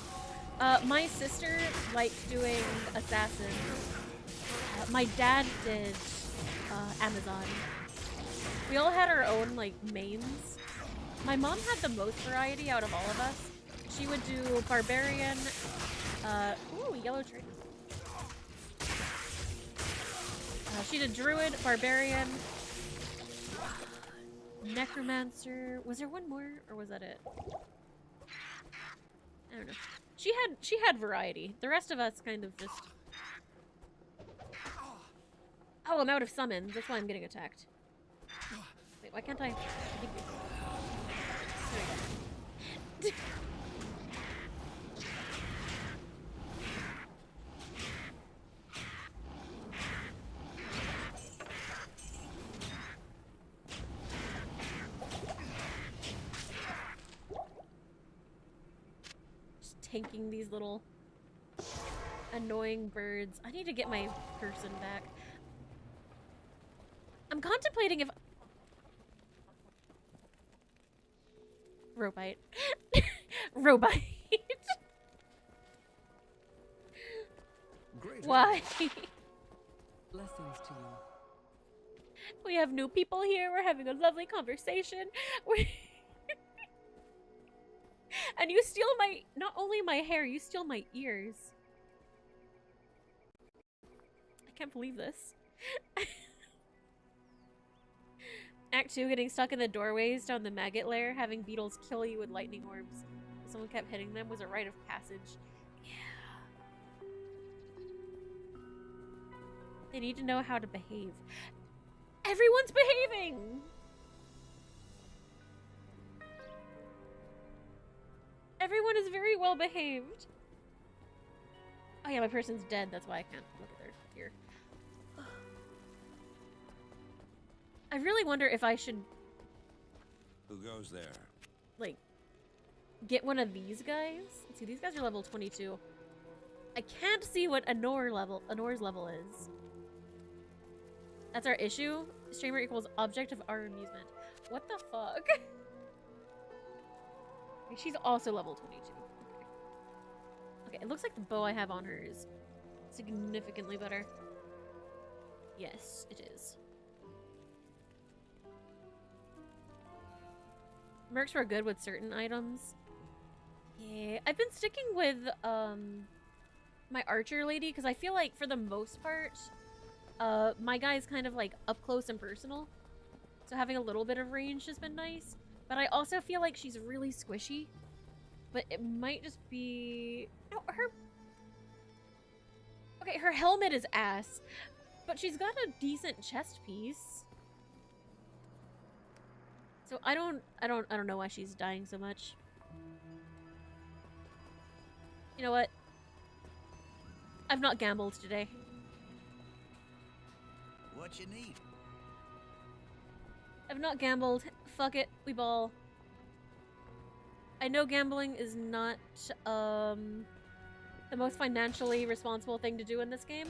My sister liked doing Assassin. My dad did Amazon. We all had our own like mains. My mom had the most variety out of all of us. She would do Barbarian, ooh, Yellow Tree. She did Druid, Barbarian, Necromancer. Was there one more, or was that it? I don't know. She had variety. The rest of us kind of just. Oh, I'm out of summons. That's why I'm getting attacked. Wait, why can't I? There we go. Tanking these little annoying birds. I need to get my person back. I'm contemplating if Robite. Robite. Why? Blessings to you. We have new people here. We're having a lovely conversation. And you steal not only my hair, you steal my ears. I can't believe this. Act 2, getting stuck in the doorways down the maggot lair, having beetles kill you with lightning orbs. Someone kept hitting them was a rite of passage. Yeah. They need to know how to behave. Everyone's behaving! Everyone is very well behaved. Oh yeah, my person's dead. That's why I can't look at their gear. I really wonder if I should... Who goes there? Like, get one of these guys? Let's see, these guys are level 22. I can't see what Anor's level is. That's our issue? Streamer equals object of our amusement. What the fuck? She's also level 22. Okay, it looks like the bow I have on her is significantly better. Yes, it is. Mercs were good with certain items. Yeah, I've been sticking with my archer lady because I feel like for the most part, my guy's kind of like up close and personal. So having a little bit of range has been nice. But I also feel like she's really squishy. But it might just be... No, her... Okay, her helmet is ass. But she's got a decent chest piece. So I don't know why she's dying so much. You know what? I've not gambled today. What you need? I've not gambled. Fuck it, we ball. I know gambling is not the most financially responsible thing to do in this game.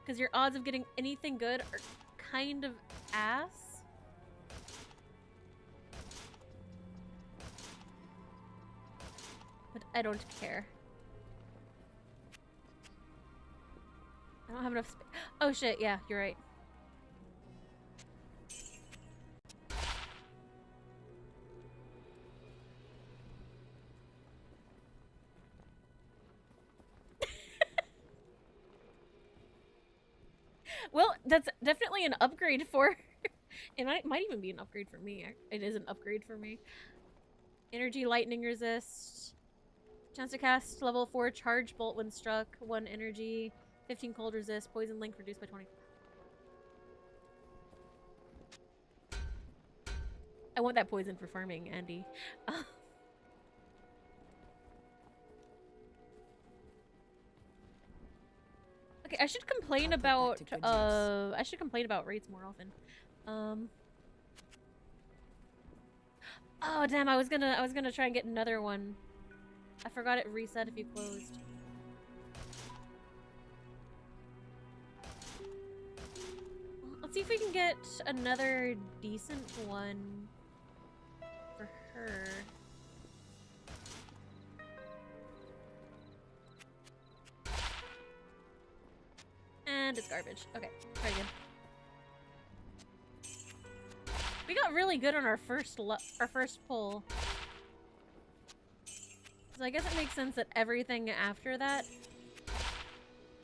Because your odds of getting anything good are kind of ass. But I don't care. I don't have enough space. Oh shit, yeah, you're right. Well, that's definitely an upgrade for... It might even be an upgrade for me. It is an upgrade for me. Energy lightning resist. Chance to cast level 4 charge bolt when struck. 1 energy. 15 cold resist. Poison link reduced by 20. I want that poison for farming, Andy. Okay, I should complain about rates more often. Oh damn, I was gonna try and get another one. I forgot it reset if you closed. Let's see if we can get another decent one for her. And it's garbage. Okay, try again. We got really good on our first pull. So I guess it makes sense that everything after that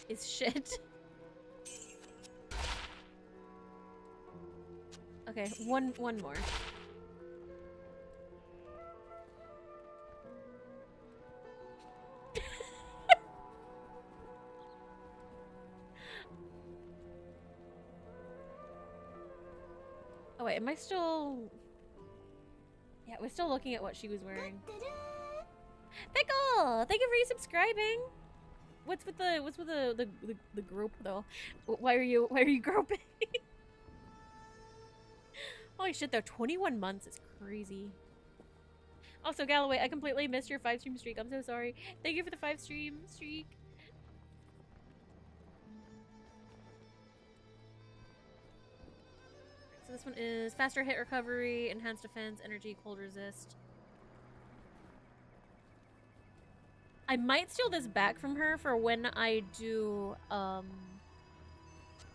is shit. Okay, one more. Oh wait, am I still... Yeah, we're still looking at what she was wearing. Pickle! Thank you for resubscribing! What's with the group though? Why are you groping? Holy shit though, 21 months is crazy. Also, Galloway, I completely missed your 5-stream streak. I'm so sorry. Thank you for the 5-stream streak. So this one is faster hit recovery, enhanced defense, energy, cold resist. I might steal this back from her for when I do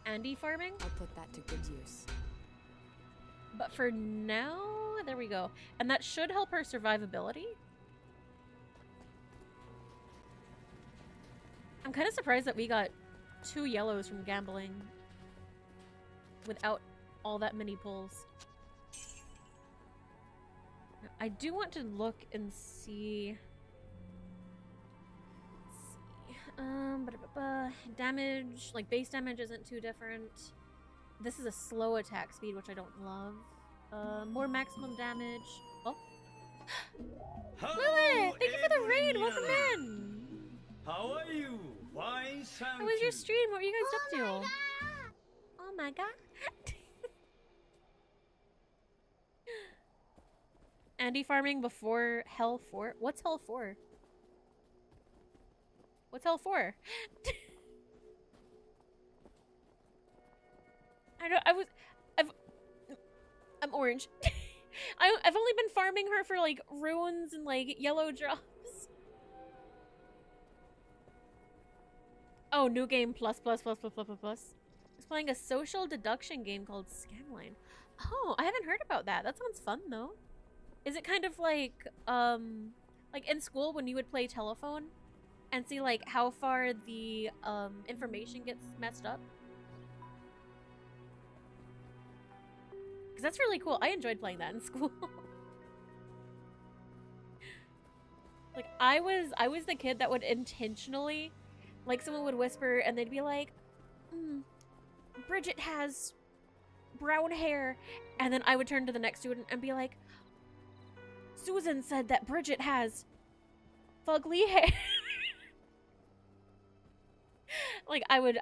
Andy farming. I'll put that to good use. But for now, there we go. And that should help her survivability. I'm kind of surprised that we got 2 yellows from gambling without all that many pulls. I do want to look and see... damage, like base damage isn't too different. This is a slow attack speed, which I don't love. More maximum damage. Oh. Lilith, thank you for the raid. Welcome in. How are you? Fine, How was your stream? What were you guys up to? Oh my god. Andy farming before Hell 4? What's Hell 4? What's Hell 4? I'm orange. I've only been farming her for like runes and like yellow drops. Oh, new game plus. I was playing a social deduction game called Scanline. Oh, I haven't heard about that. That sounds fun though. Is it kind of like in school when you would play telephone and see like how far the information gets messed up? Because that's really cool. I enjoyed playing that in school. Like I was the kid that would intentionally, like someone would whisper and they'd be like, Bridget has brown hair, and then I would turn to the next student and be like, Susan said that Bridget has fugly hair. Like I was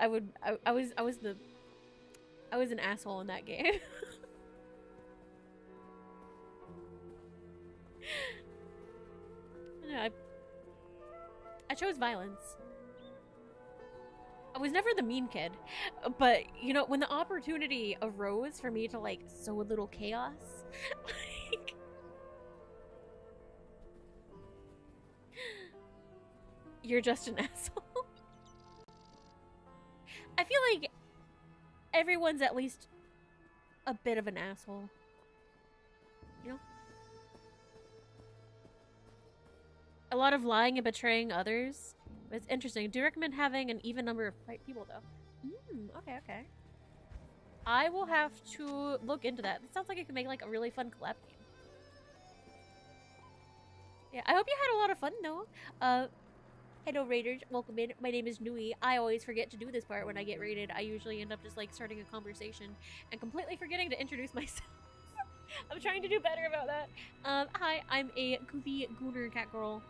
an asshole in that game. No, I chose violence. I was never the mean kid, but you know, when the opportunity arose for me to like sow a little chaos, like, you're just an asshole. I feel like everyone's at least a bit of an asshole, you know? A lot of lying and betraying others. It's interesting. Do you recommend having an even number of people, though? Okay. I will have to look into that. It sounds like it could make like a really fun collab game. Yeah, I hope you had a lot of fun, though. Hello, Raiders. Welcome in. My name is Nui. I always forget to do this part when I get raided. I usually end up just like starting a conversation and completely forgetting to introduce myself. I'm trying to do better about that. Hi, I'm a goofy gooner cat girl.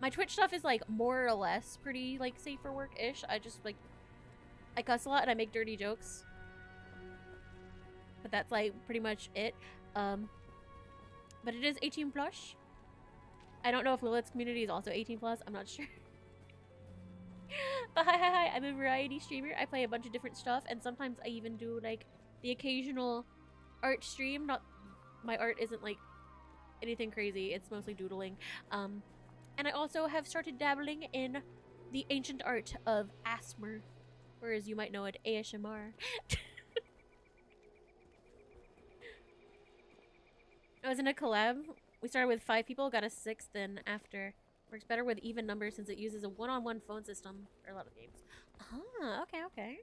My Twitch stuff is like more or less pretty like safe for work-ish. I just like, I cuss a lot and I make dirty jokes. But that's like pretty much it. But it is 18 plus. I don't know if Lilith's community is also 18 plus. I'm not sure. But hi. I'm a variety streamer. I play a bunch of different stuff, and sometimes I even do like the occasional art stream. Not, my art isn't like anything crazy. It's mostly doodling. And I also have started dabbling in the ancient art of ASMR, or as you might know it, ASMR. I was in a collab. We started with 5 people, got a 6th, and after. Works better with even numbers since it uses a one-on-one phone system for a lot of games. Ah, okay.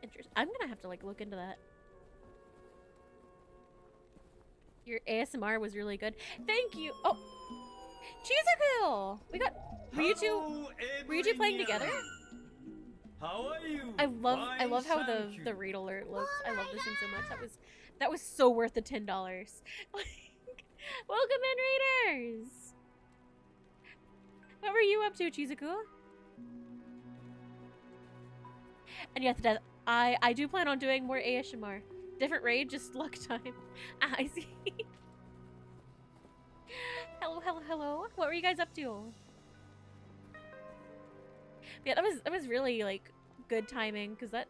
Interesting. I'm gonna have to like look into that. Your ASMR was really good. Thank you. Oh, Chizuku! We got. Were you two playing together? How are you? I love how the raid alert looks. I love this thing so much. That was so worth the $10. Welcome in, raiders. What were you up to, Chizuku? And yes, I do plan on doing more ASMR. Different raid, just luck time. Ah, I see. Hello, hello, hello. What were you guys up to? Yeah, that was really like good timing because that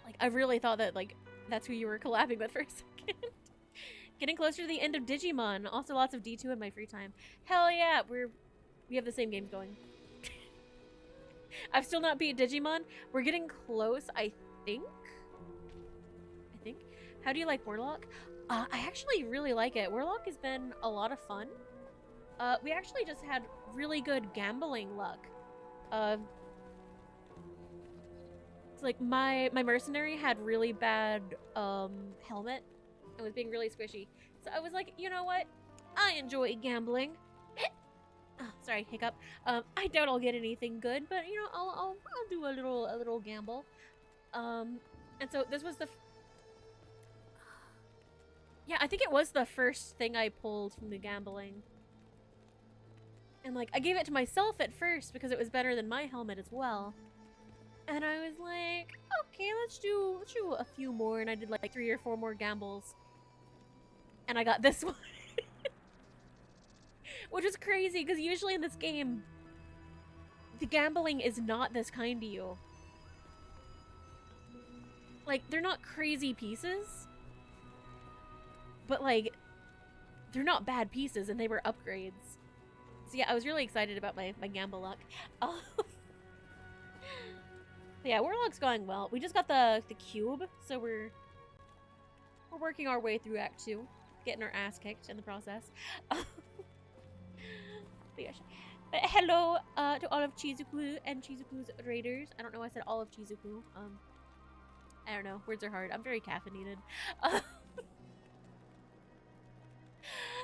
like I really thought that like that's who you were collabing with for a second. Getting closer to the end of Digimon. Also lots of D2 in my free time. Hell yeah, we have the same games going. I've still not beat Digimon. We're getting close, I think. How do you like Warlock? I actually really like it. Warlock has been a lot of fun. We actually just had really good gambling luck. It's like my mercenary had really bad helmet and was being really squishy. So I was like, you know what? I enjoy gambling. Oh, sorry, hiccup. I doubt I'll get anything good, but you know, I'll do a little gamble. And so this was the yeah, I think it was the first thing I pulled from the gambling. And like I gave it to myself at first because it was better than my helmet as well. And I was like, okay, let's do a few more, and I did like 3 or 4 more gambles. And I got this one. Which is crazy, because usually in this game, the gambling is not this kind to you. Like, they're not crazy pieces. But, like, they're not bad pieces, and they were upgrades. So yeah, I was really excited about my gamble luck. Yeah, Warlock's going well. We just got the cube, so we're working our way through Act 2. Getting our ass kicked in the process. But yeah, hello to all of Chizuku and Chizuku's raiders. I don't know why I said all of Chizuku. I don't know. Words are hard. I'm very caffeinated.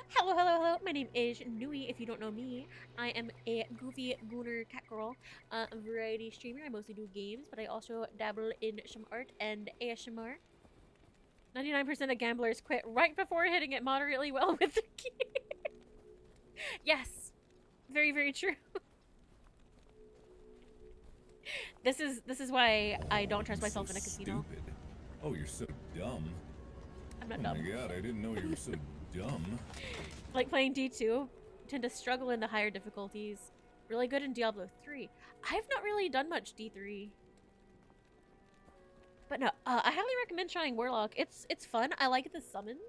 Hello, hello, hello. My name is Nui, if you don't know me. I am a goofy gooner cat girl, variety streamer. I mostly do games, but I also dabble in some art and ASMR. 99% of gamblers quit right before hitting it moderately well with the key. Yes. Very, very true. This is why I don't trust myself in a casino. Stupid. Oh, you're so dumb. I'm not dumb. Oh my god, I didn't know you were so dumb. Like playing D2, tend to struggle in the higher difficulties. Really good in Diablo 3. I've not really done much D3. But no, I highly recommend trying Warlock. It's fun. I like the summons.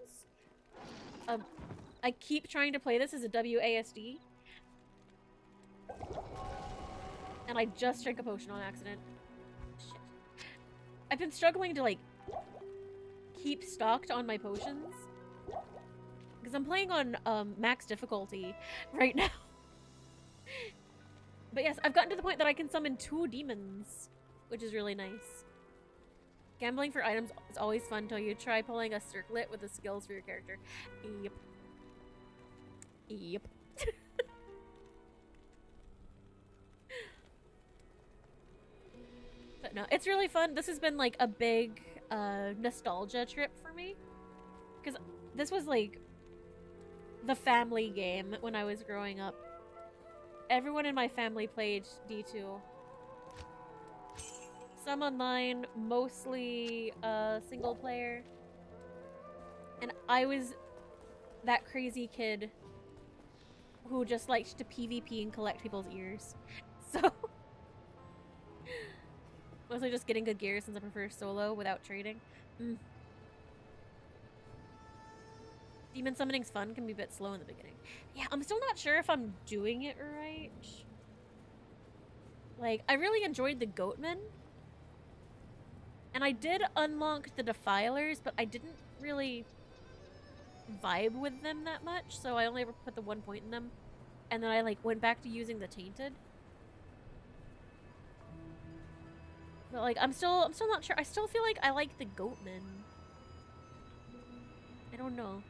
I keep trying to play this as a WASD. And I just drank a potion on accident. Shit. I've been struggling to, like, keep stocked on my potions. Because I'm playing on max difficulty right now. But yes, I've gotten to the point that I can summon 2 demons, which is really nice. Gambling for items is always fun until you try pulling a circlet with the skills for your character. Yep. Yep. But no, it's really fun. This has been like a big nostalgia trip for me. Because this was like the family game when I was growing up. Everyone in my family played D2. Some online, mostly single player. And I was that crazy kid who just liked to PvP and collect people's ears. So mostly just getting good gear since I prefer solo without trading. Demon summoning's fun, can be a bit slow in the beginning. Yeah, I'm still not sure if I'm doing it right. Like, I really enjoyed the Goatmen. And I did unlock the Defilers, but I didn't really vibe with them that much, so I only ever put the 1 point in them. And then I, like, went back to using the Tainted. But like, I'm still not sure. I still feel like I like the Goatman. I don't know.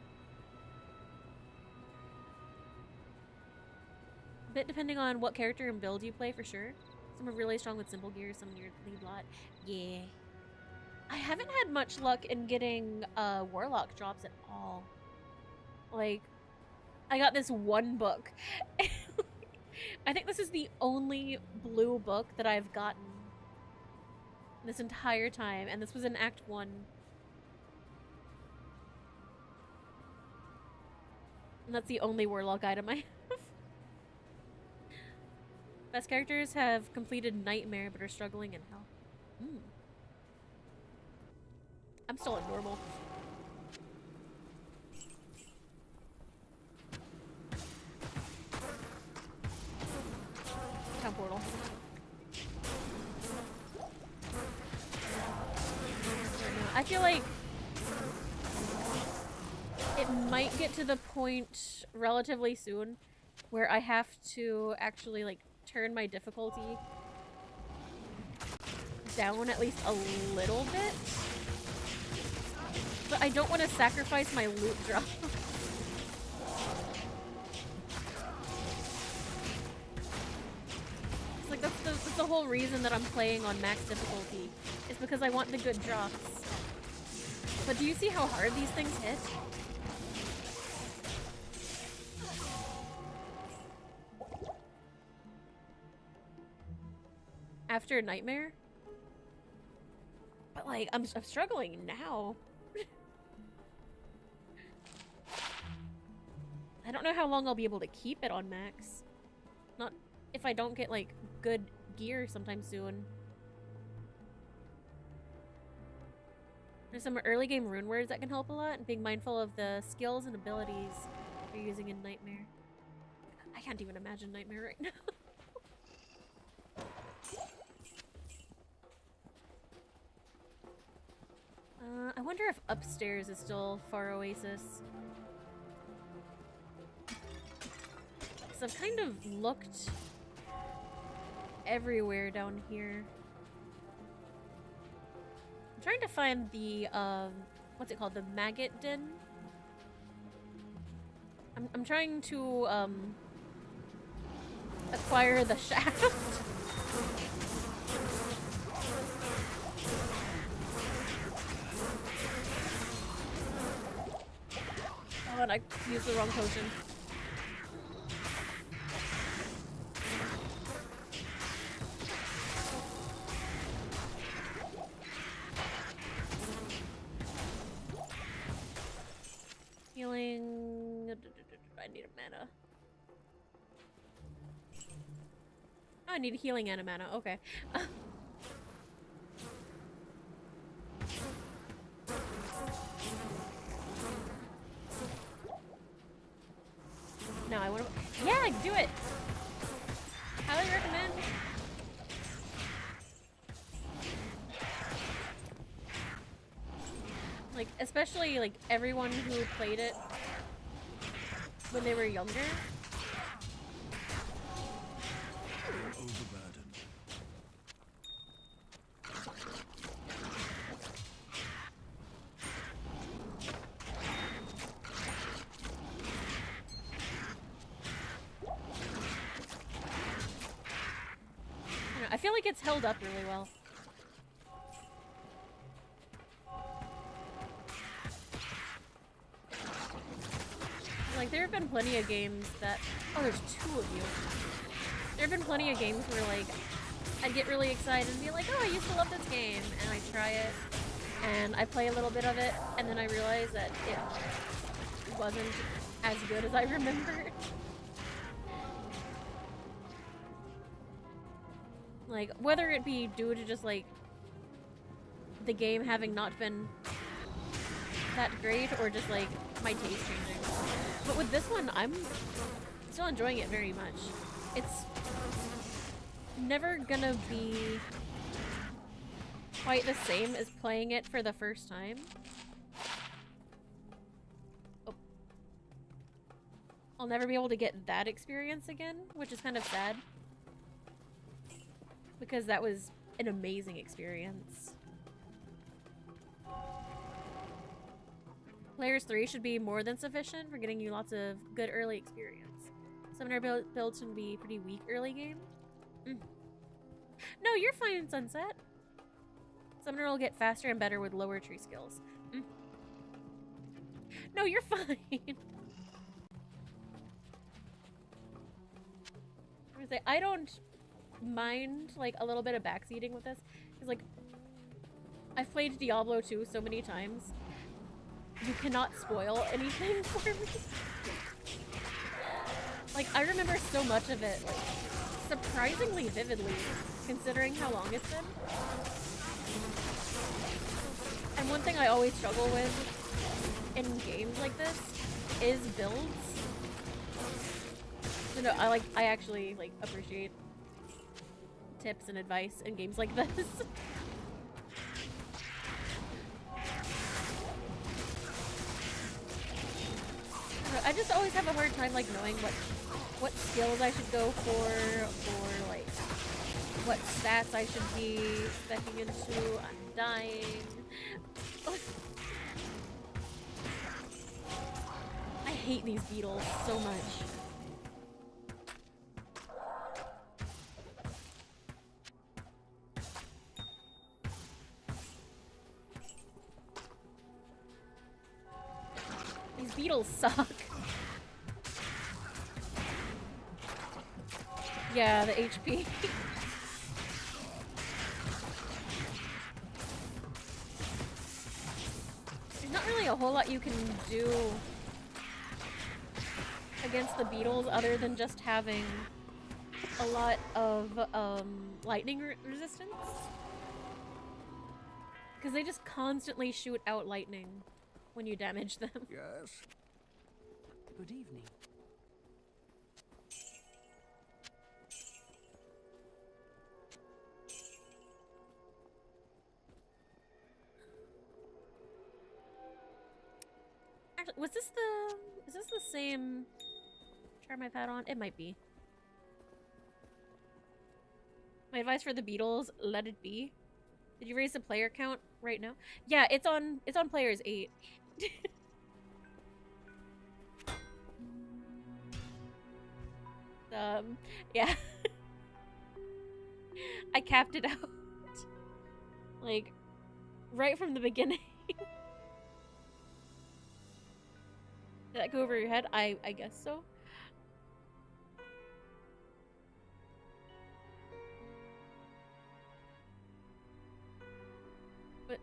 A bit depending on what character and build you play, for sure. Some are really strong with simple gears, some near lead lot. Yeah. I haven't had much luck in getting warlock drops at all. Like, I got this one book. I think this is the only blue book that I've gotten this entire time, and this was in Act 1. And that's the only warlock item I have. Best characters have completed Nightmare but are struggling in Hell. I'm still at normal. Town portal. I feel like it might get to the point relatively soon where I have to actually like turn my difficulty down at least a little bit. But I don't want to sacrifice my loot drop. It's like that's the whole reason that I'm playing on max difficulty. Is because I want the good drops. But do you see how hard these things hit? After Nightmare? But like, I'm struggling now. I don't know how long I'll be able to keep it on max. Not if I don't get like good gear sometime soon. There's some early game rune words that can help a lot, and being mindful of the skills and abilities you're using in Nightmare. I can't even imagine Nightmare right now. I wonder if upstairs is still Far Oasis. So I've kind of looked everywhere down here. I'm trying to find the, what's it called? The Maggot Den? I'm trying to, acquire the shaft. Oh, and I used the wrong potion. Healing. I need a mana. Oh, I need healing and a mana. Okay. No, I want to. Yeah, do it. Highly recommend. Like, especially like everyone who played it when they were younger. I feel like it's held up really well. Like, there have been plenty of games that... Oh, there's two of you. There have been plenty of games where, like, I'd get really excited and be like, oh, I used to love this game. And I try it, and I play a little bit of it, and then I realize that it wasn't as good as I remembered. Like, whether it be due to just, like, the game having not been that great, or just, like, my taste changing. But with this one, I'm still enjoying it very much. It's never gonna be quite the same as playing it for the first time. Oh. I'll never be able to get that experience again, which is kind of sad. Because that was an amazing experience. Players 3 should be more than sufficient for getting you lots of good early experience. Summoner builds can be pretty weak early game. No, you're fine, Sunset. Summoner will get faster and better with lower tree skills. No, you're fine. I'm gonna say, I don't mind, like, a little bit of backseating with this. Because, like, I've played Diablo 2 so many times. You cannot spoil anything for me. Like, I remember so much of it, like, surprisingly vividly, considering how long it's been. And one thing I always struggle with in games like this is builds. So no, I actually, like, appreciate tips and advice in games like this. I just always have a hard time, like, knowing what skills I should go for, or, like, what stats I should be specking into. I'm dying. I hate these beetles so much. These beetles suck. Yeah, the HP. There's not really a whole lot you can do against the beetles other than just having a lot of lightning resistance. Because they just constantly shoot out lightning when you damage them. Yes? Good evening. Actually, is this the same charm I've had on? It might be. My advice for the beetles, let it be. Did you raise the player count right now? Yeah, it's on players 8. Yeah. I capped it out. Like, right from the beginning. Did that go over your head? I guess so. But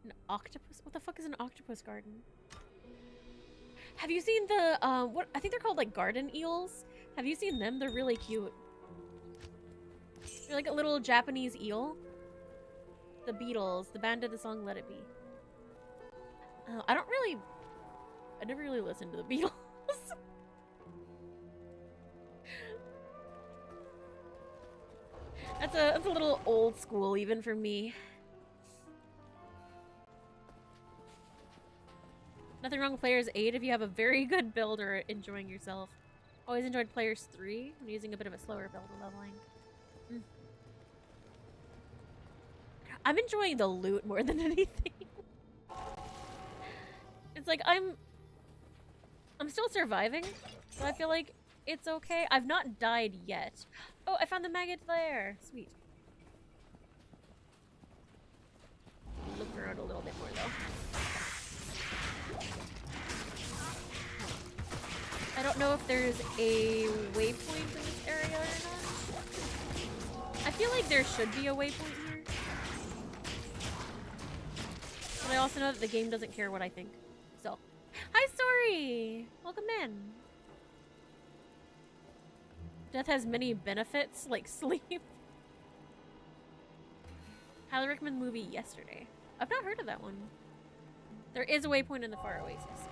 an octopus? What the fuck is an octopus garden? Have you seen the what I think they're called, like, garden eels? Have you seen them? They're really cute. They're like a little Japanese eel. The Beatles, the band did the song Let It Be. I never really listened to the Beatles. That's a little old school even for me. Nothing wrong with Players 8 if you have a very good build or enjoying yourself. Always enjoyed Players 3 when using a bit of a slower build and leveling. I'm enjoying the loot more than anything. It's like I'm still surviving, so I feel like it's okay. I've not died yet. Oh, I found the maggot lair. Sweet. Look around a little bit more though. I don't know if there's a waypoint in this area or not. I feel like there should be a waypoint here. But I also know that the game doesn't care what I think. So, hi Story! Welcome in. Death has many benefits, like sleep. Highly recommend the movie Yesterday. I've not heard of that one. There is a waypoint in the Far Oasis.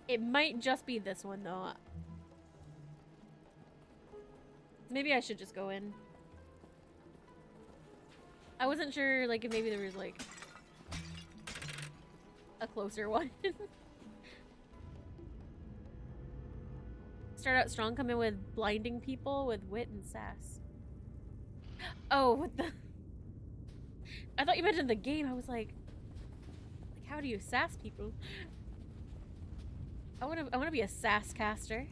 It might just be this one, though. Maybe I should just go in. I wasn't sure, like, if maybe there was, like, a closer one. start out strong, come in with blinding people with wit and sass. Oh, what the? I thought you meant in the game. I was like how do you sass people? I wanna be a sass caster.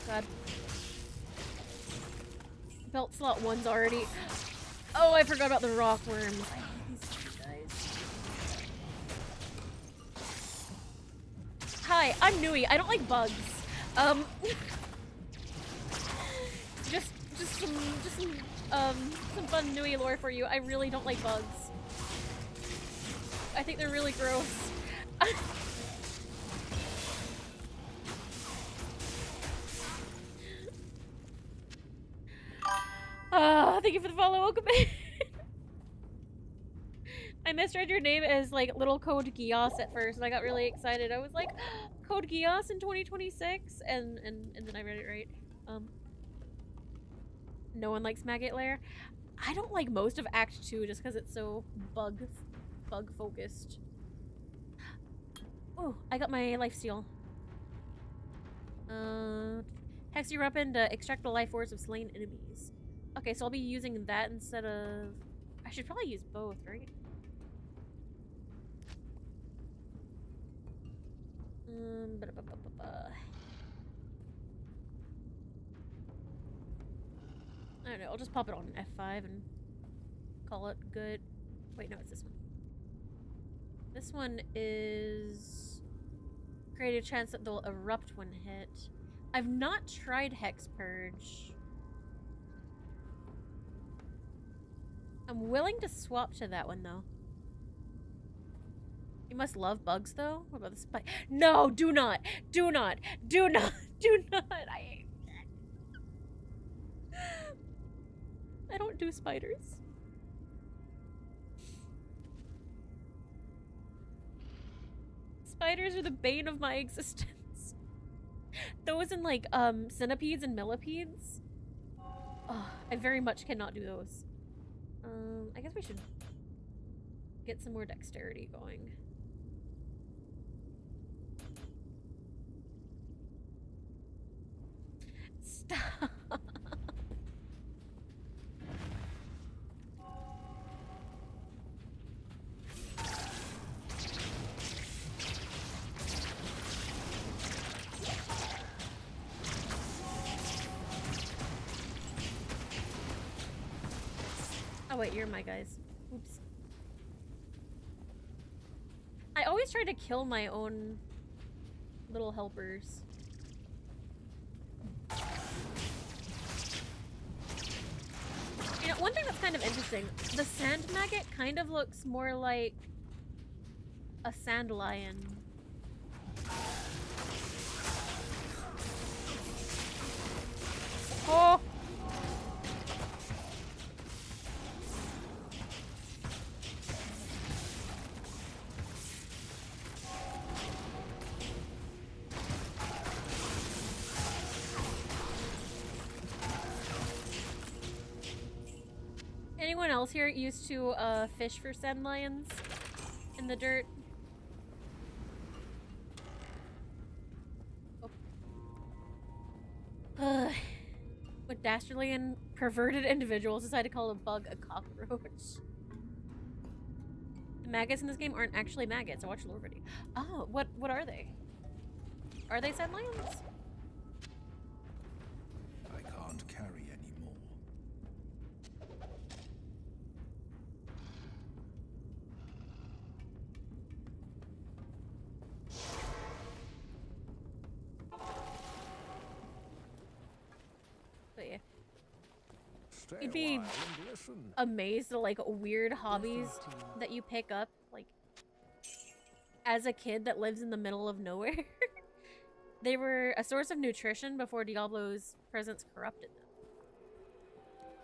God. Belt slot 1's already. Oh, I forgot about the rock worms. I hate these guys. Hi, I'm Nui. I don't like bugs. Just some fun Nui lore for you. I really don't like bugs. I think they're really gross. Thank you for the follow. Welcome in. I misread your name as like Little Code Geass at first, and I got really excited. I was like, Code Geass in 2026, and then I read it right. No one likes Maggot Lair. I don't like most of Act 2 just because it's so bug focused. Oh, I got my lifesteal. Hex your weapon to extract the life force of slain enemies. Okay, so I'll be using that instead of... I should probably use both, right? I don't know, I'll just pop it on F5 and call it good. Wait, no, it's this one. This one is... create a chance that they'll erupt when hit. I've not tried Hex Purge. I'm willing to swap to that one, though. You must love bugs, though? What about the spider? No, do not! Do not! Do not! Do not! I don't do spiders. Spiders are the bane of my existence. Those and like, centipedes and millipedes. Oh, I very much cannot do those. I guess we should get some more dexterity going. Stop. Oh wait, you're my guys. Oops. I always try to kill my own little helpers. You know, one thing that's kind of interesting, the sand maggot kind of looks more like a sand lion. Oh! Anyone else here used to fish for sand lions in the dirt? Oh. What dastardly and perverted individuals decide to call a bug a cockroach? The maggots in this game aren't actually maggots. I watched lore video. Oh, what are they? Are they sand lions? I can't carry anymore. But yeah. Stay You'd be a while and listen. amazed at like weird hobbies that you pick up like as a kid that lives in the middle of nowhere. They were a source of nutrition before Diablo's presence corrupted them.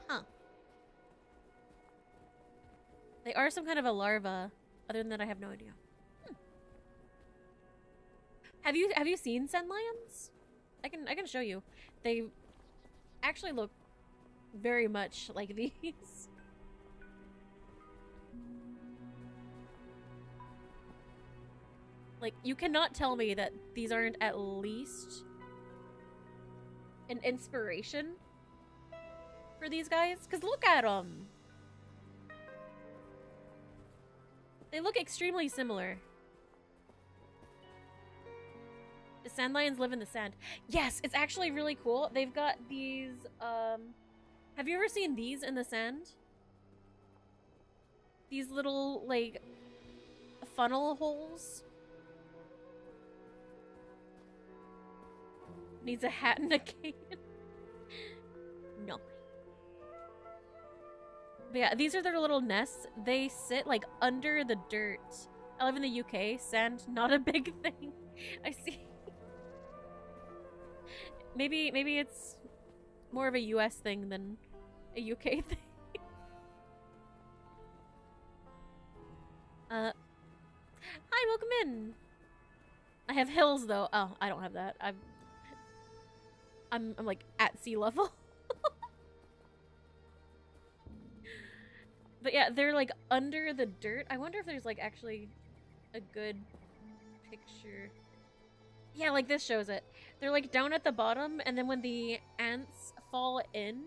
Huh. They are some kind of a larva. Other than that, I have no idea. Have you seen sand lions? I can show you. They actually look very much like these. Like, you cannot tell me that these aren't at least an inspiration for these guys. Because look at them. They look extremely similar. The sand lions live in the sand. Yes, it's actually really cool. They've got these, have you ever seen these in the sand? These little, like, funnel holes? Needs a hat and a cane. No. But yeah, these are their little nests. They sit, like, under the dirt. I live in the UK. Sand, not a big thing. I see. Maybe it's more of a US thing than a UK thing. Hi, welcome in. I have hills though. Oh, I don't have that. I'm like at sea level. But yeah, they're like under the dirt. I wonder if there's like actually a good picture. Yeah, like this shows it. They're like down at the bottom, and then when the ants fall in,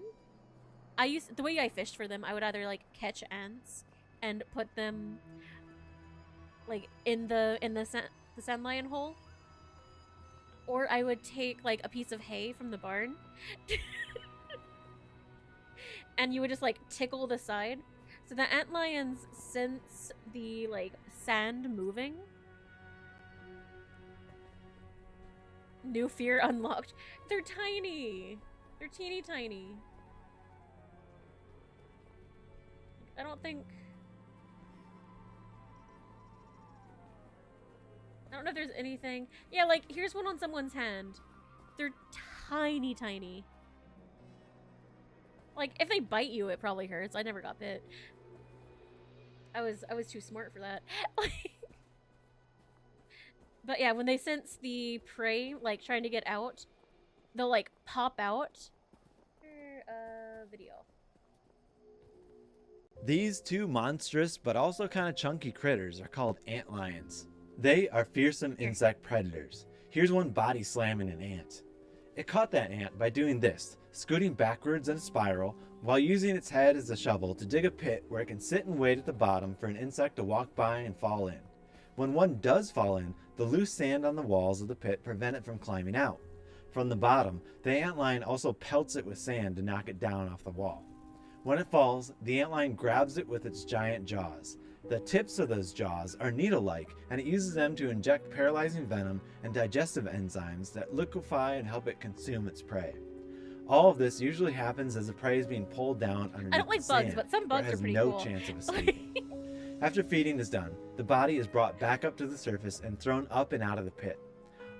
the way I fished for them, I would either like catch ants and put them like in the sand lion hole, or I would take like a piece of hay from the barn and you would just like tickle the side. So the ant lions sense the like sand moving. New fear unlocked. They're tiny. They're teeny tiny. I don't know if there's anything. Yeah, like here's one on someone's hand. They're tiny, tiny. Like if they bite you, it probably hurts. I never got bit. I was too smart for that. But yeah, when they sense the prey, like, trying to get out, they'll, like, pop out. Video. These two monstrous but also kind of chunky critters are called ant lions. They are fearsome insect predators. Here's one body slamming an ant. It caught that ant by doing this, scooting backwards in a spiral while using its head as a shovel to dig a pit where it can sit and wait at the bottom for an insect to walk by and fall in. When one does fall in, the loose sand on the walls of the pit prevent it from climbing out. From the bottom, the antlion also pelts it with sand to knock it down off the wall. When it falls, the antlion grabs it with its giant jaws. The tips of those jaws are needle-like, and it uses them to inject paralyzing venom and digestive enzymes that liquefy and help it consume its prey. All of this usually happens as the prey is being pulled down underneath I don't like the bugs, sand, but some bugs where it are pretty has cool. no chance of escaping. After feeding is done, the body is brought back up to the surface and thrown up and out of the pit.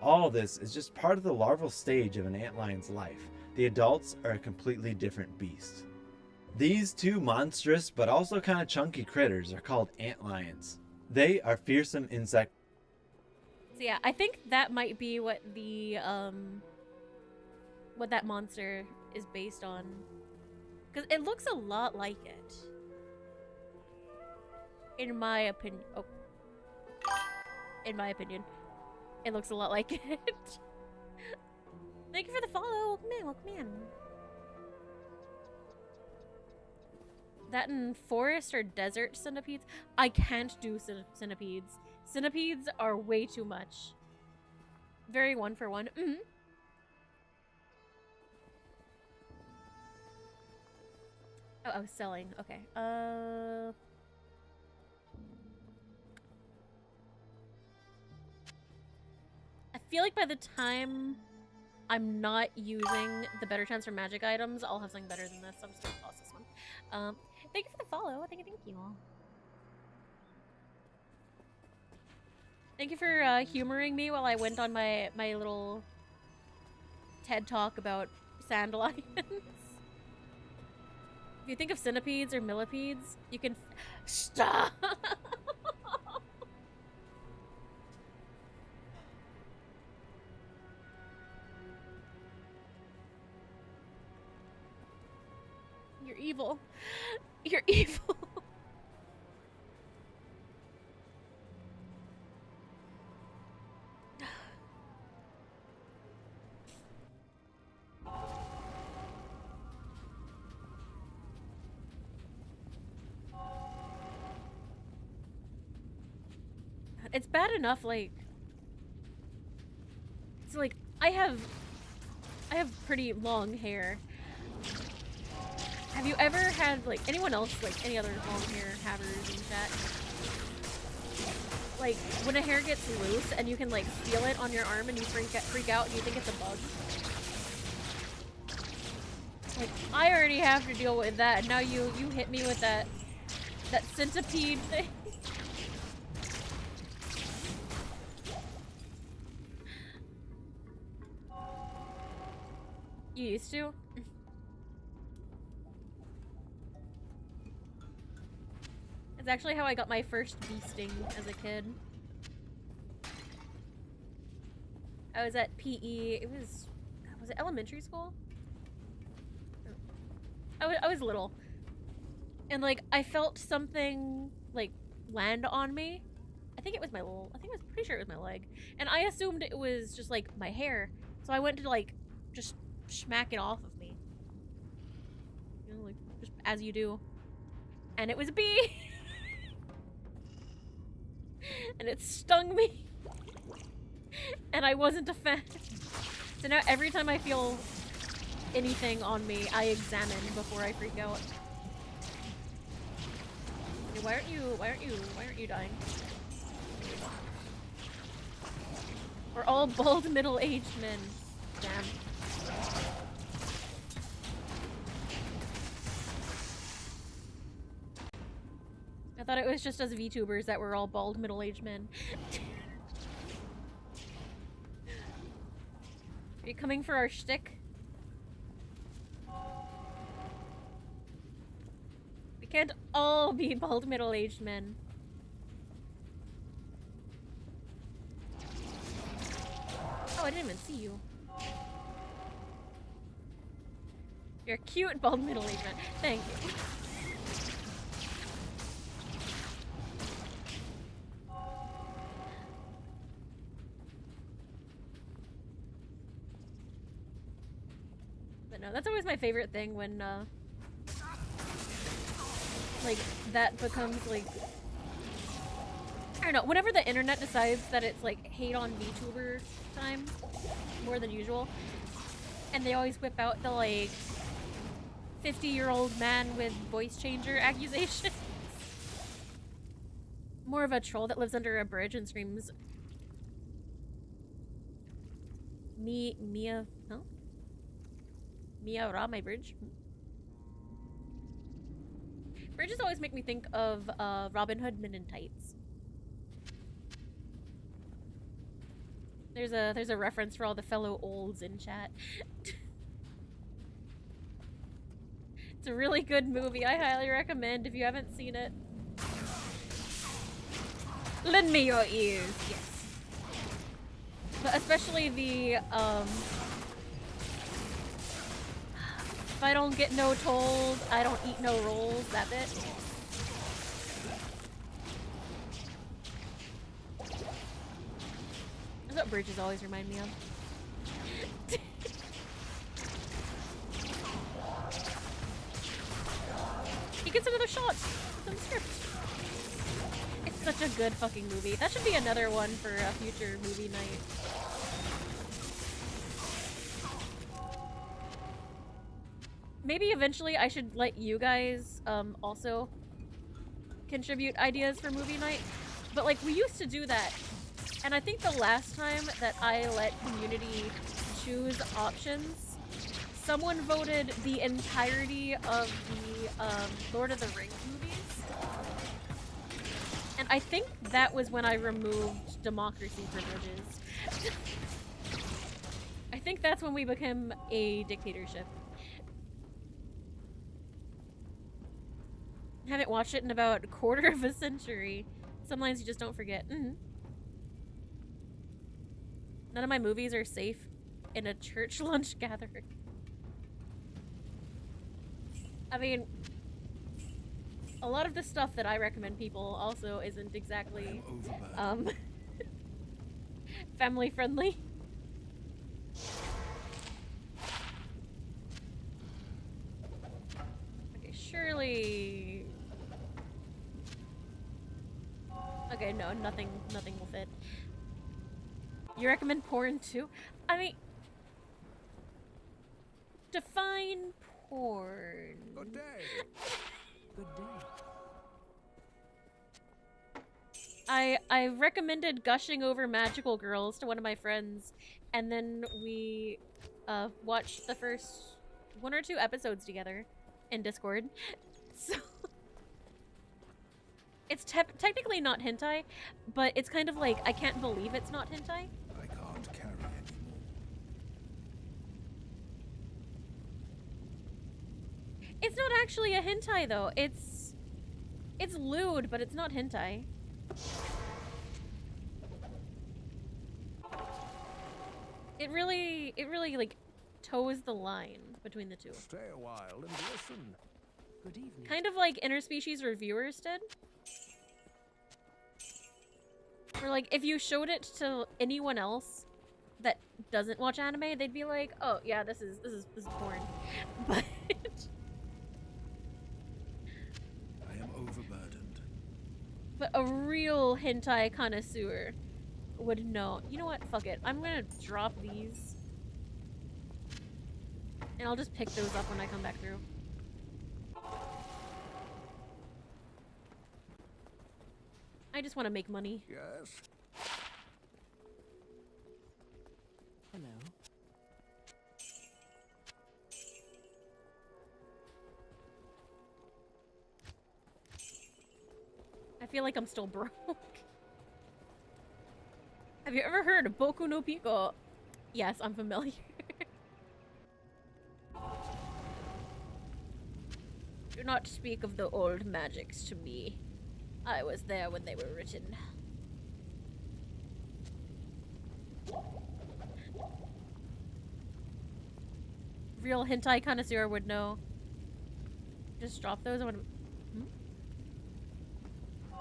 All of this is just part of the larval stage of an antlion's life. The adults are a completely different beast. These two monstrous but also kind of chunky critters are called ant lions. They are fearsome insect. So yeah, I think that might be what the what that monster is based on, because it looks a lot like it, in my opinion. Oh, in my opinion, it looks a lot like it. Thank you for the follow. Welcome in. Welcome in. That in forest or desert centipedes? I can't do centipedes. Centipedes are way too much. Very one for one. Mm-hmm. Oh, I was selling. Okay. I feel like by the time I'm not using the better chance for magic items, I'll have something better than this. I'm just gonna toss this one. Thank you for the follow. Thank you. Thank you for humoring me while I went on my little TED talk about sand lions. If you think of centipedes or millipedes, you can stop. You're evil. You're evil. it's bad enough, like... So, like, I have pretty long hair. Have you ever had, like, anyone else, like, any other long hair havers in chat? Like, when a hair gets loose and you can, like, feel it on your arm and you freak out and you think it's a bug? Like, I already have to deal with that, and now you hit me with that centipede thing. You used to? It's actually how I got my first bee sting as a kid. I was at PE, was it elementary school? I was little. And like, I felt something like land on me. I think it was pretty sure it was my leg. And I assumed it was just like my hair. So I went to like, just smack it off of me. You know, like, just as you do. And it was a bee! And it stung me. And I wasn't a fan. So now every time I feel anything on me, I examine before I freak out. Okay, why aren't you dying? We're all bald middle-aged men. Damn. I thought it was just us VTubers that were all bald middle-aged men. Are you coming for our shtick? We can't all be bald middle-aged men. Oh, I didn't even see you. You're a cute bald middle-aged man. Thank you. But no, that's always my favorite thing when, like, that becomes, like, I don't know, whenever the internet decides that it's, like, hate on VTuber time, more than usual, and they always whip out the, like, 50-year-old man with voice changer accusation. More of a troll that lives under a bridge and screams, Mia, huh? Mia Ra, my bridge? Bridges always make me think of Robin Hood Men in Tights. There's a reference for all the fellow olds in chat. It's a really good movie. I highly recommend if you haven't seen it. Lend me your ears, yes. But especially the if I don't get no tolls, I don't eat no rolls, that bit. That's what bridges always remind me of. He gets another shot! It's in the script. It's such a good fucking movie. That should be another one for a future movie night. Maybe eventually I should let you guys also contribute ideas for movie night. But like, we used to do that. And I think the last time that I let community choose options, someone voted the entirety of the Lord of the Rings movies. And I think that was when I removed democracy privileges. I think that's when we became a dictatorship. Haven't watched it in about a quarter of a century. Some lines you just don't forget. None of my movies are safe in a church lunch gathering. I mean, a lot of the stuff that I recommend people also isn't exactly family friendly. Okay, surely. Okay, know, nothing will fit. You recommend porn too? I mean, define porn. Good day. Good day. I recommended gushing over magical girls to one of my friends, and then we watched the first 1 or 2 episodes together in Discord. So it's technically not hentai, but it's kind of like I can't believe it's not hentai. I can't carry anymore. It's not actually a hentai though. It's lewd, but it's not hentai. It really like toes the line between the two. Stay a while and listen. Good evening. Kind of like interspecies reviewers did. Or like if you showed it to anyone else that doesn't watch anime, they'd be like, "Oh yeah, this is porn." But I am overburdened. but a real hentai connoisseur would know. You know what? Fuck it. I'm gonna drop these. And I'll just pick those up when I come back through. I just want to make money. Yes. Hello. I feel like I'm still broke. Have you ever heard of Boku no Pico? Yes, I'm familiar. Do not speak of the old magics to me. I was there when they were written. Real hentai connoisseur would know. Just drop those. I want to.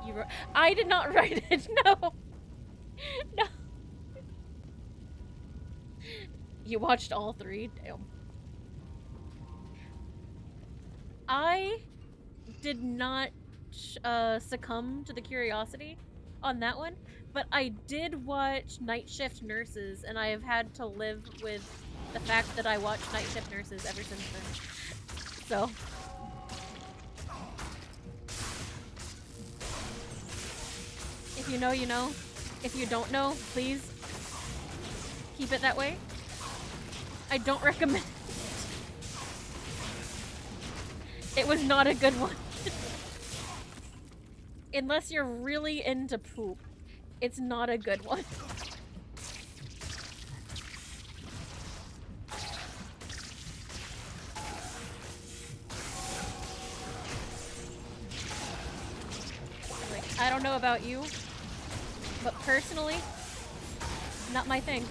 You wrote. I did not write it. No. No. You watched all 3? Damn. I did not succumb to the curiosity on that one, but I did watch Night Shift Nurses, and I have had to live with the fact that I watched Night Shift Nurses ever since then. So. If you know, you know. If you don't know, please keep it that way. I don't recommend it. It was not a good one. Unless you're really into poop, it's not a good one. Like, I don't know about you, but personally, not my thing.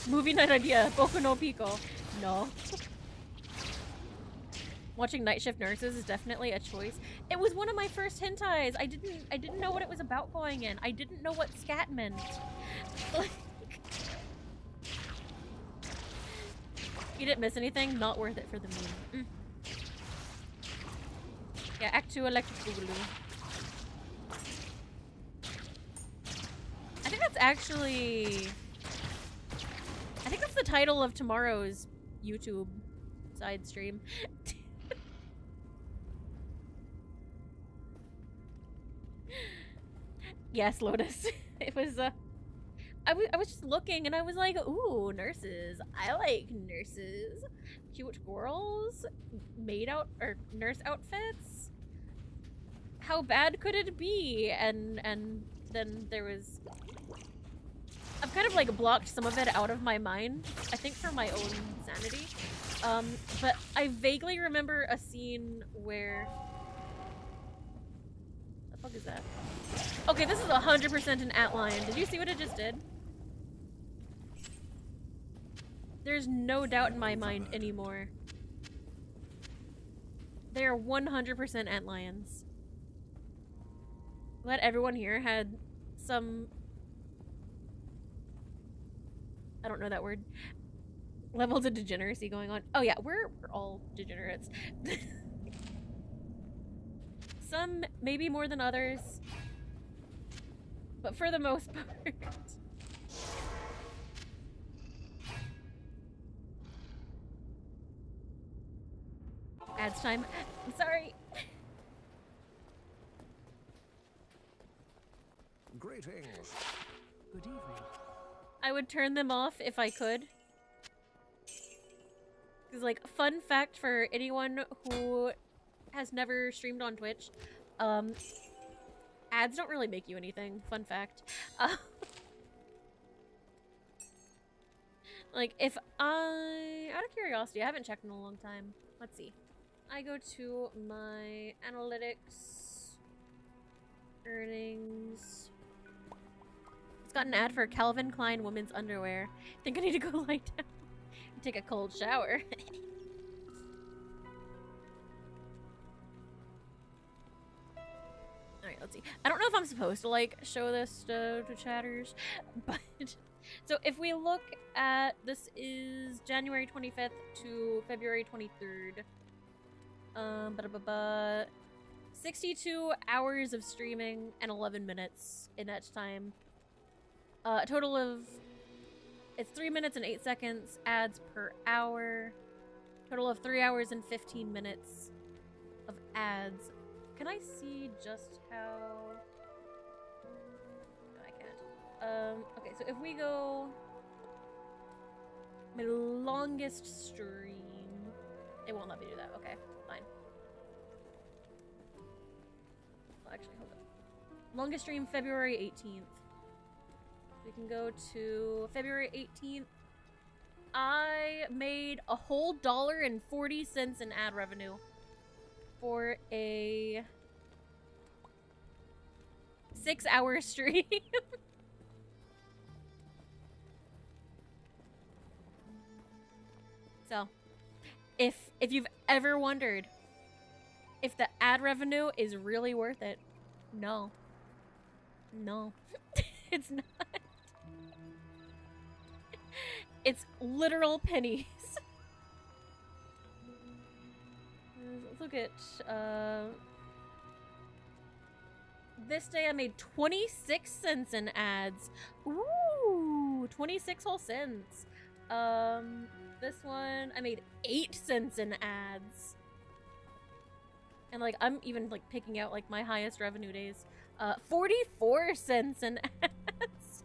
Movie night idea, Boku no Pico. No. Watching Night Shift Nurses is definitely a choice. It was one of my first hentais. I didn't know what it was about going in. I didn't know what scat meant. Like, you didn't miss anything? Not worth it for the meme. Yeah, Act 2 Electric Boogaloo. I think that's actually... I think that's the title of tomorrow's YouTube side stream. Yes, Lotus. It was, I was just looking and I was like, ooh, nurses. I like nurses. Cute girls. Maid out, or nurse outfits. How bad could it be? And then there was... I've kind of like blocked some of it out of my mind, I think for my own sanity. But I vaguely remember a scene where... What the fuck is that? Okay, this is 100% an antlion. Did you see what it just did? There's no doubt in my mind anymore. They are 100% antlions. Glad everyone here had some I don't know that word. Levels of degeneracy going on. Oh yeah, we're all degenerates. Some maybe more than others, but for the most part. Ads time. I'm sorry. Greetings. Good evening. I would turn them off if I could. Because, like, fun fact for anyone who has never streamed on Twitch, ads don't really make you anything. Fun fact. Like, if I... Out of curiosity, I haven't checked in a long time. Let's see. I go to my analytics, earnings. It's got an ad for Calvin Klein women's underwear. Think I need to go lie down and take a cold shower. Alright, let's see. I don't know if I'm supposed to, like, show this to chatters, but... So if we look at... This is January 25th to February 23rd. 62 hours of streaming and 11 minutes in that time. A total of... It's 3 minutes and 8 seconds ads per hour. Total of 3 hours and 15 minutes of ads. Can I see just how... No, I can't. Okay, so if we go... My longest stream... It won't let me do that. Okay, fine. Well, actually, hold on. Longest stream, February 18th. We can go to February 18th. I made a whole $1.40 in ad revenue for a 6-hour stream. So, if you've ever wondered if the ad revenue is really worth it, no. No. It's not. It's literal pennies. Let's look at, this day I made 26 cents in ads. Ooh, 26 whole cents. This one, I made 8 cents in ads. And, like, I'm even, like, picking out, like, my highest revenue days. 44 cents in ads.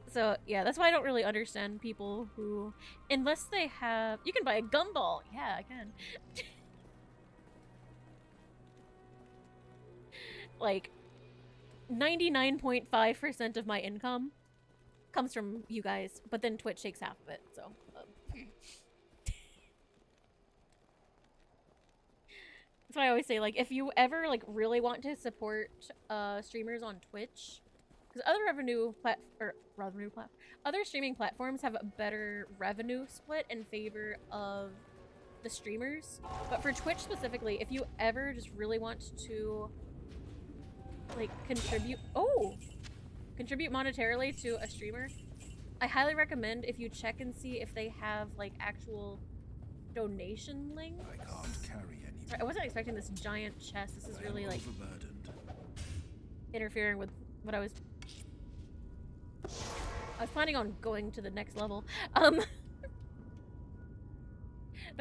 So, yeah, that's why I don't really understand people who, unless they have... You can buy a gumball. Yeah, I can. Like, 99.5% of my income comes from you guys, but then Twitch takes half of it, so... That's why I always say, like, if you ever, like, really want to support streamers on Twitch, because other streaming platforms have a better revenue split in favor of the streamers, but for Twitch specifically, if you ever just really want to, like, contribute monetarily to a streamer, I highly recommend if you check and see if they have, like, actual donation links. I can't carry any. I wasn't expecting this giant chest. This is really, like, interfering with what I was planning on going to the next level. But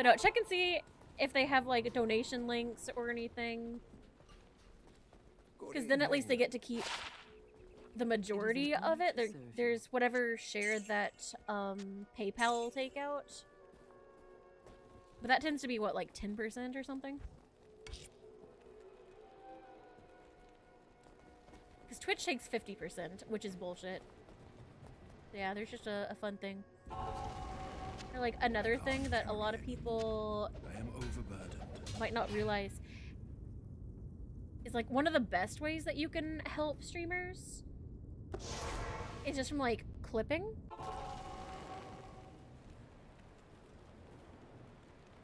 no, check and see if they have, like, donation links or anything. Because then at least they get to keep the majority of it. There's whatever share that PayPal will take out. But that tends to be, what, like 10% or something? Because Twitch takes 50%, which is bullshit. Yeah, there's just a fun thing. Or, like, another thing that a lot of people I am overburdened. might not realize is, like, one of the best ways that you can help streamers is just from, like, clipping.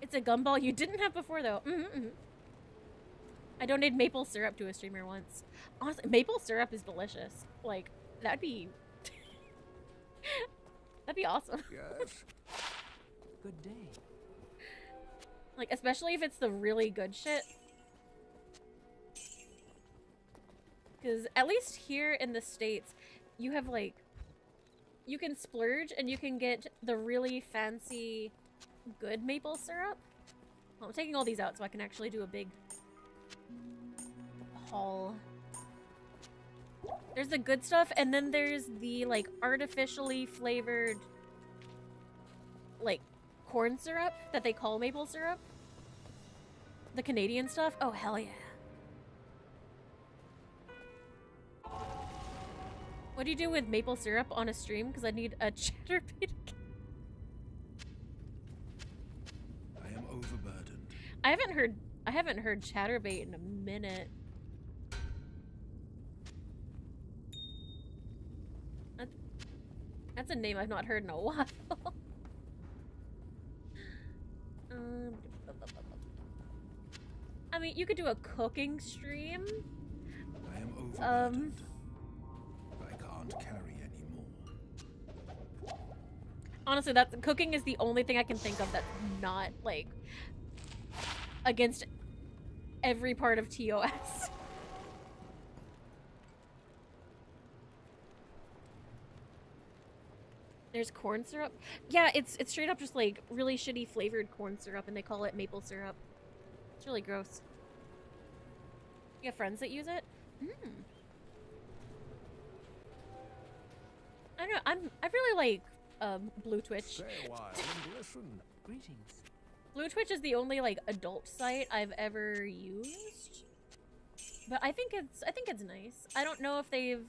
It's a gumball you didn't have before, though. I donated maple syrup to a streamer once. Honestly, maple syrup is delicious. Like, That'd be that'd be awesome. Yes. Good day. Like, especially if it's the really good shit. Because at least here in the States, you have like, you can splurge and you can get the really fancy good maple syrup. Well, I'm taking all these out so I can actually do a big haul. There's the good stuff, and then there's the like artificially flavored like corn syrup that they call maple syrup. The Canadian stuff. Oh, hell yeah. What do you do with maple syrup on a stream? Because I need a cheddar bacon. I am overburdened. I haven't heard chatterbait in a minute. That's a name I've not heard in a while. I mean, you could do a cooking stream. I am overburdened. I can't carry anymore. Honestly, cooking is the only thing I can think of that's not like against every part of TOS. There's corn syrup. Yeah, it's straight up just like really shitty flavored corn syrup, and they call it maple syrup. It's really gross. You have friends that use it? I don't know. I really like Blue Twitch. Stay a while and listen. Greetings. Blue Twitch is the only like adult site I've ever used, but I think it's nice. I don't know if they've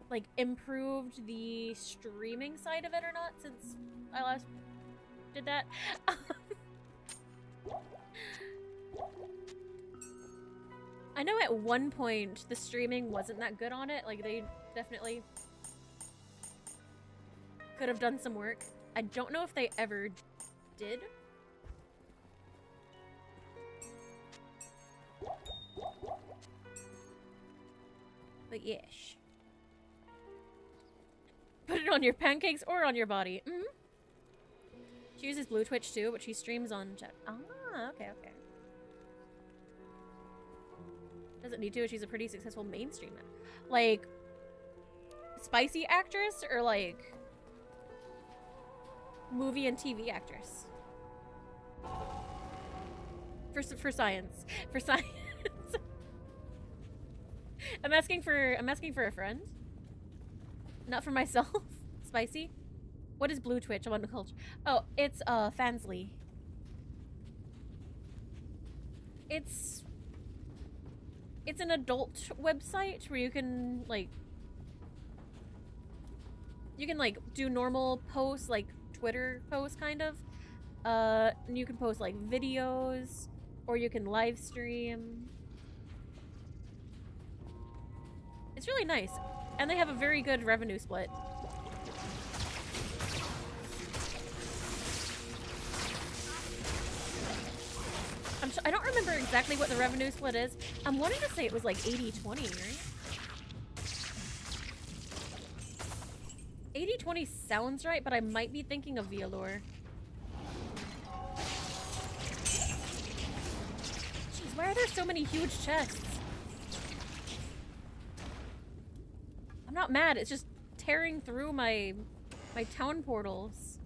like improved the streaming side of it or not since I last did that. I know at one point the streaming wasn't that good on it. Like, they definitely could have done some work. I don't know if they ever did. But yes. Put it on your pancakes or on your body. She uses Blue Twitch too, but she streams on chat. Ah, okay. Doesn't need to. She's a pretty successful mainstream. Like, spicy actress or like movie and TV actress? For science. For science. I'm asking for a friend. Not for myself. Spicy. What is Blue Twitch? I want to culture. Oh, it's Fansly. It's an adult website where you can like do normal posts, like Twitter posts kind of. And you can post like videos or you can live stream. It's really nice. And they have a very good revenue split. I don't remember exactly what the revenue split is. I'm wanting to say it was like 80-20, right? 80-20 sounds right, but I might be thinking of Vialore. Jeez, why are there so many huge chests? I'm not mad, it's just tearing through my town portals.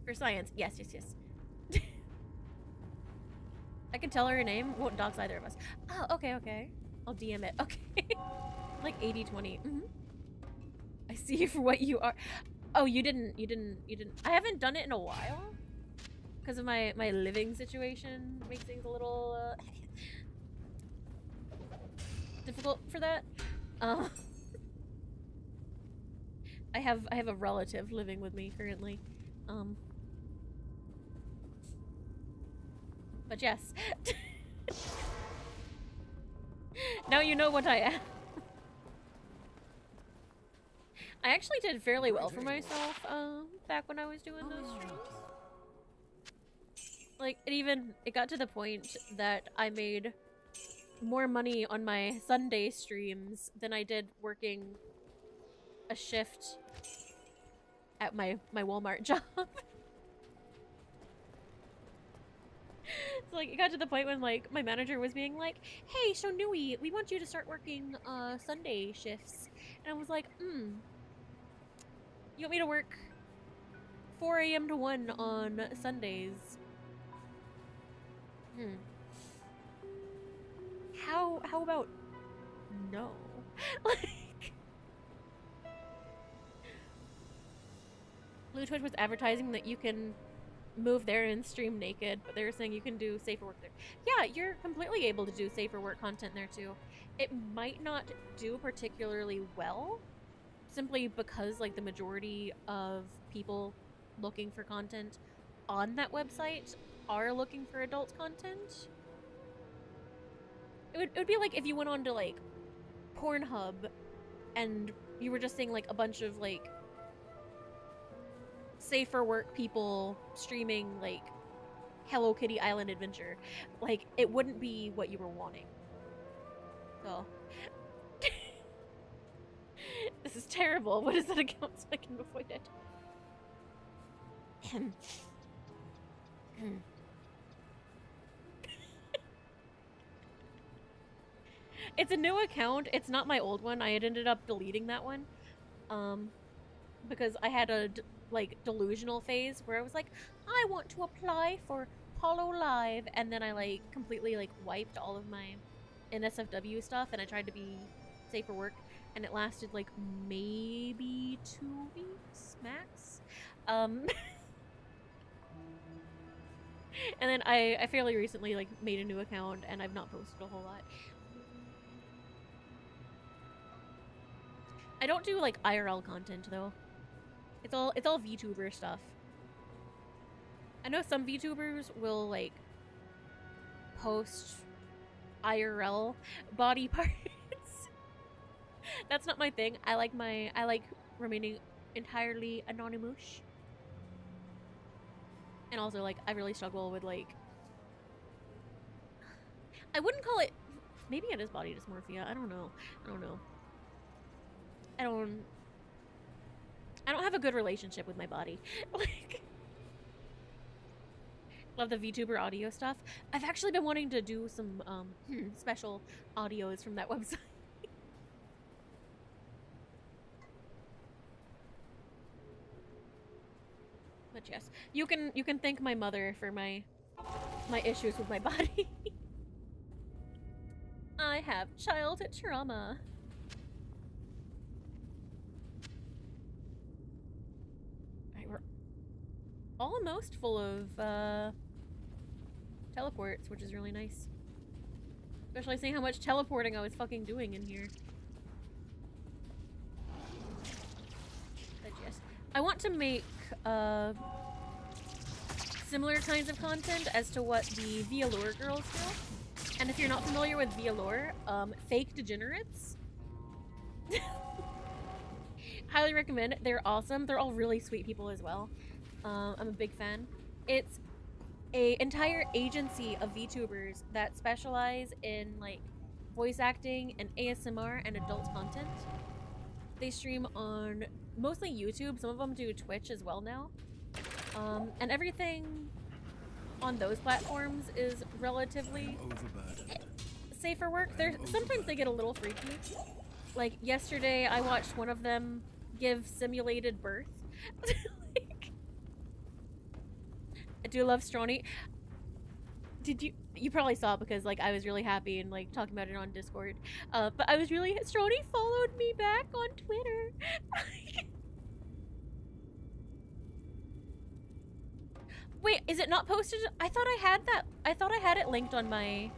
For science, yes. I can tell her name. Won't dox either of us. Oh, okay. I'll DM it. Okay. Like 80-20. I see you for what you are. Oh, you didn't. I haven't done it in a while. Because of my living situation makes things a little difficult for that. I have a relative living with me currently. But yes. Now you know what I am. I actually did fairly well for myself, back when I was doing those streams. Like, it got to the point that I made more money on my Sunday streams than I did working a shift at my Walmart job. So like it got to the point when like my manager was being like, "Hey, Shonui, we want you to start working Sunday shifts," and I was like, "You want me to work 4 a.m. to 1 on Sundays? How about no?" Like, Blue Twitch was advertising that you can move there and stream naked, but they were saying you can do safer work there. Yeah, you're completely able to do safer work content there too. It might not do particularly well, simply because like the majority of people looking for content on that website are looking for adult content. It would be like if you went on to like Pornhub and you were just seeing like a bunch of like safer work people streaming like Hello Kitty Island Adventure. Like it wouldn't be what you were wanting. So this is terrible. What is that account so I can avoid it? It's a new account. It's not my old one. I had ended up deleting that one. Because I had a like delusional phase where I was like, I want to apply for Hollow Live, and then I like completely like wiped all of my NSFW stuff and I tried to be safe for work, and it lasted like maybe 2 weeks max. And then I fairly recently like made a new account and I've not posted a whole lot. I don't do like IRL content though. It's all VTuber stuff. I know some VTubers will like post IRL body parts. That's not my thing. I like remaining entirely anonymous. And also like I really struggle with like, I wouldn't call it, maybe it is body dysmorphia. I don't know. I don't have a good relationship with my body. Like, love the VTuber audio stuff. I've actually been wanting to do some special audios from that website. But yes, you can thank my mother for my issues with my body. I have childhood trauma. We're almost full of teleports, which is really nice. Especially seeing how much teleporting I was fucking doing in here. But yes, I want to make similar kinds of content as to what the Vialore girls do. And if you're not familiar with Vialore, fake degenerates. Highly recommend. They're awesome. They're all really sweet people as well. I'm a big fan. It's a entire agency of VTubers that specialize in like voice acting and ASMR and adult content. They stream on mostly YouTube. Some of them do Twitch as well now. And everything on those platforms is relatively safe for work. Sometimes they get a little freaky. Like yesterday, I watched one of them give simulated birth. Like, I do love Strawny. Did you probably saw it because like I was really happy and like talking about it on Discord. But I was really, Strawny followed me back on Twitter. Wait, is it not posted? I thought I had that. I thought I had it linked on my...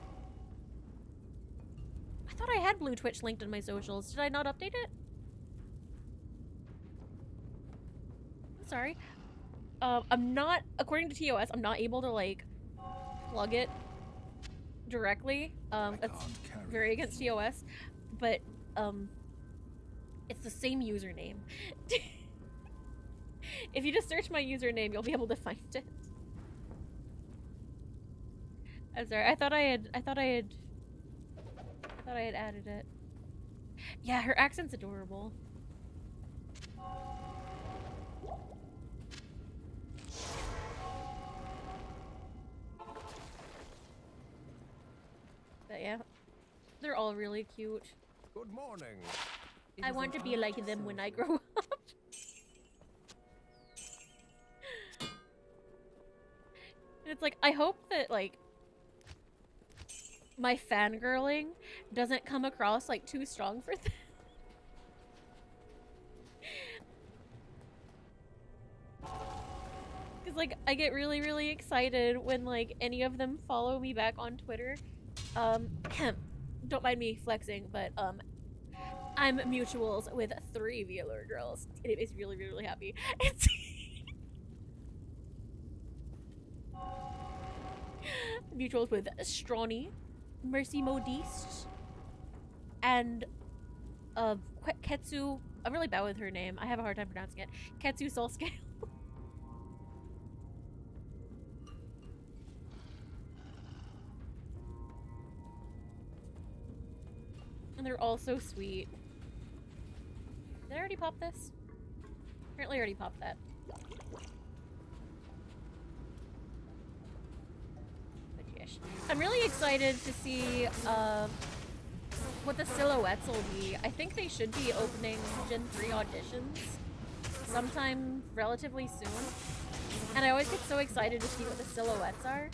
I thought I had Blue Twitch linked on my socials. Did I not update it? I'm sorry. I'm not, according to TOS, I'm not able to like plug it directly. That's very against TOS, but it's the same username. If you just search my username, you'll be able to find it. I'm sorry. I thought I had Thought I had added it. Yeah, her accent's adorable. But yeah, they're all really cute. Good morning. I want to be like them when I grow up. And it's like, I hope that, like, my fangirling doesn't come across, like, too strong for them. Because, like, I get really, really excited when, like, any of them follow me back on Twitter. Don't mind me flexing, but, I'm mutuals with 3 viewer girls. It makes me really, really happy. It's mutuals with Strawny, Mercy Modiste, and Ketsu. I'm really bad with her name. I have a hard time pronouncing it. Ketsu Soulscale. And they're all so sweet. Did I already pop this? Apparently I already popped that. But yes. I'm really excited to see what the silhouettes will be. I think they should be opening Gen 3 auditions sometime relatively soon. And I always get so excited to see what the silhouettes are.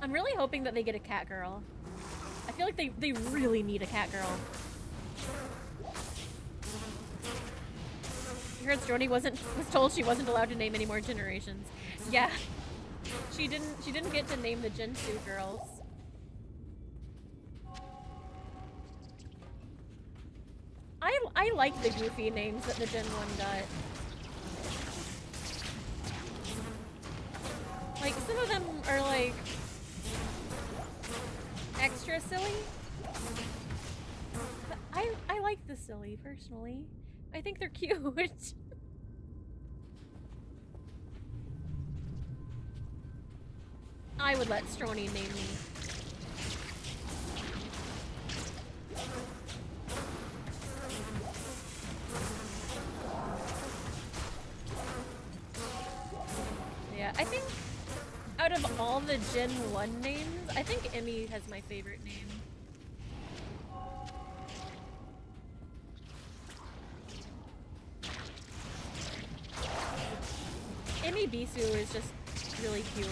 I'm really hoping that they get a cat girl. I feel like they really need a cat girl. You heard Strony was told she wasn't allowed to name any more generations. Yeah. She didn't get to name the Gen 2 girls. I like the goofy names that the Gen 1 got. Like, some of them are like extra silly. But I like the silly, personally. I think they're cute. I would let Strawny name me. Yeah, I think out of all the Gen 1 names, I think Emmy has my favorite name. Emmy Bisu is just really cute.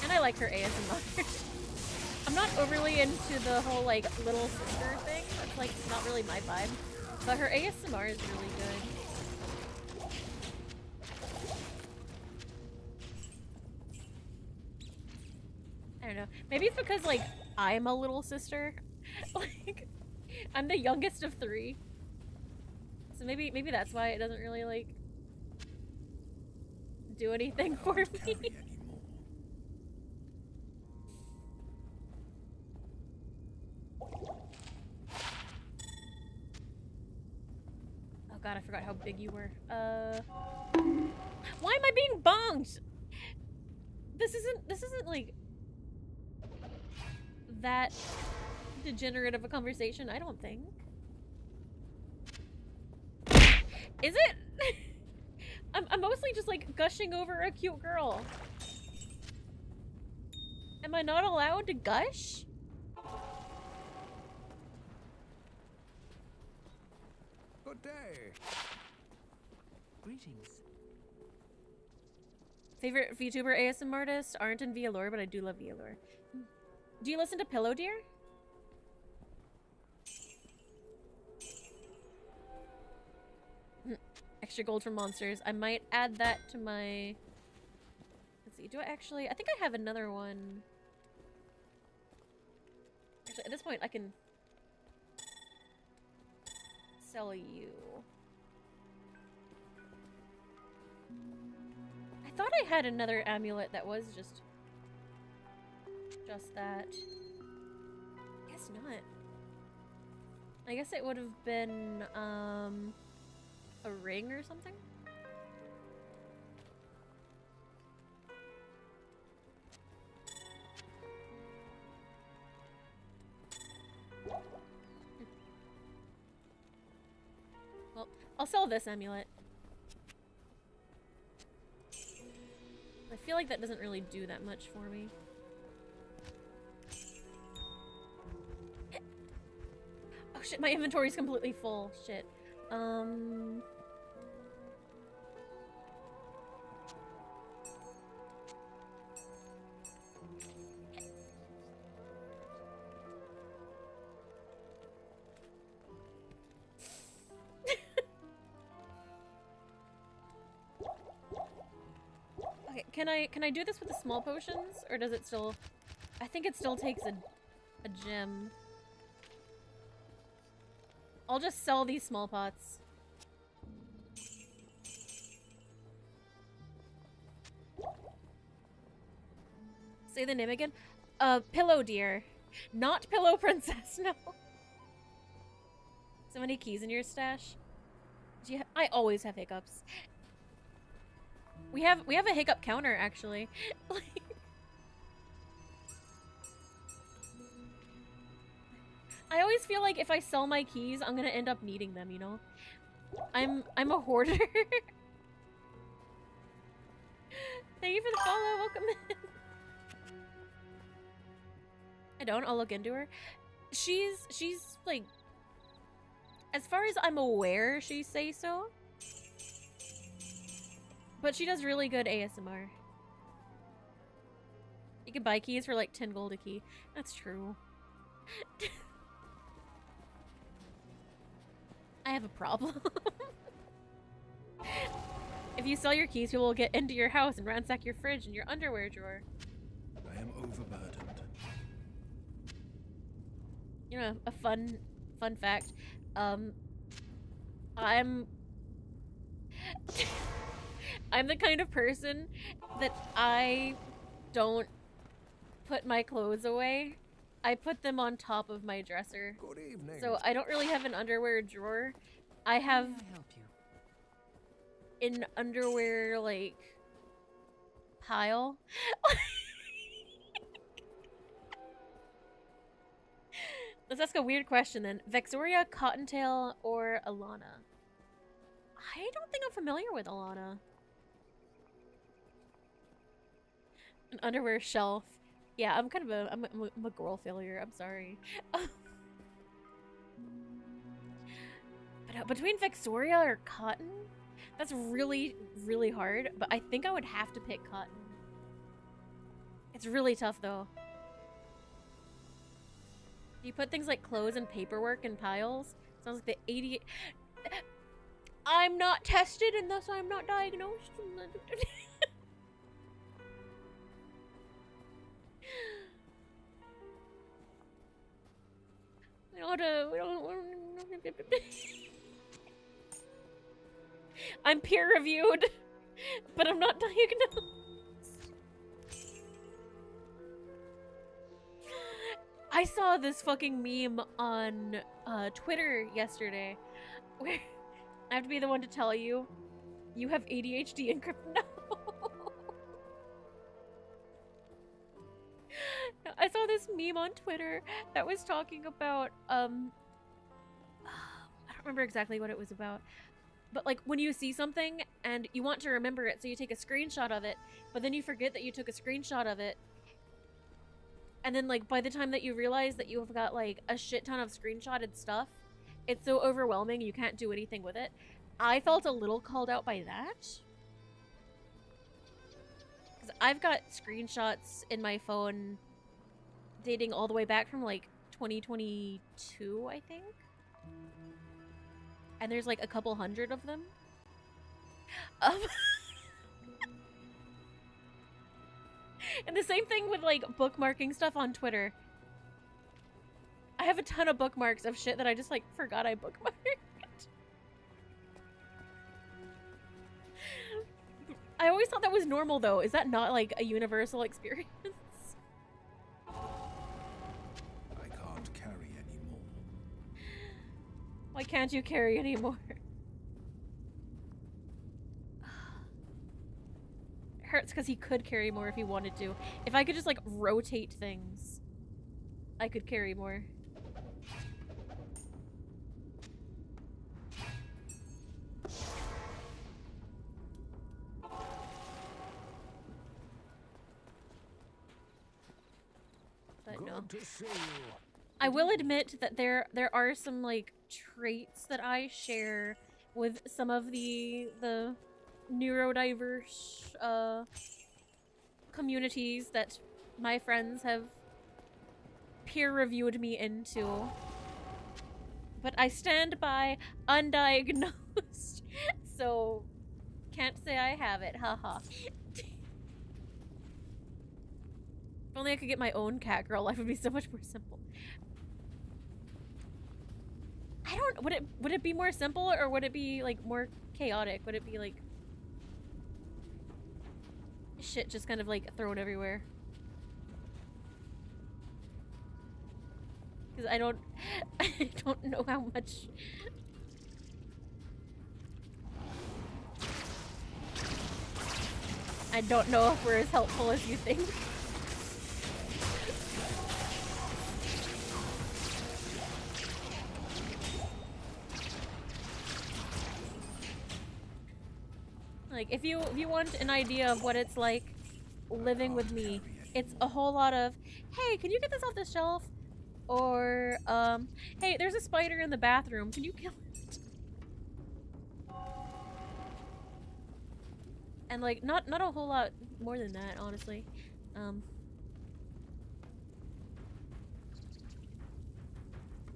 And I like her ASMR. I'm not overly into the whole, like, little sister thing. That's, like, not really my vibe. But her ASMR is really good. I don't know. Maybe it's because, like, I'm a little sister. Like, I'm the youngest of 3. So maybe that's why it doesn't really, like, do anything for me. Oh god, I forgot how big you were. Why am I being bonked? This isn't like that degenerate of a conversation, I don't think. Is it? I'm mostly just like gushing over a cute girl. Am I not allowed to gush? Good day. Greetings. Favorite VTuber ASMR artist? Aren't in VLOR, but I do love VLOR. Do you listen to Pillow Deer? Extra gold for monsters. I might add that to my... Let's see, do I actually... I think I have another one. Actually, at this point, I can... sell you. I thought I had another amulet that was just that. Guess not. I guess it would have been a ring or something. Well, I'll sell this amulet. I feel like that doesn't really do that much for me. Oh shit, my inventory's completely full. Shit. Okay, can I do this with the small potions, or does it still? I think it still takes a gem. I'll just sell these small pots. Say the name again. Pillow Deer, not Pillow Princess. No. So many keys in your stash. Do you I always have hiccups. We have a hiccup counter actually. I always feel like if I sell my keys, I'm gonna end up needing them, you know? I'm a hoarder. Thank you for the follow, welcome in. I don't, I'll look into her. She's like, as far as I'm aware, she say so. But she does really good ASMR. You can buy keys for like 10 gold a key. That's true. I have a problem. If you sell your keys, people will get into your house and ransack your fridge and your underwear drawer. I am overburdened. You know, a fun fact. I'm the kind of person that I don't put my clothes away. I put them on top of my dresser. Good evening. So I don't really have an underwear drawer. I have an underwear, like, pile. Let's ask a weird question then. Vexoria, Cottontail, or Alana? I don't think I'm familiar with Alana. An underwear shelf. Yeah, I'm kind of I'm a girl failure. I'm sorry. But between Vexoria or Cotton, that's really, really hard. But I think I would have to pick Cotton. It's really tough though. You put things like clothes and paperwork in piles. Sounds like the 88. I'm not tested and thus I'm not diagnosed. I'm peer reviewed, but I'm not diagnosed. I saw this fucking meme on Twitter yesterday where I have to be the one to tell you, you have ADHD and crypto. I saw this meme on Twitter that was talking about, I don't remember exactly what it was about, but like when you see something and you want to remember it, so you take a screenshot of it, but then you forget that you took a screenshot of it. And then, like, by the time that you realize that you have got, like, a shit ton of screenshotted stuff, it's so overwhelming you can't do anything with it. I felt a little called out by that. Because I've got screenshots in my phone dating all the way back from, like, 2022, I think. And there's, like, a couple hundred of them. And the same thing with, like, bookmarking stuff on Twitter. I have a ton of bookmarks of shit that I just, like, forgot I bookmarked. I always thought that was normal, though. Is that not, like, a universal experience? I can't carry anymore. Why can't you carry anymore? It hurts because he could carry more if he wanted to. If I could just like rotate things, I could carry more. But no. I will admit that there are some like traits that I share with some of the neurodiverse communities that my friends have peer-reviewed me into. But I stand by undiagnosed, so can't say I have it, haha. If only I could get my own cat girl, life would be so much more simple. I don't, would it be more simple or would it be like more chaotic? Would it be like shit just kind of like thrown everywhere? Because I don't know how much. I don't know if we're as helpful as you think. Like, if you want an idea of what it's like living with me, it's a whole lot of, hey, can you get this off the shelf? Or, hey, there's a spider in the bathroom. Can you kill it? And like, not a whole lot more than that, honestly. I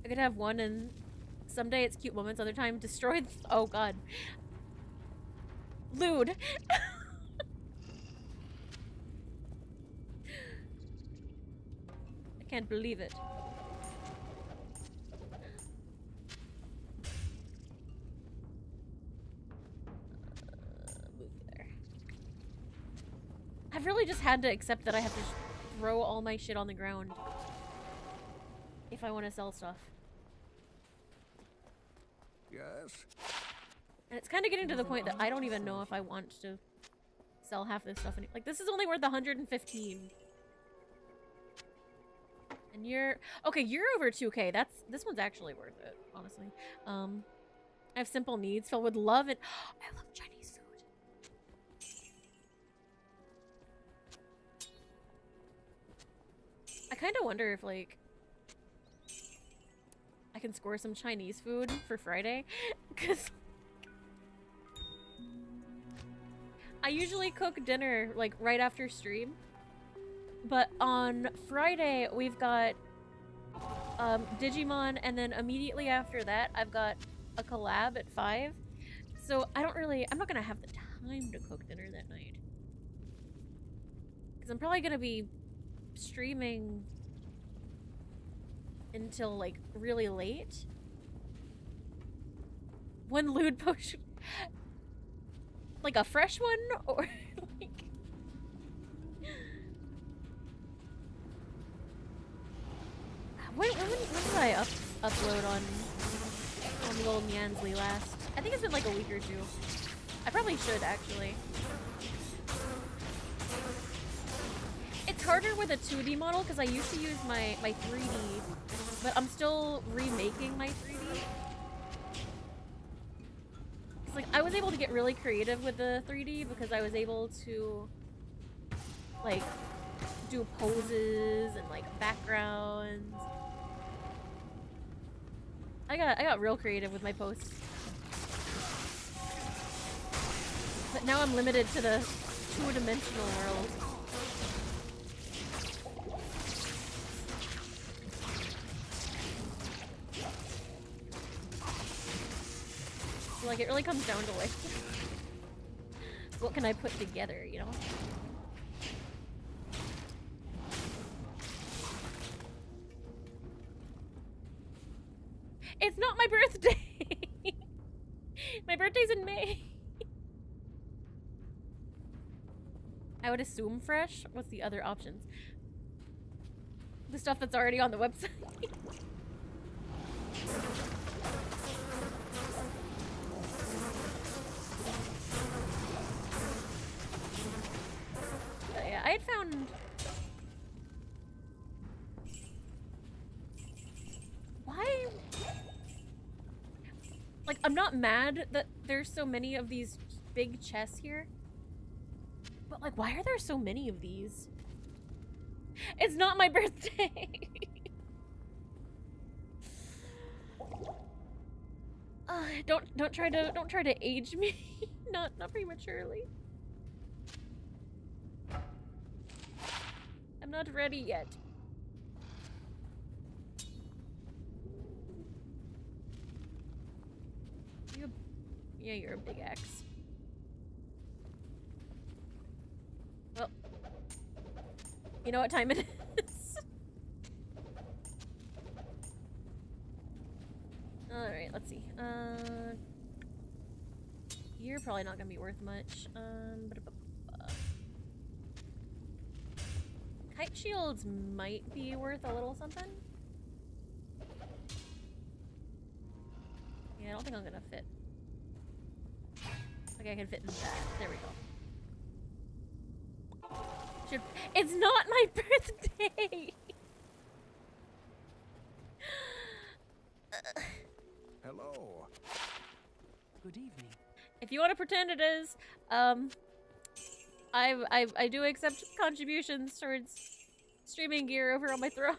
could have one and someday it's cute moments, other time destroyed. Oh god. Lewd. I can't believe it. Move there. I've really just had to accept that I have to throw all my shit on the ground if I want to sell stuff. Yes. And it's kind of getting to the point that I don't even know if I want to sell half this stuff. Like, this is only worth 115. And you're... Okay, you're over 2K. This one's actually worth it, honestly. I have simple needs. Phil would love it. I love Chinese food. I kind of wonder if, like, I can score some Chinese food for Friday. Because... I usually cook dinner, like, right after stream. But on Friday, we've got Digimon, and then immediately after that, I've got a collab at 5. So I'm not gonna have the time to cook dinner that night. Because I'm probably gonna be streaming until, like, really late. One lewd potion. Like a fresh one, or like... When did I upload on Little Nyansley last? I think it's been like a week or two. I probably should, actually. It's harder with a 2D model because I used to use my 3D, but I'm still remaking my 3D. Like, I was able to get really creative with the 3D because I was able to, like, do poses and, like, backgrounds. I got real creative with my posts. But now I'm limited to the two-dimensional world. Like, it really comes down to, like, what can I put together, you know? It's not my birthday! My birthday's in May! I would assume fresh? What's the other options? The stuff that's already on the website. had found... Why? Like, I'm not mad that there's so many of these big chests here. But, like, why are there so many of these? It's not my birthday! Don't try to age me. not prematurely. I'm not ready yet. Yeah, you're a big axe. Well, you know what time it is. Alright, let's see. You're probably not gonna be worth much. Kite shields might be worth a little something. Yeah, I don't think I'm gonna fit. Okay, I can fit in that. There we go. It's not my birthday! Hello. Good evening. If you want to pretend it is, I do accept contributions towards streaming gear over on my throne.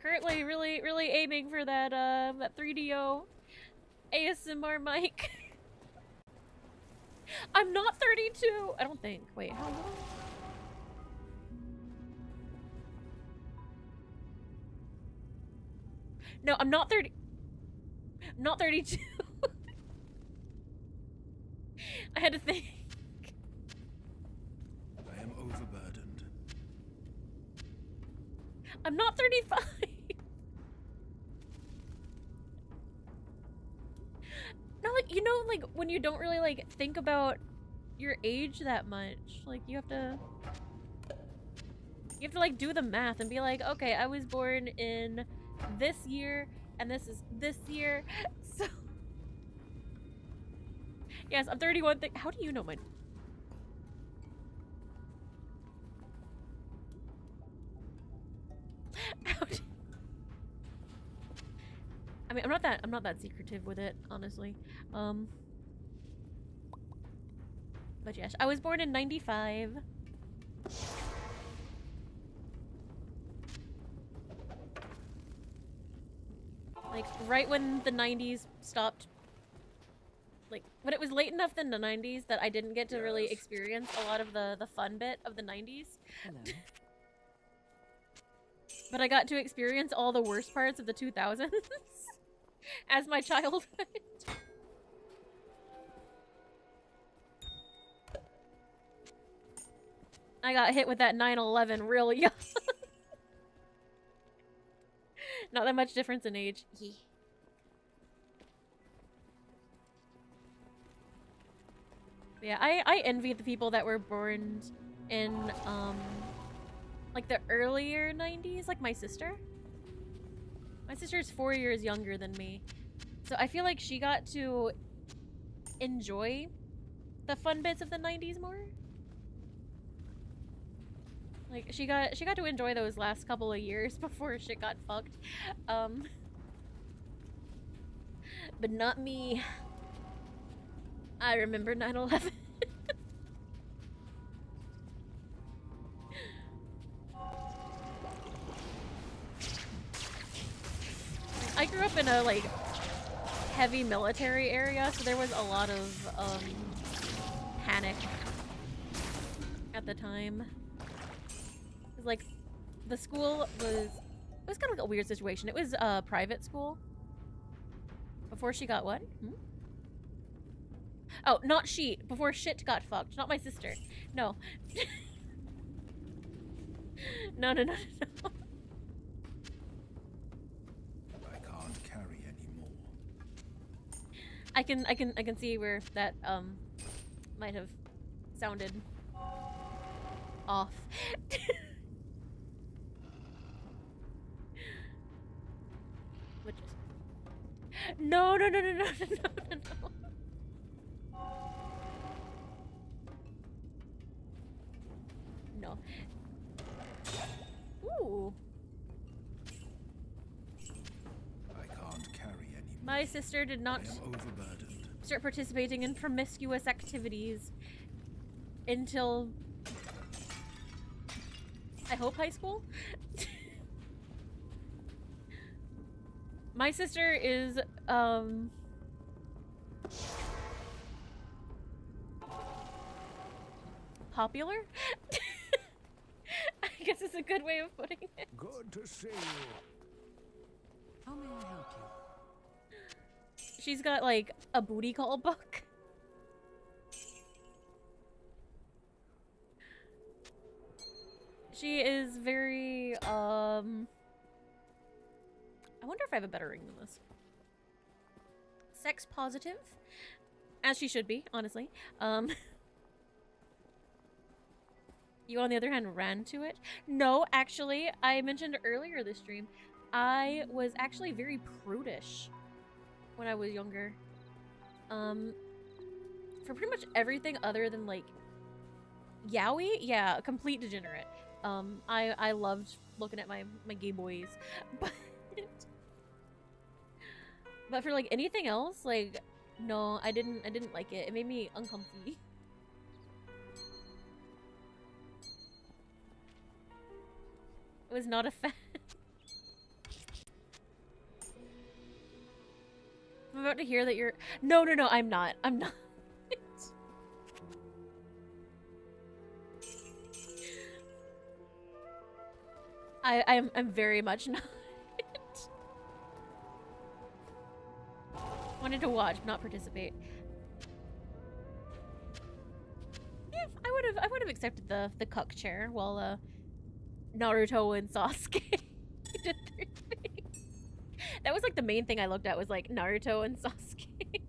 Currently, really aiming for that that 3DO ASMR mic. I'm not 32. I don't think. Wait, how long? No, I'm not 30. I'm not 32. I had to think. I am overburdened. I'm not 35. No, like, you know, like, when you don't really, like, think about your age that much. Like, you have to, like, do the math and be like, okay, I was born in this year, and this is this year, so... Yes, I'm 31. How do you know mine? I mean, I'm not that secretive with it, honestly. But yes, I was born in 95. Like, right when the 90s stopped. Like, when it was late enough in the 90s that I didn't get to really experience a lot of the fun bit of the 90s. Hello. But I got to experience all the worst parts of the 2000s as my childhood. I got hit with that 9/11 real young. Not that much difference in age. Yeah, I envy the people that were born in, like the earlier 90s, like my sister. My sister's 4 years younger than me. So I feel like she got to enjoy the fun bits of the 90s more. Like, she got to enjoy those last couple of years before shit got fucked. But not me. I remember 9/11. I grew up in a, like, heavy military area, so there was a lot of, panic at the time. It was, like, the school was... It was kind of like a weird situation. It was a private school. Before she got what? Hmm? Oh, not she. Before shit got fucked. Not my sister. No. No. I can't carry anymore. I can see where that might have sounded off. Which is... No, no, no, no, no, no, no, no. No. Ooh. I can't carry any more. My sister did not I am overburdened. start participating in promiscuous activities until I hope high school. My sister is popular. I guess it's a good way of putting it. Good to see you. How may I help you? She's got like a booty call book. She is very I wonder if I have a better ring than this. Sex positive, as she should be, honestly. You, on the other hand, ran to it. No, actually, I mentioned earlier this stream, I was actually very prudish when I was younger. For pretty much everything other than like yaoi, yeah, a complete degenerate. I loved looking at my gay boys, but for like anything else, like no, I didn't like it. It made me uncomfy. It was not a fan. I'm about to hear that you're no, I'm not. I'm not. I'm very much not. Wanted to watch, but not participate. Yeah, I would have accepted the cuck chair while Naruto and Sasuke did their thing. That was like the main thing I looked at was like Naruto and Sasuke.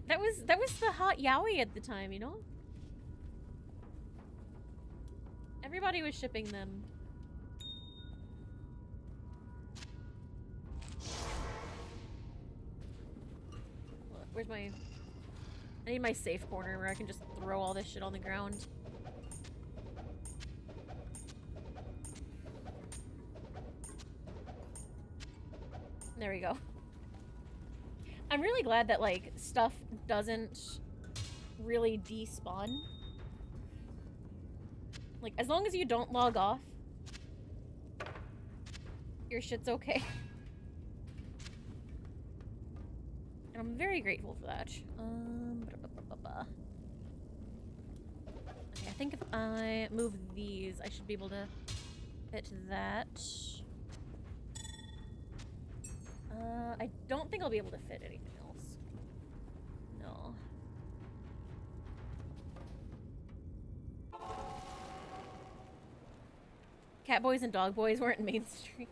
That was the hot yaoi at the time, you know? Everybody was shipping them. Where's my... I need my safe corner where I can just throw all this shit on the ground. There we go. I'm really glad that, like, stuff doesn't really despawn. Like, as long as you don't log off, your shit's okay. And I'm very grateful for that. Okay, I think if I move these, I should be able to fit that. I don't think I'll be able to fit anything else. No. Cat boys and dog boys weren't mainstream.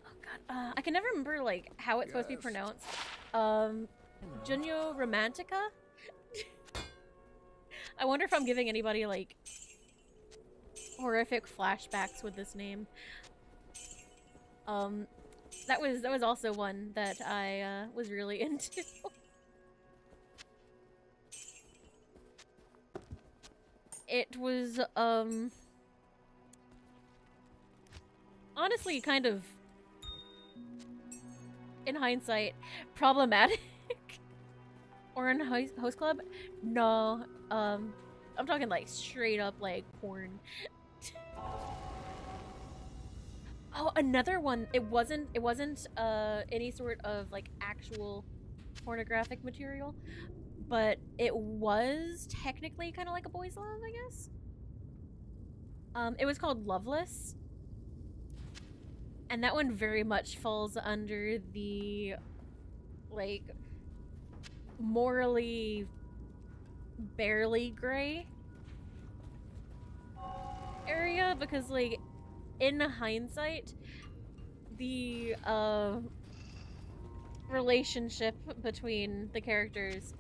Oh god, I can never remember like how it's supposed to be pronounced. Junyo Romantica? I wonder if I'm giving anybody like horrific flashbacks with this name. That was also one that I was really into. It was honestly kind of, in hindsight, problematic. Or in host club? No, I'm talking like straight up like porn. Oh, another one. It wasn't any sort of like actual pornographic material, but it was technically kind of like a boys' love, I guess. It was called Loveless, and that one very much falls under the like morally barely gray area, because like in hindsight the relationship between the characters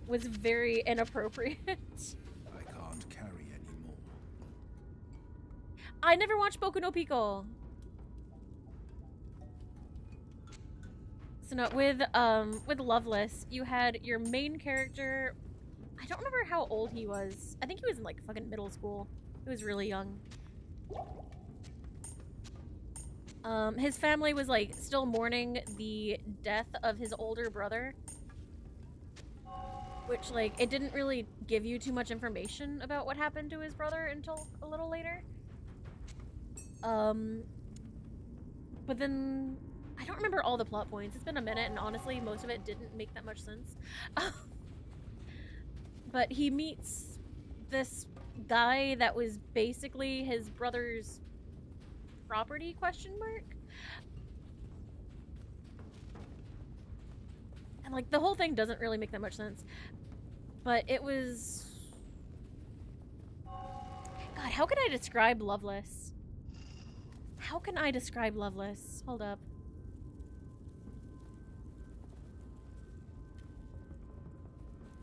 was very inappropriate. I can't carry anymore. I never watched Boku no Pico. So no, with Loveless, you had your main character. I don't remember how old he was. I think he was in like fucking middle school. He was really young. His family was like still mourning the death of his older brother, which like it didn't really give you too much information about what happened to his brother until a little later. But then I don't remember all the plot points. It's been a minute, and honestly, most of it didn't make that much sense. But he meets this guy that was basically his brother's property, question mark? And like the whole thing doesn't really make that much sense. But it was... God, how can I describe Loveless? How can I describe Loveless? Hold up.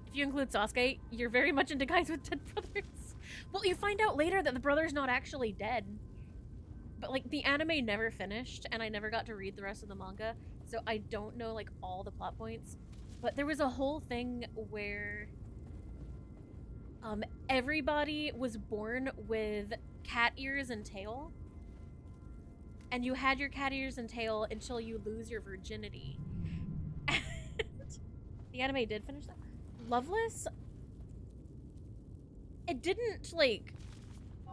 If you include Sasuke, you're very much into guys with dead brothers. Well, you find out later that the brother's not actually dead. But, like, the anime never finished, and I never got to read the rest of the manga, so I don't know, like, all the plot points. But there was a whole thing where everybody was born with cat ears and tail. And you had your cat ears and tail until you lose your virginity. And the anime did finish that. Loveless? It didn't, like,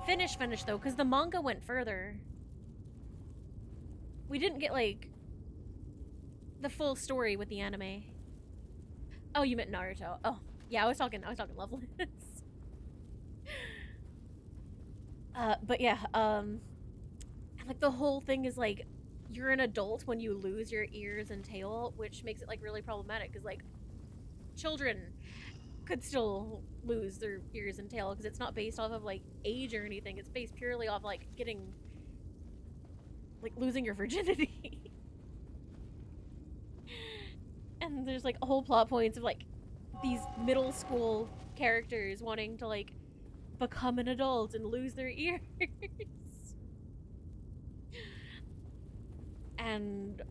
finish though, because the manga went further. We didn't get, like, the full story with the anime. Oh, you meant Naruto. Oh, yeah, I was talking Loveless. But yeah, like, the whole thing is, like, you're an adult when you lose your ears and tail, which makes it, like, really problematic, because, like, children could still lose their ears and tail, because it's not based off of, like, age or anything. It's based purely off, like, getting, like, losing your virginity. And there's, like, a whole plot points of, like, these middle school characters wanting to, like, become an adult and lose their ears. And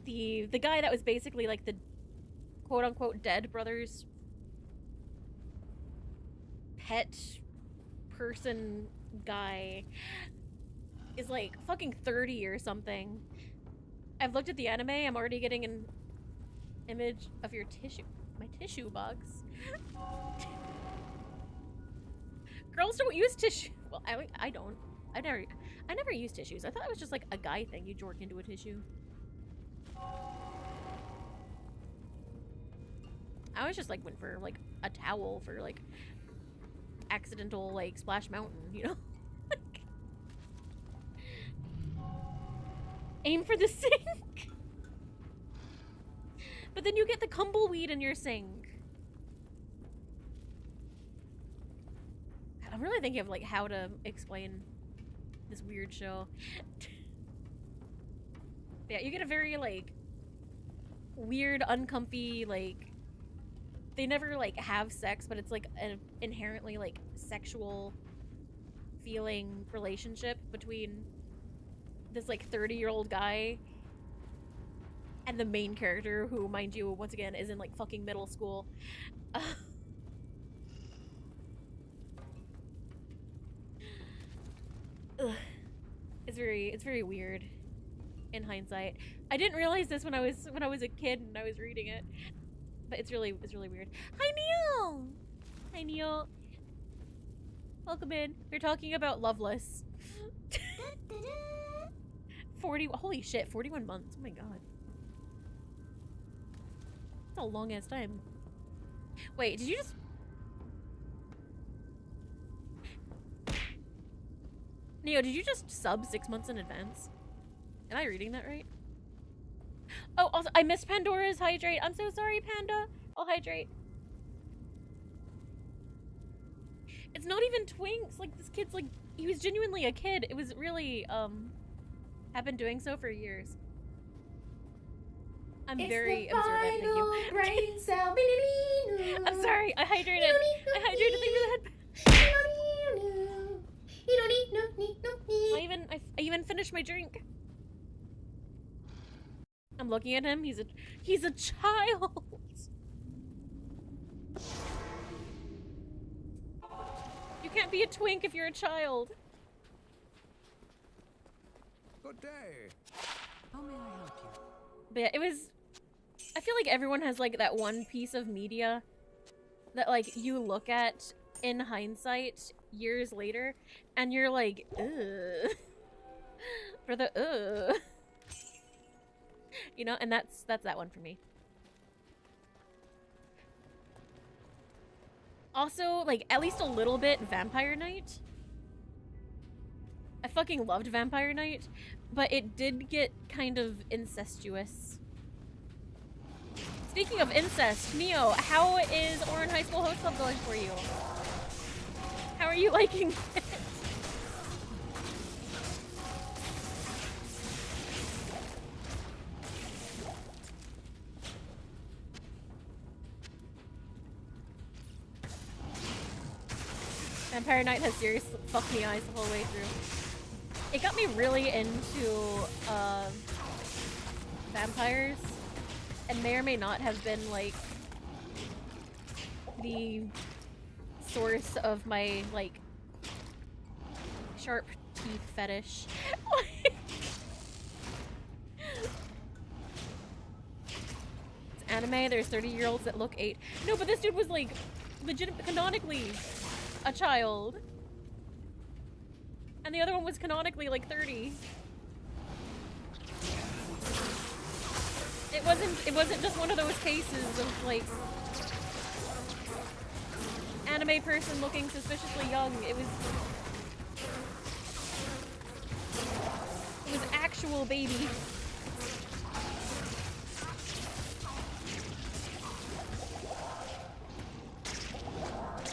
the guy that was basically like the quote-unquote dead brother's pet person guy is like fucking 30 or something. I've looked at the anime. I'm already getting an image of your tissue. My tissue box. Girls don't use tissue. Well, I don't. I never use tissues. I thought it was just like a guy thing. You jork into a tissue. I always just like went for like a towel for like accidental like splash mountain, you know? Aim for the sink. But then you get the tumbleweed in your sink. God, I'm really thinking of like how to explain this weird show. Yeah, you get a very like weird, uncomfy, like they never like have sex, but it's like an inherently like sexual feeling relationship between this like 30-year-old guy and the main character, who, mind you, once again is in like fucking middle school. Ugh. It's very weird in hindsight. I didn't realize this when I was a kid and I was reading it. But it's really weird. Hi Neil! Hi Neil. Welcome in. We're talking about Loveless. 40 holy shit, 41 months. Oh my god. That's a long ass time. Wait, did you just Neo, did you just sub 6 months in advance? Am I reading that right? Oh, also, I missed Pandora's hydrate. I'm so sorry, Panda. I'll hydrate. It's not even Twinks. Like, this kid's, like, he was genuinely a kid. It was really, have been doing so for years. I'm very observant, thank you. Brain cell. I'm sorry, I hydrated. I hydrated, thank you for the head. I even finished my drink. I'm looking at him. He's a child. You can't be a twink if you're a child. Good day. How may I help you? But yeah, it was. I feel like everyone has like that one piece of media that like you look at in hindsight years later, and you're like, ugh. For the ugh. You know, and that's that one for me. Also, like, at least a little bit Vampire Knight. I fucking loved Vampire Knight, but it did get kind of incestuous. Speaking of incest, Neo, how is Oran High School Host Club going for you? How are you liking it? Vampire Knight has seriously fucked me eyes the whole way through. It got me really into vampires, and may or may not have been like the source of my like sharp teeth fetish. It's anime, there's 30-year-olds that look 8. No, but this dude was like legitimately canonically a child. And the other one was canonically like 30. It wasn't just one of those cases of like anime person looking suspiciously young. It was actual baby.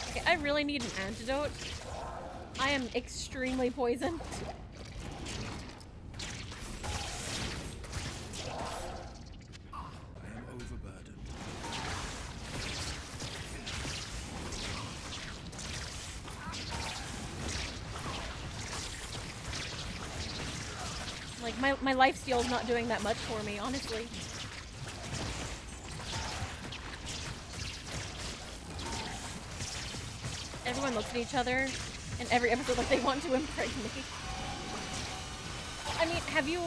Okay, I really need an antidote. I am extremely poisoned. I am overburdened. Like, my life steal's not doing that much for me, honestly. Everyone looks at each other in every episode like they want to impregnate. I mean, have you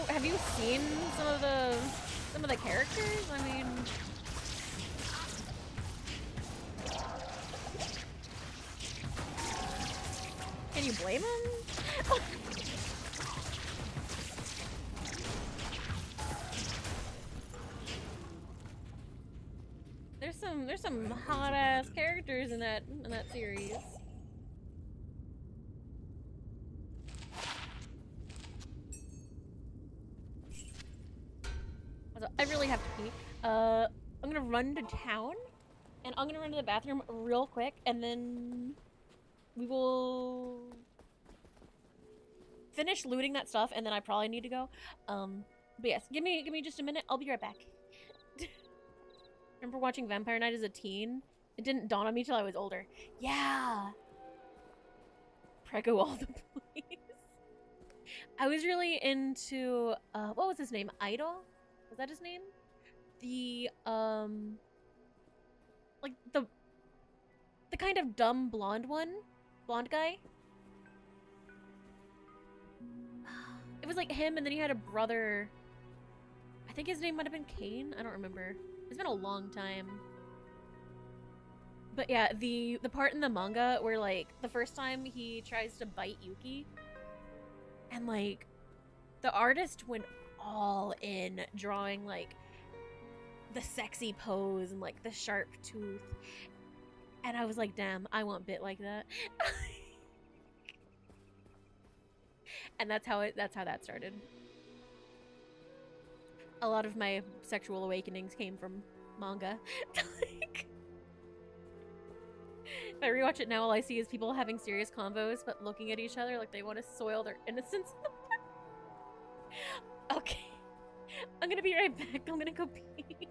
seen some of the characters? I mean, can you blame them? There's some hot ass characters in that series. Also, I really have to pee. I'm gonna run to town, and I'm gonna run to the bathroom real quick, and then we will finish looting that stuff, and then I probably need to go. But yes, give me just a minute. I'll be right back. Remember watching Vampire Knight as a teen? It didn't dawn on me till I was older. Yeah! Prego all the place. I was really into, what was his name? Idol? Was that his name? The, like, the kind of dumb blonde one? Blonde guy? It was like him, and then he had a brother. I think his name might have been Kane? I don't remember. It's been a long time. But yeah, the part in the manga where like the first time he tries to bite Yuki, and like the artist went all in drawing like the sexy pose and like the sharp tooth, and I was like, damn, I want bit like that. And that's how that started. A lot of my sexual awakenings came from manga. Like, if I rewatch it now, all I see is people having serious convos, but looking at each other like they want to soil their innocence. Okay. I'm gonna be right back. I'm gonna go pee.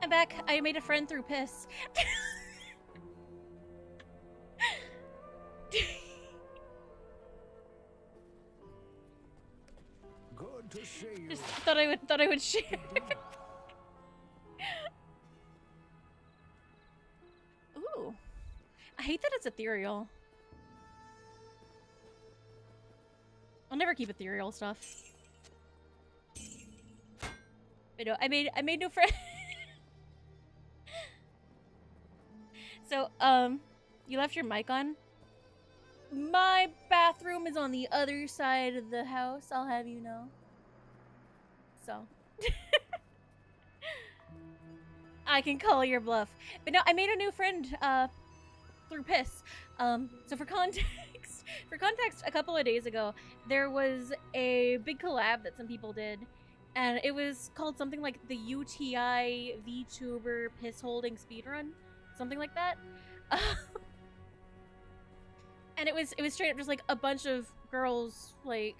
I'm back. I made a friend through piss. Good to see you. Just thought I would share. Ooh. I hate that it's ethereal. I'll never keep ethereal stuff. But no, I made new friends. So, you left your mic on? My bathroom is on the other side of the house, I'll have you know. So. I can call your bluff. But no, I made a new friend, through piss. So for context, a couple of days ago, there was a big collab that some people did. And it was called something like the UTI VTuber piss holding speedrun. Something like that. And it was straight up just like a bunch of girls like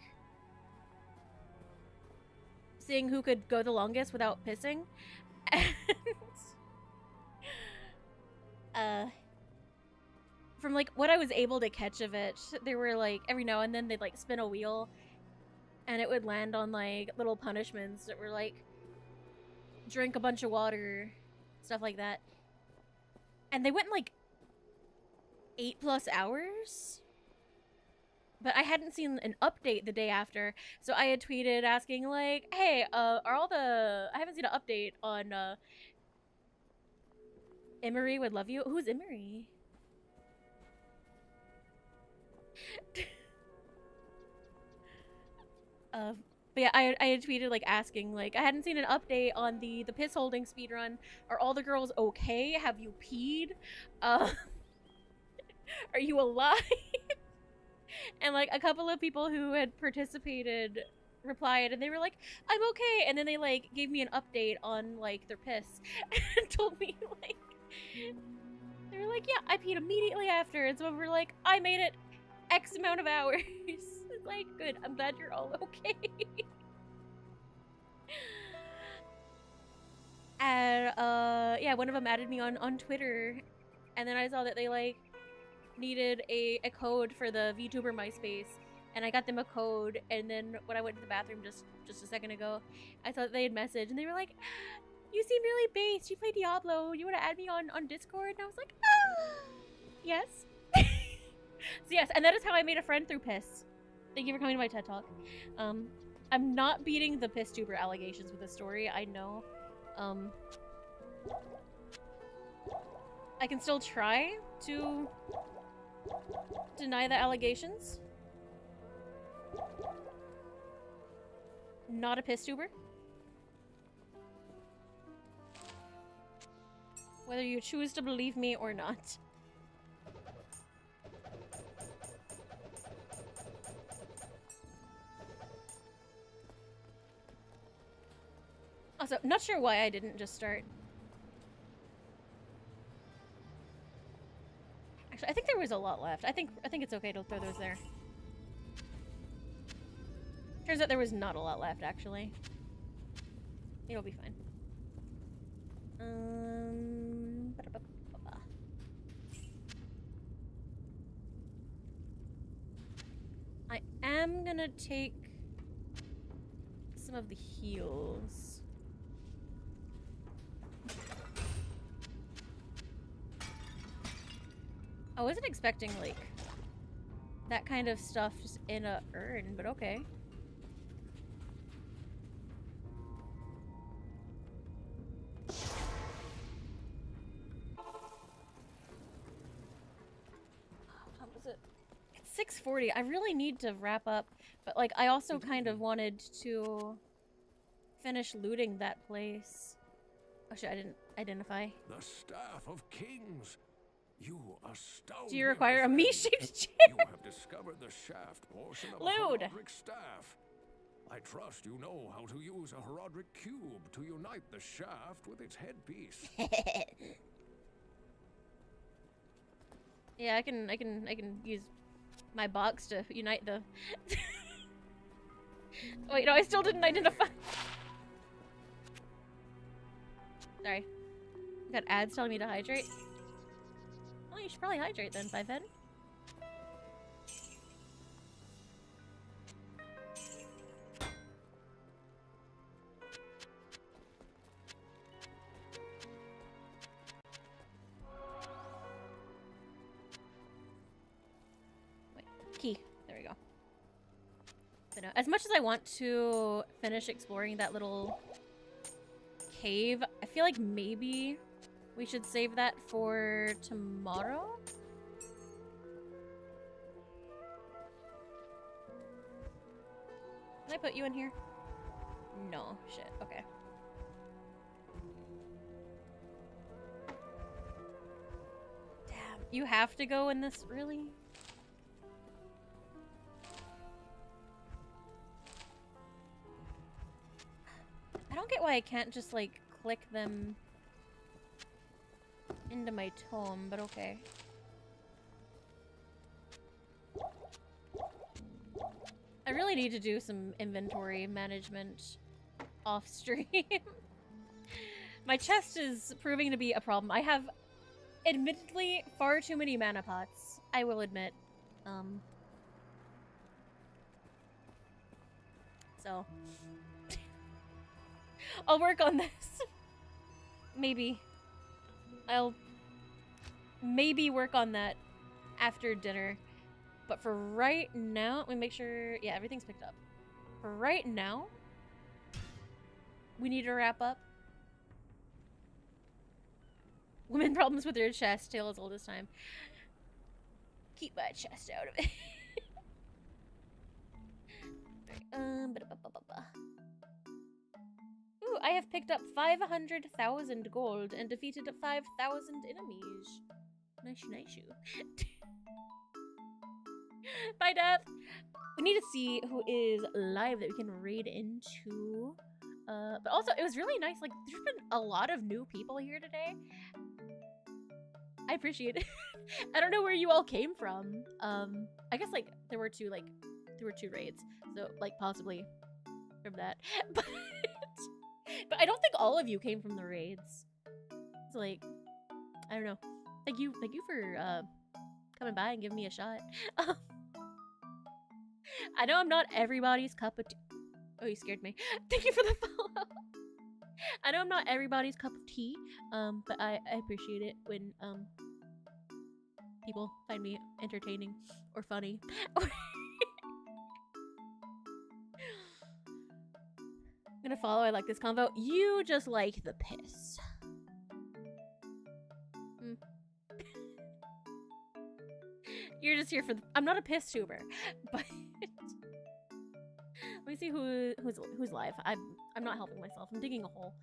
seeing who could go the longest without pissing. And from like what I was able to catch of it, there were like every now and then they'd like spin a wheel and it would land on like little punishments that were like drink a bunch of water, stuff like that. And they went like 8+ hours, but I hadn't seen an update the day after, so I had tweeted asking like, hey, I haven't seen an update on Emery would love you. Who's Emery? But yeah, I had tweeted like asking like I hadn't seen an update on the piss holding speedrun. Are all the girls okay? Have you peed? Are you alive? And like a couple of people who had participated replied and they were like, I'm okay, and then they like gave me an update on like their piss and told me like they were like, yeah, I peed immediately after, and some of them were like, I made it X amount of hours. It's like, good, I'm glad you're all okay. And yeah, one of them added me on Twitter, and then I saw that they like needed a code for the VTuber MySpace, and I got them a code, and then when I went to the bathroom just a second ago, I saw that they had messaged, and they were like, you seem really based, you play Diablo, you want to add me on Discord? And I was like, yes. So yes, and that is how I made a friend through piss. Thank you for coming to my TED Talk. I'm not beating the piss tuber allegations with this story, I know. I can still try to deny the allegations. Not a piss tuber. Whether you choose to believe me or not. Also, not sure why I didn't just start. Actually, I think there was a lot left. I think it's okay to throw those there. Turns out there was not a lot left, actually. It'll be fine. I am gonna take some of the heals. I wasn't expecting, like, that kind of stuff just in a urn, but okay. What was it? It's 6:40. I really need to wrap up, but, like, I also kind of wanted to finish looting that place. Oh shit, I didn't identify. The Staff of Kings. You astound. Do you require a me-shaped chair? You have discovered the shaft portion of Lude. a Herodric staff. I trust you know how to use a Herodric cube to unite the shaft with its headpiece. Yeah, I can use my box to unite the. Wait, no, I still didn't identify. Sorry. Got ads telling me to hydrate. Well, you should probably hydrate then, Fivehead. Wait, key. There we go. But no, as much as I want to finish exploring that little cave, I feel like maybe we should save that for tomorrow? Can I put you in here? No. Shit. Okay. Damn. You have to go in this? Really? I don't get why I can't just, like, click them into my tome, but okay. I really need to do some inventory management off stream. My chest is proving to be a problem. I have, admittedly, far too many mana pots, I will admit. So I'll work on this. Maybe. I'll maybe work on that after dinner. But for right now, let me make sure, yeah, everything's picked up. For right now, we need to wrap up. Women problems with their chest, tale as old as time. Keep my chest out of it. Ooh, I have picked up 500,000 gold and defeated 5,000 enemies. Nice you. Bye, Death. We need to see who is live that we can raid into. But also, it was really nice. Like, there's been a lot of new people here today. I appreciate it. I don't know where you all came from. I guess, like, there were two raids. So, like, possibly from that. But I don't think all of you came from the raids. It's like, I don't know. Thank you for coming by and giving me a shot. I know I'm not everybody's cup of tea. Oh, you scared me. Thank you for the follow. I know I'm not everybody's cup of tea, but I appreciate it when people find me entertaining or funny. I'm gonna follow. I like this convo. You just like the piss. You're just here for the— I'm not a piss tuber, but let me see who's live. I'm not helping myself. I'm digging a hole.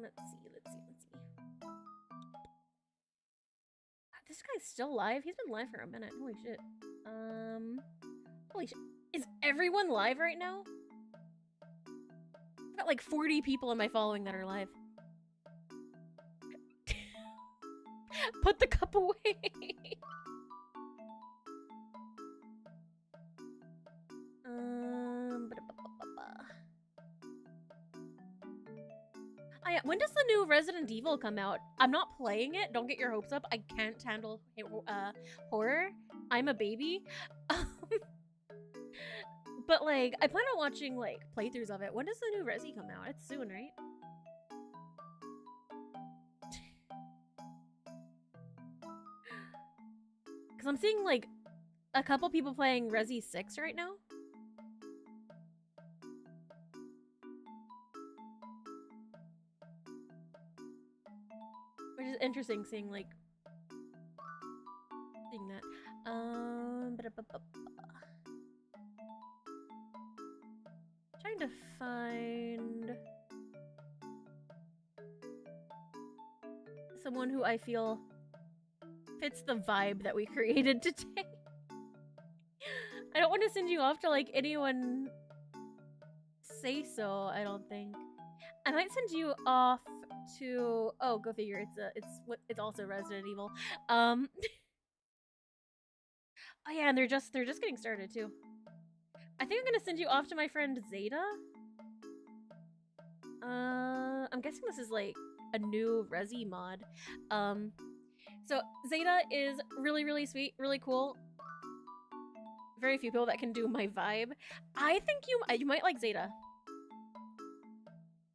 Let's see. This guy's still live? He's been live for a minute. Holy shit. Holy shit. Is everyone live right now? I've got like 40 people in my following that are live. Put the cup away. Oh yeah, when does the new Resident Evil come out? I'm not playing it. Don't get your hopes up. I can't handle horror. I'm a baby. But like, I plan on watching like playthroughs of it. When does the new Resi come out? It's soon, right? Because I'm seeing like a couple people playing Resi 6 right now. Which is interesting seeing that. Trying to find someone who I feel fits the vibe that we created today. I don't want to send you off to like anyone say so, I don't think. I might send you off to— oh, go figure, it's also Resident Evil. Oh yeah, and they're just getting started too. I think I'm gonna send you off to my friend Zeta. I'm guessing this is like a new Resi mod. So Zeta is really, really sweet, really cool. Very few people that can do my vibe. I think you might like Zeta.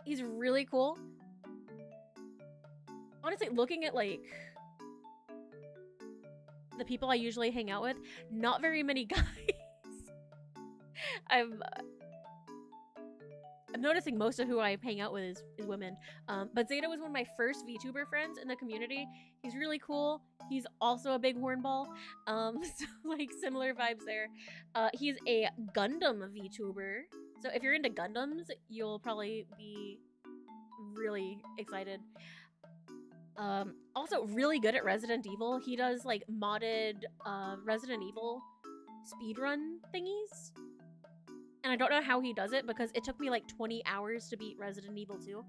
He's really cool. Honestly, looking at like the people I usually hang out with, not very many guys. I'm noticing most of who I hang out with is women. But Zeta was one of my first VTuber friends in the community. He's really cool. He's also a big hornball. So like similar vibes there. He's a Gundam VTuber. So if you're into Gundams, you'll probably be really excited. Also really good at Resident Evil. He does like modded Resident Evil speedrun thingies. And I don't know how he does it because it took me like 20 hours to beat Resident Evil 2.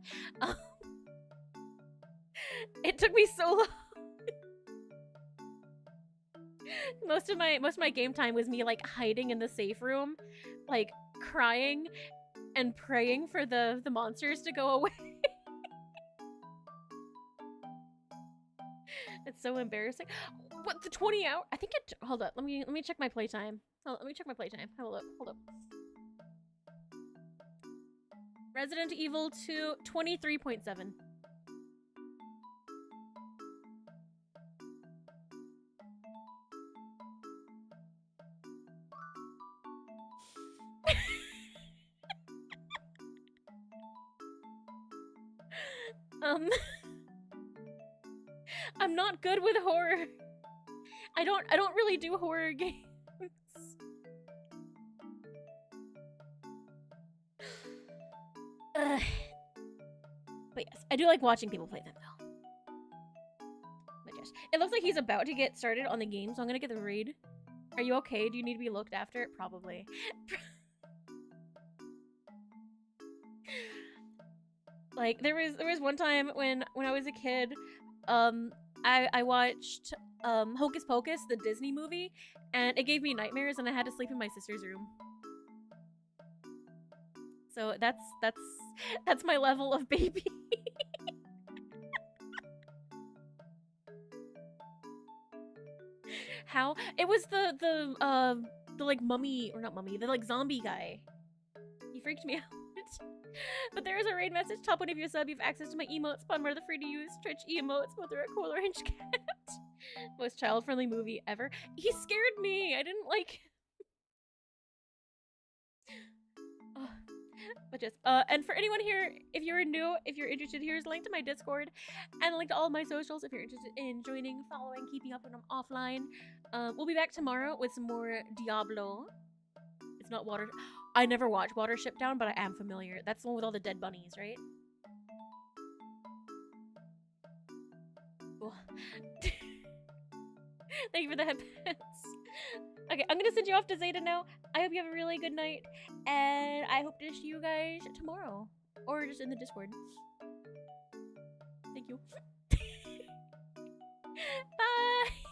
It took me so long. Most of my game time was me like hiding in the safe room, like crying and praying for the monsters to go away. It's so embarrassing. What, the 20 hour? I think it. Hold up. Let me check my playtime. Oh, let me check my playtime. Have a look. Hold up. Resident Evil 2, 23.7. I'm not good with horror. I don't really do horror games. But yes, I do like watching people play them though. But yes, it looks like he's about to get started on the game, so I'm gonna get the raid. Are you okay? Do you need to be looked after? Probably. Like there was one time when I was a kid, I watched Hocus Pocus, the Disney movie, and it gave me nightmares and I had to sleep in my sister's room. So that's my level of baby. How? It was the like mummy, or not mummy, the like zombie guy. He freaked me out. But there is a raid message. Top one of your sub, you have access to my emotes, spawn more of the free to use Twitch emotes, both are a cool orange cat. Most child-friendly movie ever. He scared me. I didn't like. Oh. But just and for anyone here, if you're new, if you're interested, here's a link to my Discord and a link to all of my socials if you're interested in joining, following, keeping up when I'm offline. We'll be back tomorrow with some more Diablo. It's not water. I never watched Watership Down, but I am familiar. That's the one with all the dead bunnies, right? Cool. Thank you for the headpants. Okay, I'm gonna send you off to Zeta now. I hope you have a really good night, and I hope to see you guys tomorrow, or just in the Discord. Thank you. Bye!